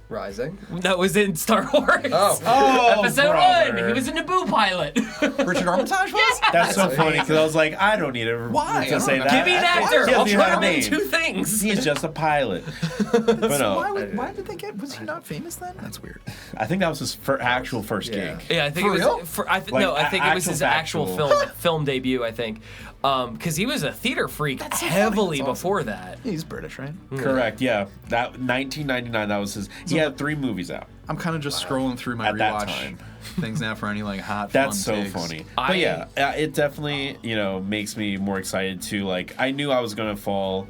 Rising? No, was in Star Wars. Oh, Episode brother. 1. He was a Naboo pilot. Richard Armitage was? That's so funny because I was like, I don't need to say that. Give me an actor. He I'll doesn't even try have him a in name. 2 things. He's just a pilot. But no, Why did they get? Was he not famous then? That's weird. I think that was his actual first gig. Yeah, I think For it was. real? I think it was his actual factual. film debut. I think, because he was a theater freak so funny. heavily That's awesome. before that. He's British, right? Correct. Yeah, that 1999. That was his. He had 3 movies out. I'm kind of just scrolling through my At that rewatch time. things now for any like hot. That's so fun digs. funny. But yeah, it definitely makes me more excited to like. I knew I was gonna fall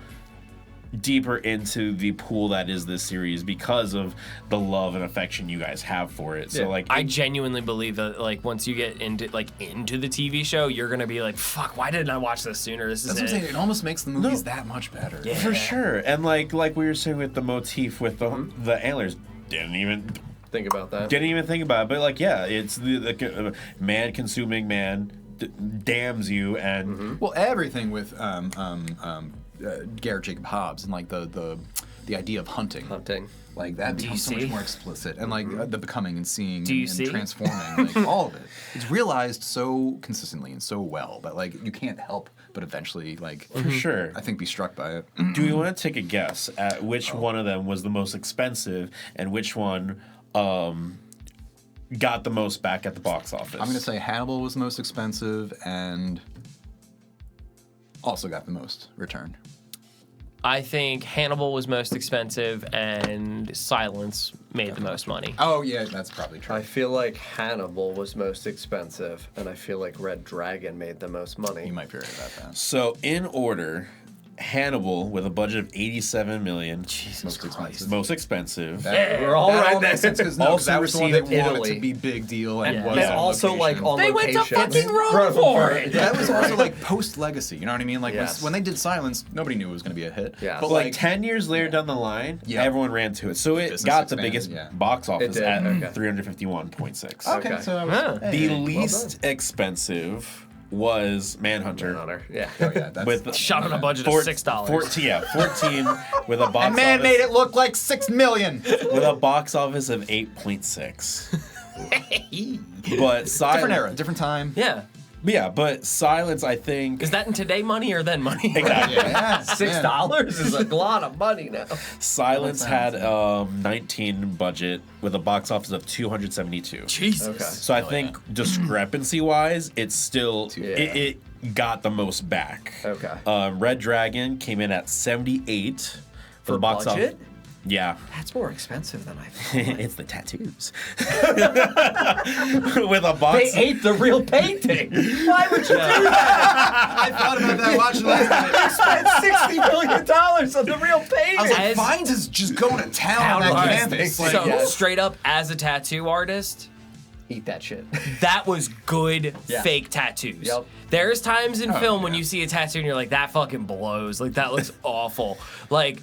deeper into the pool that is this series because of the love and affection you guys have for it. So like, I genuinely believe that like once you get into the TV show, you're gonna be like, fuck, why didn't I watch this sooner? This That's is what I'm it. saying. It almost makes the movies that much better. Yeah. for sure. And like we were saying with the motif with the antlers, didn't even Think about that. think about it. But like, yeah, it's the man consuming man damns you and Well, everything with Garrett Jacob Hobbs and like the idea of hunting. Like that becomes so much more explicit, and like the becoming and seeing and transforming, like all of it. It's realized so consistently and so well that like you can't help but eventually like for sure. I think be struck by it. Do you want to take a guess at which one of them was the most expensive and which one got the most back at the box office? I'm gonna say Hannibal was the most expensive and also got the most return. I think Hannibal was most expensive and Silence made the most money. Oh yeah, that's probably true. I feel like Hannibal was most expensive, and I feel like Red Dragon made the most money. You might be right about that. So in order, Hannibal with a budget of $87 million, Jesus Christ. most expensive. We're all right makes there. sense because Also that was the one they received wanted Italy. to be big deal and was And on also location. like on They went location. to fucking Rome for it. That was also like post Legacy. You know what I mean? Like Yes. when they did Silence, nobody knew it was going to be a hit. Yeah. But But like 10 years later down the line, everyone ran to it. So it Business got the expanded, biggest yeah. box office did, at okay. 351.6. okay, Okay. so I was, Huh. The least expensive was Manhunter. Yeah. Oh yeah, that's With Shot on a budget of $6. 14 with a box man office made it look like $6 million. with a box office of 8.6. But Silence, Different era, different time. Yeah. Yeah, but Silence, I think. Is that in today money or then money? Exactly. Yeah, $6 is a lot of money now. Silence had 19 budget with a box office of 272. Jesus. Okay. So I think discrepancy wise, it's still it got the most back. Okay. Red Dragon came in at 78 for the box budget? office. Yeah. That's more expensive than I thought. It's the tattoos. With a box. They ate the real painting. Why would you do that? I thought about that watching last night. Spent $60 million on the real painting. I was like, As- Vines is just going to town on that canvas. Like, So yes. straight up, as a tattoo artist, Eat that shit. that was good Yeah. fake tattoos. Yep. There's times in film when yeah. you see a tattoo and you're like, that fucking blows. Like, that looks awful. Like,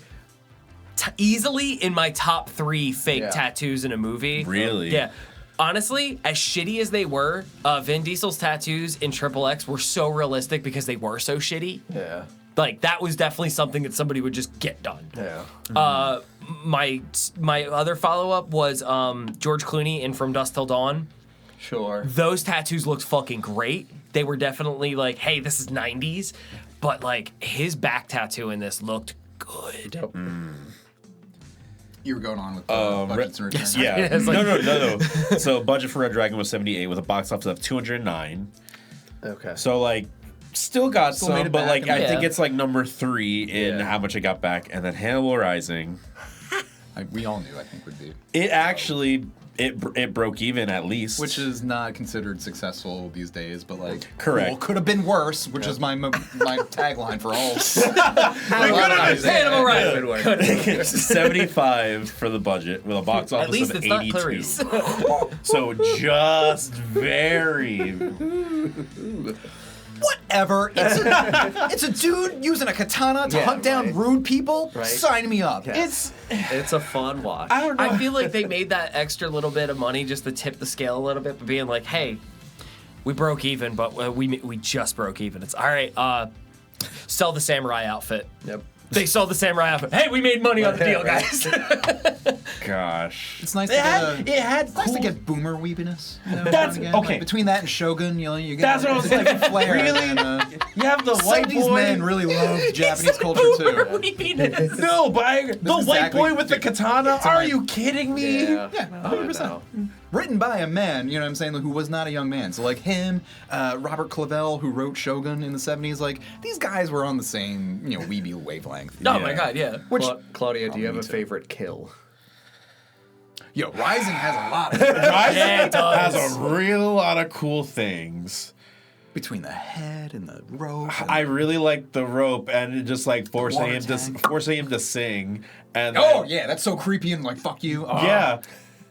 easily in my top 3 fake Yeah. tattoos in a movie. Really? Yeah. Honestly, as shitty as they were, Vin Diesel's tattoos in Triple X were so realistic because they were so shitty. Yeah. Like, that was definitely something that somebody would just get done. Yeah. My other follow-up was George Clooney in From Dusk Till Dawn. Sure. Those tattoos looked fucking great. They were definitely like, hey, this is 90s. But, like, his back tattoo in this looked good. Yep. you were going on with budgets and returns. Yeah. It's like- No. So budget for Red Dragon was 78 with a box office of 209. Okay. So like still got Still made some, it but back like in I the- think Yeah. it's like number 3 in Yeah. how much it got back. And then Hannibal Rising, We all knew, I think, would be. it actually it broke even at least. Which is not considered successful these days, but like, Correct. Cool, could have been worse, which is my tagline for all. Hannibal Rising. 75 for the budget with a box office At least of it's not 82. Clarice. So just very Whatever. It's a dude using a katana to Yeah, hunt down right. rude people. Right. Sign me up. Yeah. It's a fun watch. I don't know. I feel like they made that extra little bit of money just to tip the scale a little bit, but being like, hey, we broke even, but we just broke even. It's all right. Sell the samurai outfit. Yep. They sold the samurai outfit. Hey, we made money on the deal, guys. gosh. It's nice It had it's nice to cool- get boomer weepiness. You know, That's- again. okay. Like, between that and Shogun, you get That's what I was it's a like, different flair. really? And, You have the white 70s boy. men really love Japanese culture too. Weepiness. No, but the is white exactly- boy with the katana. It's a Are white- you kidding me? Yeah. Yeah, Oh, 100%. no. Written by a man, you know what I'm saying, who was not a young man. So like him, Robert Clavell, who wrote Shogun in the 70s, like these guys were on the same, weeby wavelength. Oh my god, yeah. Which, Claudia, do you have me a too. favorite kill? yo, Rising has a lot of Yeah, it does. Has a real lot of cool things. between the head and the rope. And I really like the rope and just like forcing water him to tank. sing. And oh then- yeah, that's so creepy and like fuck you. yeah.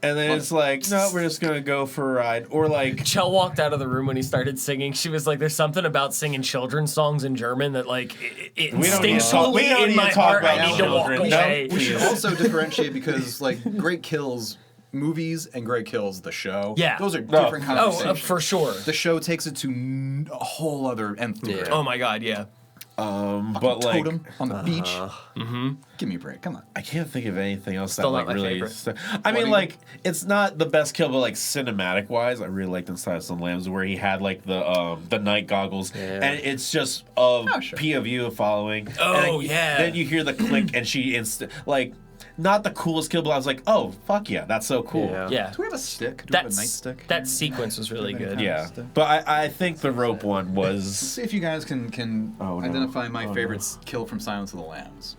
And then it's like, no, we're just gonna go for a ride, or like, Chell walked out of the room when he started singing. She was like, "There's something about singing children's songs in German that, like, it We don't need to talk- we instinctually don't in need my to talk heart, about I need to walk children. No, away." We should also differentiate because like Great Kills movies and Great Kills the show. Yeah. those are No. different Oh, conversations. for sure. The show takes it to a whole other nth degree. Oh my god, yeah. but like, Totem on the beach. Give me a break. Come on. I can't think of anything else Still that not like my really. favorite. I mean, do you- like, it's not the best kill, but like cinematic wise, I really liked Inside Some Lambs where he had like the night goggles, and it's just of sure. POV of following. Oh, and then yeah. Then you hear the click, and she like. Not the coolest kill, but I was like, "Oh, fuck yeah, that's so cool." Yeah. Do we have a stick? Do we have a That's, nightstick? that sequence was really good. Yeah, but I think the rope one was. See if you guys can Oh, no. identify my Oh, favorite kill from Silence of the Lambs.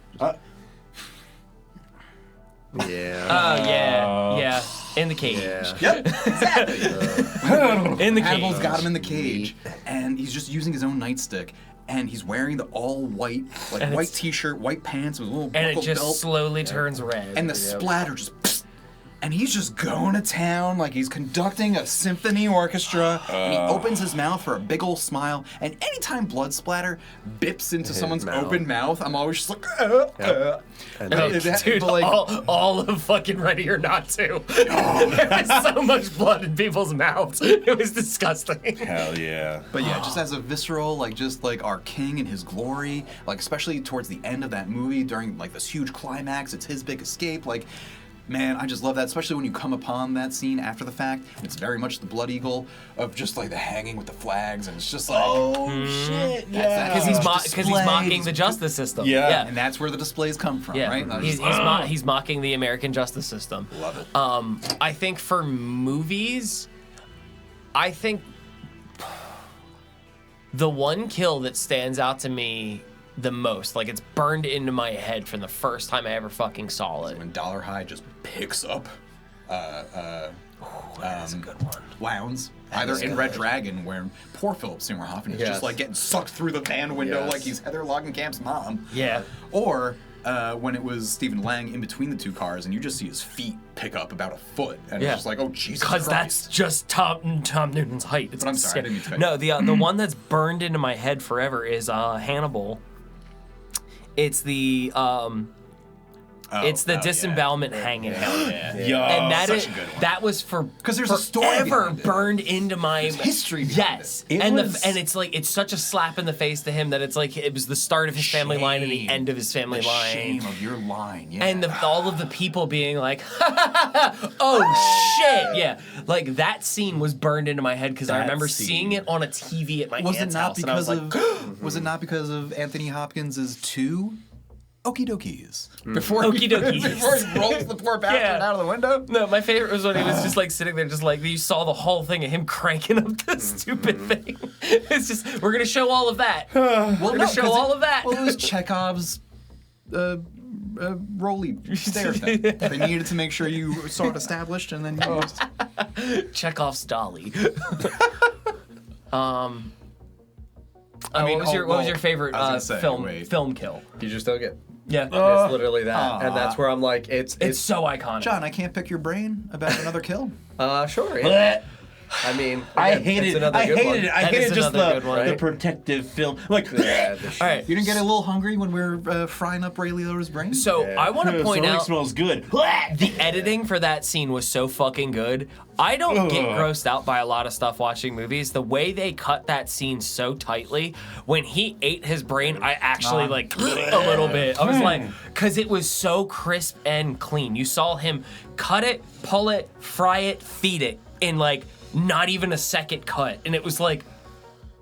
Yeah. Oh yeah, yeah. In the cage. Yeah. Yep, exactly. In the cage. Hannibal's got him in the cage, and he's just using his own nightstick, and he's wearing the all white, like And white it's- T-shirt, white pants with a little And it buckled just belt, slowly turns red. and the splatter just. And he's just going to town like he's conducting a symphony orchestra. And he opens his mouth for a big old smile. And anytime blood splatter bips into someone's mouth. open mouth, I'm always just like, And Oh, they- dude, like- all of fucking Ready or Not to. There was so much blood in people's mouths. It was disgusting. Hell yeah. But yeah, just as a visceral, like just like our king in his glory, like especially towards the end of that movie during like this huge climax, it's his big escape. Like, man, I just love that, especially when you come upon that scene after the fact. It's very much the Blood Eagle of just like the hanging with the flags, and it's just like, Shit, Because he's mocking the justice system. Yeah. and that's where the displays come from, Yeah, right? And I was he's, just he's mocking the American justice system. love it. I think for movies, I think the one kill that stands out to me the most. Like, it's burned into my head from the first time I ever fucking saw it. When Dollar High just picks up That's a good one. Lowndes, either in Red Dragon, where poor Philip Seymour Hoffman is just like getting sucked through the van window like he's Heather Langenkamp's mom. Yeah. Or when it was Stephen Lang in between the two cars, and you just see his feet pick up about a foot, and it's just like, oh Jesus Christ! Because that's just Tom Noonan's height. It's But I'm sorry, I didn't mean to cut No, you. the one that's burned into my head forever is Hannibal. It's the disembowelment hanging out. And that was for because there's a story forever burned into my history. Yes, and it's like it's such a slap in the face to him that it's like it was the start of his family line and the end of his family line. Shame of your line, yeah. And all of the people being like, oh shit, yeah. Like that scene was burned into my head because I remember seeing it on a TV at my aunt's house. And I was like, was it not because of Anthony Hopkins' two Okie dokies? Before Okie dokies. Before he rolls the poor bastard out of the window? No, my favorite was when he was just like sitting there, just like you saw the whole thing of him cranking up the stupid thing. It's just, we're going to show all of that. We're going to show all of that. Well, it was Chekhov's Rolly stair thing. They needed to make sure you saw it established, and then you Chekhov's dolly. I mean, what was your favorite film kill? You just don't get. Yeah. It's literally that. And that's where I'm like, it's so iconic. John, I can't pick your brain about another kill. Sure, yeah. I mean, I hated it. I hated just the protective film. Like, all right. You didn't get a little hungry when we were frying up Ray Liotta's brain? So I want to point out, smells good. The editing for that scene was so fucking good. I don't get grossed out by a lot of stuff watching movies. The way they cut that scene so tightly, when he ate his brain, I actually like a little bit. I was like, because it was so crisp and clean. You saw him cut it, pull it, fry it, feed it in like not even a second cut. And it was like,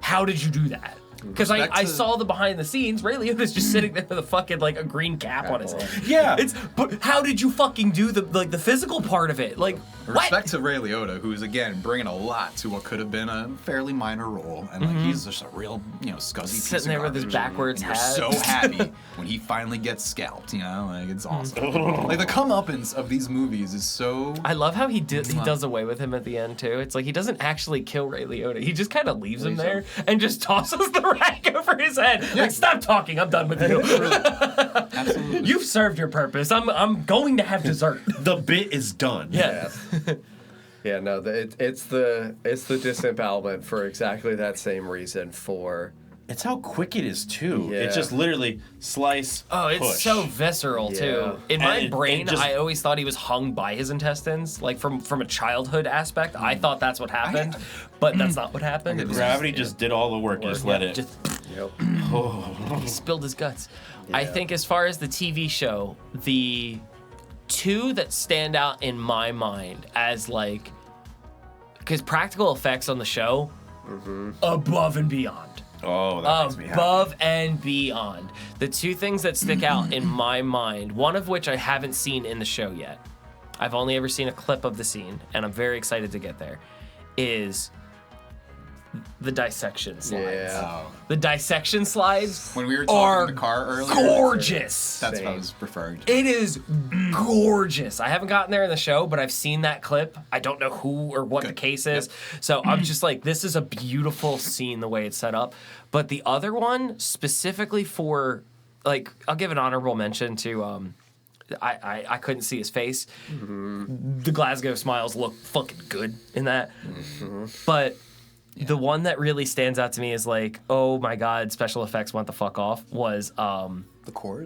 how did you do that? Because I saw the behind the scenes. Ray Liotta's just sitting there with a fucking like a green cap on his head. Yeah, but how did you fucking do the physical part of it? Like respect to Ray Liotta, who's again bringing a lot to what could have been a fairly minor role, and like he's just a real scuzzy piece sitting there with his backwards hat. You're so happy when he finally gets scalped. Like it's awesome. Like the comeuppance of these movies is so. I love how he does away with him at the end too. It's like he doesn't actually kill Ray Liotta. He just kind of leaves him there and just tosses the rag over his head. Yeah. Like, stop talking. I'm done with you. Absolutely. You've served your purpose. I'm going to have dessert. The bit is done. Yeah. Yeah, no, it's the disembowelment for exactly that same reason. It's how quick it is too. Yeah. It's just literally slice. It's push. so visceral too. In my brain, just, I always thought he was hung by his intestines, like from a childhood aspect. I thought that's what happened, but that's not what happened. It was Gravity just did all the work. Just let it. He spilled his guts. Yeah. I think as far as the TV show, the two that stand out in my mind as like, because practical effects on the show, above and beyond. Oh, that makes me happy. Above and beyond. The two things that stick out in my mind, one of which I haven't seen in the show yet, I've only ever seen a clip of the scene, and I'm very excited to get there, is the dissection slides. Yeah. The dissection slides when we were talking in the car earlier. Gorgeous. That's what I was referring to. It is gorgeous. I haven't gotten there in the show, but I've seen that clip. I don't know who or what the case is. Yep. So I'm just like, this is a beautiful scene the way it's set up. But the other one, specifically for, like, I'll give an honorable mention to, I couldn't see his face. The Glasgow smiles look fucking good in that. But the one that really stands out to me is like, oh my god, special effects went the fuck off, was the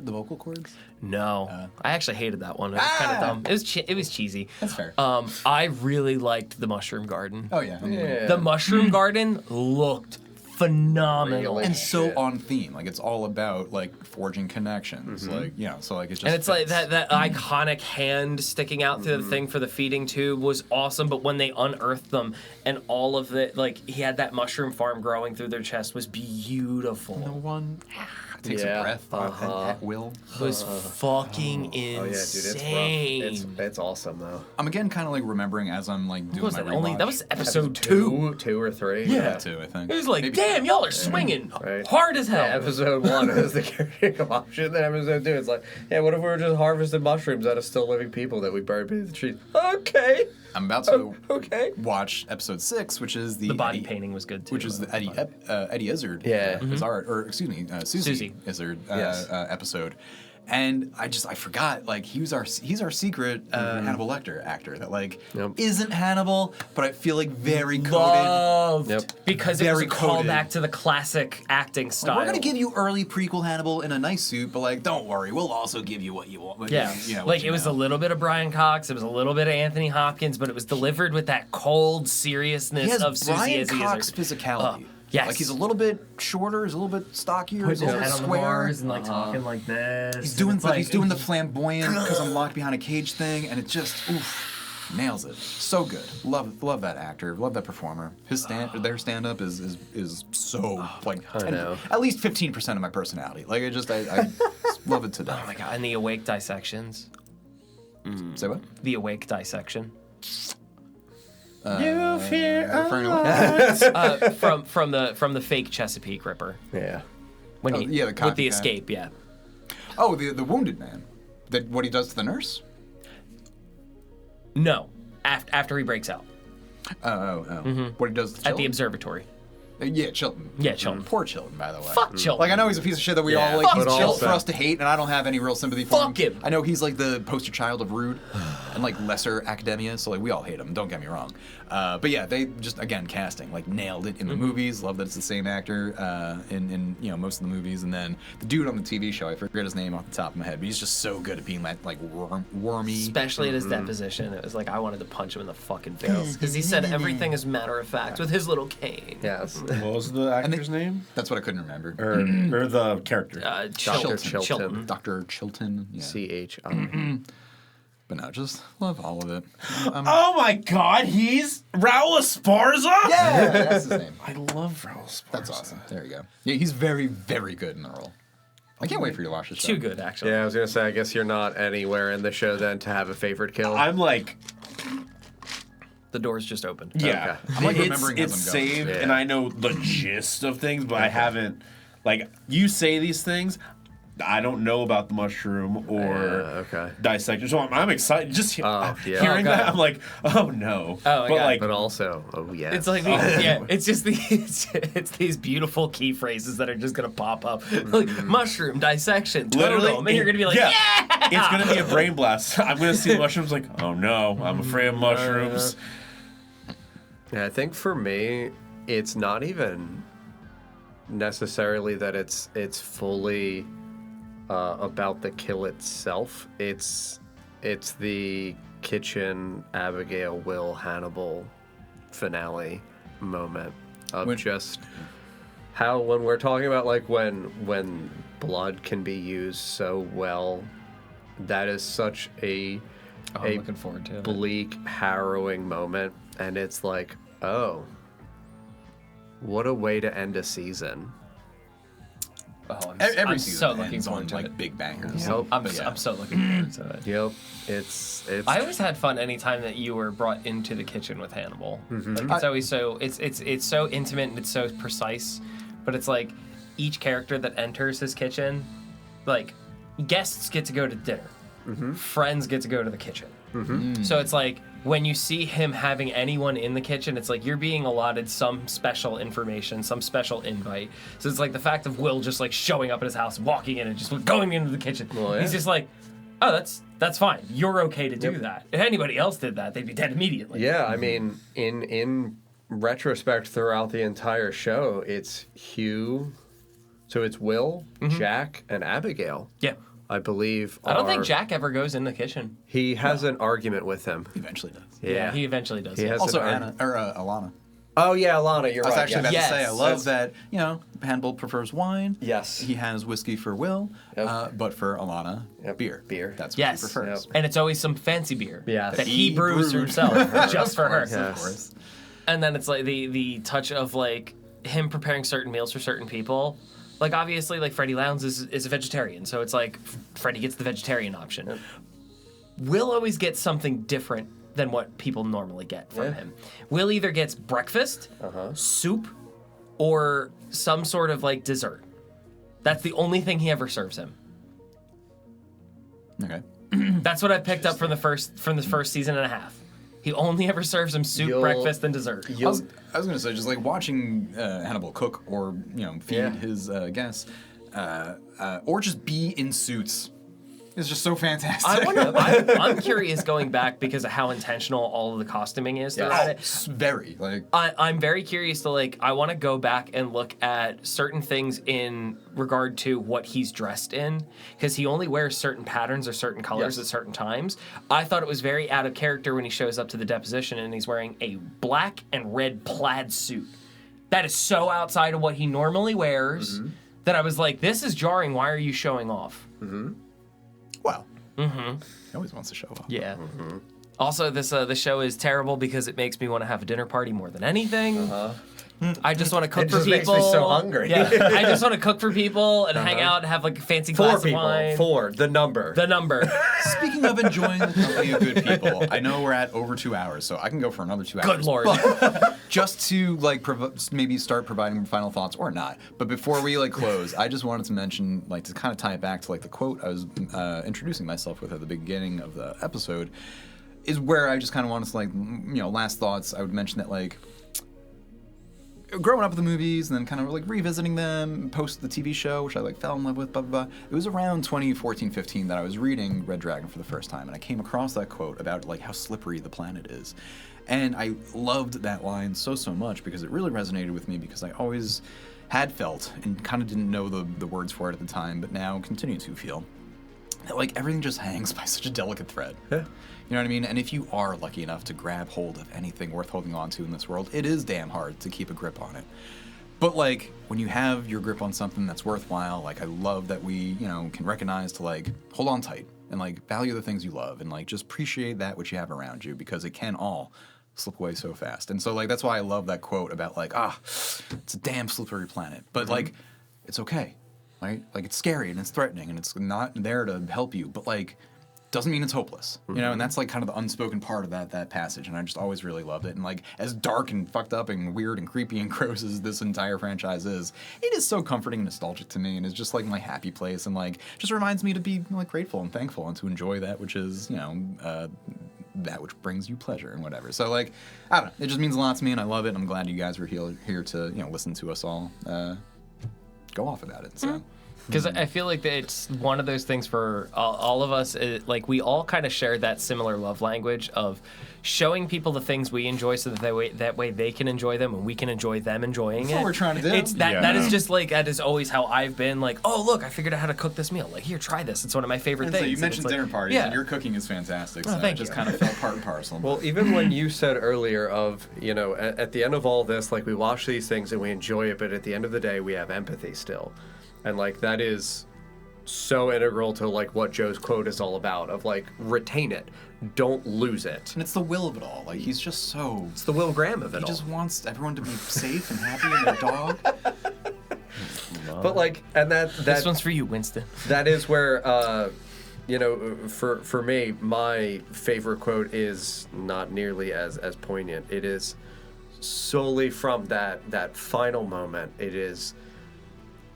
vocal cords? No. I actually hated that one. It was kind of dumb. It was cheesy. That's fair. I really liked the Mushroom Garden. Oh yeah. The Mushroom Garden looked phenomenal. And so on theme. Like it's all about like forging connections. Like, so like it just and it's like that iconic hand sticking out through the thing for the feeding tube was awesome, but when they unearthed them and all of it, like he had that mushroom farm growing through their chest was beautiful. takes Yeah, a breath at will. was fucking insane. Oh yeah, dude, it's rough. It's awesome though. I'm again kind of like remembering as I'm like doing What was my that? rewatch. That was episode 2. Two or three. Yeah. 2, I think. It was like, Maybe damn, y'all are swinging Right. hard as hell. Yeah, episode 1 is the carrying option. Then episode 2, it's like, yeah, what if we were just harvesting mushrooms out of still living people that we buried beneath the trees? Okay. I'm about to Okay. watch episode 6, which is The body painting was good too. which is the Eddie Izzard, Yeah. Izzard, or excuse me, Susie Izzard Yes. episode. And I forgot, like he's our secret Hannibal Lecter actor that like isn't Hannibal, but I feel like very coded. Loved Yep. because it was Very a coded. callback to the classic acting style. We're gonna give you early prequel Hannibal in a nice suit, but like don't worry, we'll also give you what you want. Yeah, you know, what like you it was know. a little bit of Brian Cox, it was a little bit of Anthony Hopkins, but it was delivered with that cold seriousness He has of Susie Brian Izzard. Cox physicality. Yes. Like he's a little bit shorter, he's a little bit stockier, he's a little bit square. and like talking like this. He's doing the flamboyant because I'm locked behind a cage thing, and it just nails it. So good. Love that actor. Love that performer. Their stand up is so like I know. at least 15% of my personality. Like I love it to death. Oh my god! And the awake dissections. Say what? The awake dissection. You fear From the fake Chesapeake Ripper Yeah. when Oh, he yeah, the with copycat. the escape. Yeah. Oh, the wounded man. What he does to the nurse? No. After he breaks out What he does to at the Chilton? observatory. Yeah, Chilton. Yeah, Chilton. Poor Chilton, by the way. Fuck Chilton. Like I know he's a piece of shit that we Yeah, all like. He's but chill also- for us to hate, and I don't have any real sympathy for Fuck him. I know he's like the poster child of rude and like lesser academia, so like we all hate him. Don't get me wrong. But yeah, they just again casting like nailed it in the movies. Love that it's the same actor in most of the movies, and then the dude on the TV show, I forget his name off the top of my head, but he's just so good at being that like wormy. Especially at his deposition, it was like I wanted to punch him in the fucking face because he said everything is matter of fact with his little cane. Yes. What was the actor's name? That's what I couldn't remember. Or the character? Dr. Chilton. Chilton. Dr. Chilton. Yeah. CHI. But no, just love all of it. Oh my god, he's Raul Esparza? Yeah, that's his name. I love Raul Esparza. That's awesome. There you go. Yeah, he's very, very good in the role. I can't wait for you to watch this show. Too good, actually. Yeah, I was gonna say. I guess you're not anywhere in the show then to have a favorite kill. I'm like, The door's just opened. yeah. Okay. I'm like It's remembering as I'm going. saved, Yeah. and I know the gist of things, but I haven't, like, you say these things, I don't know about the mushroom or okay. dissection. So I'm excited. Just Oh, yeah. hearing Oh, that, God. I'm like, oh no. Oh, my but God. like, But also, oh yeah. It's like it's just it's these beautiful key phrases that are just gonna pop up like mushroom dissection, literally, and you're gonna be like, yeah. It's gonna be a brain blast. I'm gonna see the mushrooms like, oh no, I'm afraid of mushrooms. Yeah, I think for me, it's not even necessarily that it's fully about the kill itself. It's the kitchen Abigail Will Hannibal finale moment of just how when we're talking about like when blood can be used so well, that is such a I'm looking forward to it. bleak, harrowing moment, and it's like, oh, what a way to end a season. Oh, Every I'm season so looking ends forward on to like it. big bangers. Yep. I'm But yeah. I'm so looking forward to it. Yep, it's. I always had fun anytime that you were brought into the kitchen with Hannibal. Like it's always so it's so intimate and it's so precise, but it's like each character that enters his kitchen, like guests get to go to dinner, friends get to go to the kitchen. So it's like when you see him having anyone in the kitchen, it's like you're being allotted some special information, some special invite. So it's like the fact of Will just like showing up at his house, walking in and just going into the kitchen. Well, yeah. He's just like, oh, that's fine. You're okay to do that. If anybody else did that, they'd be dead immediately. Yeah, I mean, in retrospect, throughout the entire show, it's Hugh. So it's Will, Jack, and Abigail. Yeah. I believe. I don't think are- Jack ever goes in the kitchen. He has an argument with him. Eventually does. Yeah. He eventually does. He yeah. has Also, an Anna or Alana. Oh yeah, Alana, you're I was right. actually yes. about to say, I love That's- that, Hannibal prefers wine. Yes. He has whiskey for Will, Yep. but for Alana, Yep. beer. Beer. That's what Yes. he prefers. And it's always some fancy beer Yes. that he He brews brewed. himself just for her. Of Yes. course. And then it's like the touch of like him preparing certain meals for certain people. Like, obviously, like, Freddie Lounds is a vegetarian, so it's like Freddie gets the vegetarian option. Yep. Will always gets something different than what people normally get from him. Will either gets breakfast, soup, or some sort of, like, dessert. That's the only thing he ever serves him. Okay. That's what I picked up from the first season and a half. He only ever serves him soup, breakfast, and dessert. I was gonna say, just like watching Hannibal cook or feed his guests, or just be in suits. It's just so fantastic. I wonder. I'm curious going back because of how intentional all of the costuming is throughout it. Very like. I'm very curious to like. I want to go back and look at certain things in regard to what he's dressed in, because he only wears certain patterns or certain colors at certain times. I thought it was very out of character when he shows up to the deposition and he's wearing a black and red plaid suit. That is so outside of what he normally wears that I was like, this is jarring. Why are you showing off? Well, he always wants to show off. Yeah. Also, the show is terrible because it makes me want to have a dinner party more than anything. I just want to cook It for just people. makes me so hungry. Yeah, I just want to cook for people and hang out and have like a fancy glass of wine. The number. The number. Speaking of enjoying the company of good people, I know we're at over 2 hours, so I can go for another 2 hours. Good Lord. But just to like maybe start providing final thoughts or not. But before we like close, I just wanted to mention, like, to kind of tie it back to like the quote I was introducing myself with at the beginning of the episode, is where I just kind of wanted to like, last thoughts. I would mention that like, growing up with the movies and then kind of like revisiting them post the TV show, which I like fell in love with, blah, blah, blah. It was around 2014-15 that I was reading Red Dragon for the first time, and I came across that quote about like how slippery the planet is. And I loved that line so much because it really resonated with me, because I always had felt and kind of didn't know the words for it at the time, but now continue to feel that like everything just hangs by such a delicate thread. Yeah. You know what I mean? And if you are lucky enough to grab hold of anything worth holding on to in this world, it is damn hard to keep a grip on it. But like, when you have your grip on something that's worthwhile, like, I love that we, can recognize to like hold on tight and like value the things you love and like just appreciate that which you have around you, because it can all slip away so fast. And so like, that's why I love that quote about like, it's a damn slippery planet, but like, it's okay, right? Like, it's scary and it's threatening and it's not there to help you, but like, doesn't mean it's hopeless, and that's like kind of the unspoken part of that passage, and I just always really loved it. And like, as dark and fucked up and weird and creepy and gross as this entire franchise is, it is so comforting and nostalgic to me, and it's just like my happy place, and like just reminds me to be like grateful and thankful and to enjoy that which is that which brings you pleasure and whatever. So like, I don't know, it just means a lot to me, and I love it. And I'm glad you guys were here to listen to us all go off about it. So. Because I feel like that it's one of those things for all of us. Like, we all kind of share that similar love language of showing people the things we enjoy, so that way they can enjoy them and we can enjoy them enjoying it. That's what we're trying to do. It's that is just like, that is always how I've been. Like, oh look, I figured out how to cook this meal. Like, here, try this. It's one of my favorite things. So you mentioned dinner parties, and your cooking is fantastic. So it just kind of fell part and parcel. Well, even when you said earlier of, at the end of all this, like, we watch these things and we enjoy it, but at the end of the day, we have empathy still. And like, that is so integral to like what Joe's quote is all about, of like, retain it, don't lose it. And it's the will of it all. Like, he's just so... It's the Will Graham of it all. He just wants everyone to be safe and happy and their dog. But like, and this one's for you, Winston. That is where, for me, my favorite quote is not nearly as poignant. It is solely from that final moment. It is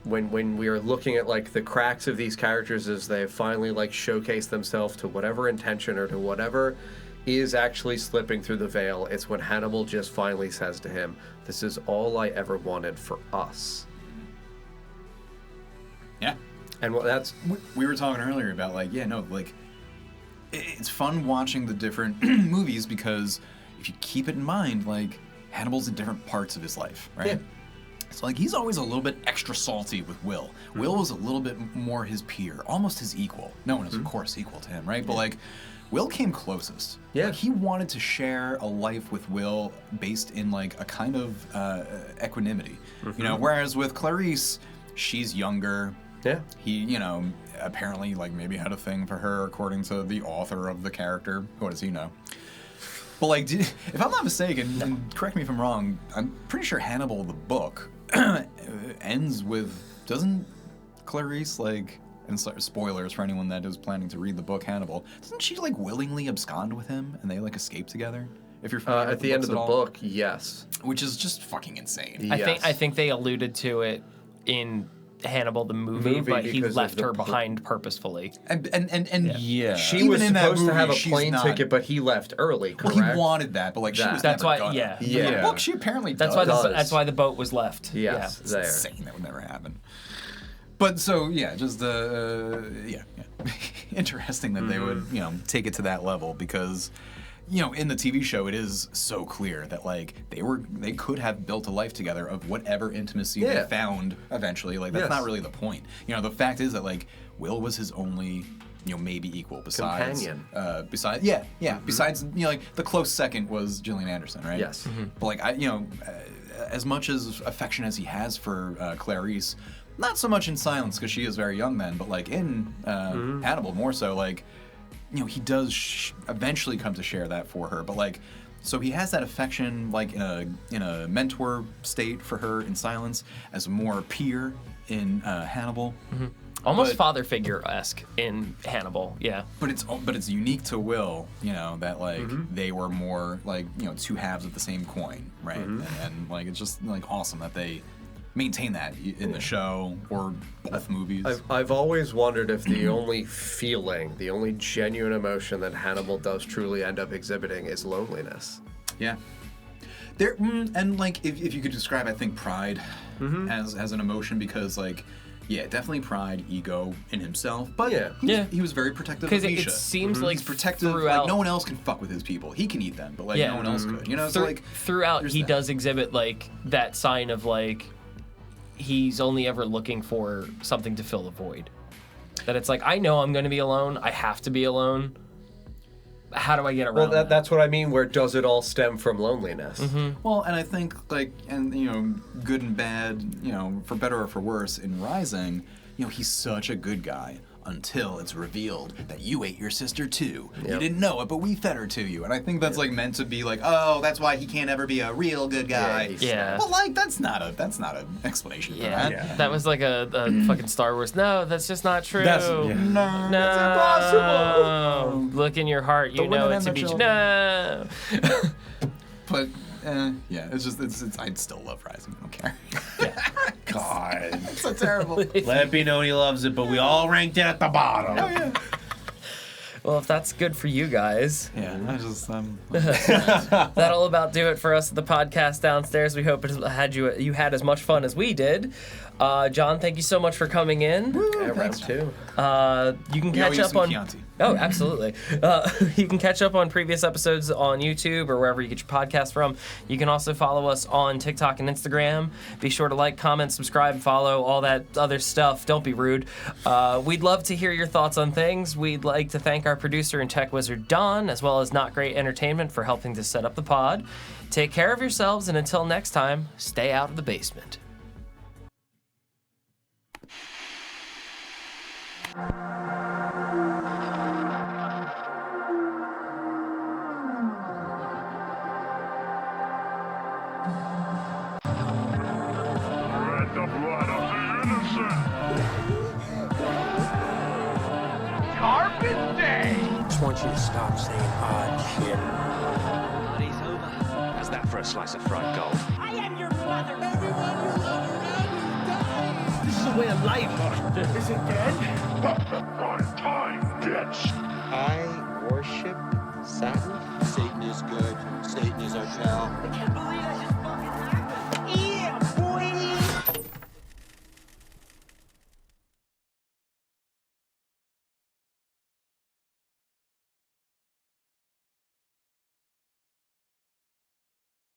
when we are looking at like the cracks of these characters as they finally like showcase themselves to whatever intention or to whatever is actually slipping through the veil. It's when Hannibal just finally says to him, "This is all I ever wanted for us." Yeah. And that's... We were talking earlier about like, it's fun watching the different movies, because if you keep it in mind, like, Hannibal's in different parts of his life, right? Yeah. So like, he's always a little bit extra salty with Will. Will was a little bit more his peer, almost his equal. No one is of course equal to him, right? But like, Will came closest. Yeah. Like, he wanted to share a life with Will based in like a kind of equanimity, whereas with Clarice, she's younger. Yeah. He, apparently like maybe had a thing for her according to the author of the character. What does he know? But like, if I'm not mistaken, and correct me if I'm wrong, I'm pretty sure Hannibal the book ends with, doesn't Clarice, like, and spoilers for anyone that is planning to read the book Hannibal, doesn't she, like, willingly abscond with him and they, like, escape together? If you're familiar At with the end of the books at all? book, yes. Which is just fucking insane. Yes. I think they alluded to it in Hannibal the movie, but he because of left the her behind purposefully. And Yeah. She even was in that supposed to movie, have a she's plane not- ticket, but he left early, Well, correct? he wanted that, but, like, she was That's never why- gonna. yeah. In the Yeah. book, she apparently That's does. why that's why the boat was left. Yes, It's there. insane that would never happen. But so yeah, just yeah. Interesting that they would take it to that level because in the TV show it is so clear that like they could have built a life together of whatever intimacy they Yeah. found eventually. Like that's Yes. not really the point. The fact is that like Will was his only maybe equal besides Companion. besides like the close second was Gillian Anderson, right? Yes. But like as much as affection as he has for Clarice, not so much in Silence because she is very young then, but like in Hannibal more so. Like he does eventually come to share that for her, but like so he has that affection like in a mentor state for her in Silence, as a more peer in Hannibal. Almost But- father figure-esque in Hannibal, yeah. But it's unique to Will, that like they were more like two halves of the same coin, right? And like it's just like awesome that they maintain that in the show or both movies. I've always wondered if the only feeling, the only genuine emotion that Hannibal does truly end up exhibiting is loneliness. Yeah. There and like if you could describe, I think pride as an emotion, because like definitely pride, ego in himself, but he was very protective of Because it Misha. seems like He's protective. throughout, Like no one else can fuck with his people. He can eat them, but like no one else could. So like throughout there's he that. does exhibit like that sign of like he's only ever looking for something to fill the void. That it's like, I know I'm going to be alone. I have to be alone. How do I get around Well, that? that's what I mean. Where does it all stem from loneliness? Well, and I think like, and good and bad, for better or for worse, in Rising, he's such a good guy until it's revealed that you ate your sister too. You didn't know it, but we fed her to you. And I think that's like meant to be like, oh, that's why he can't ever be a real good guy. Yeah. But like that's not an explanation for that. That was like a fucking Star Wars. No, that's just not true. No, no, that's impossible. Look in your heart. You The know women it's a and the beach. children. No. But it's just I'd still love Rising. I don't care. God. It's so terrible. Let it be known he loves it, but we all ranked it at the bottom. Oh yeah. Well, if that's good for you guys, Yeah, I just that'll about do it for us at the podcast downstairs. We hope you had as much fun as we did. John, thank you so much for coming in. Round two. You can We owe catch you up some on. Chianti. Oh, absolutely. You can catch up on previous episodes on YouTube or wherever you get your podcast from. You can also follow us on TikTok and Instagram. Be sure to like, comment, subscribe, follow, all that other stuff. Don't be rude. We'd love to hear your thoughts on things. We'd like to thank our producer and tech wizard, Don, as well as Not Great Entertainment for helping to set up the pod. Take care of yourselves, and until next time, stay out of the basement. Red the blood of the innocent. Carpet Day. Just want you to stop saying odd shit. Party's over. How's that for a slice of fried gold? I am your mother. Everyone you love around you dies. This is a way of life. Is it dead? On time, bitch. I worship Satan. Satan is good. Satan is our child. I can't believe I just fucking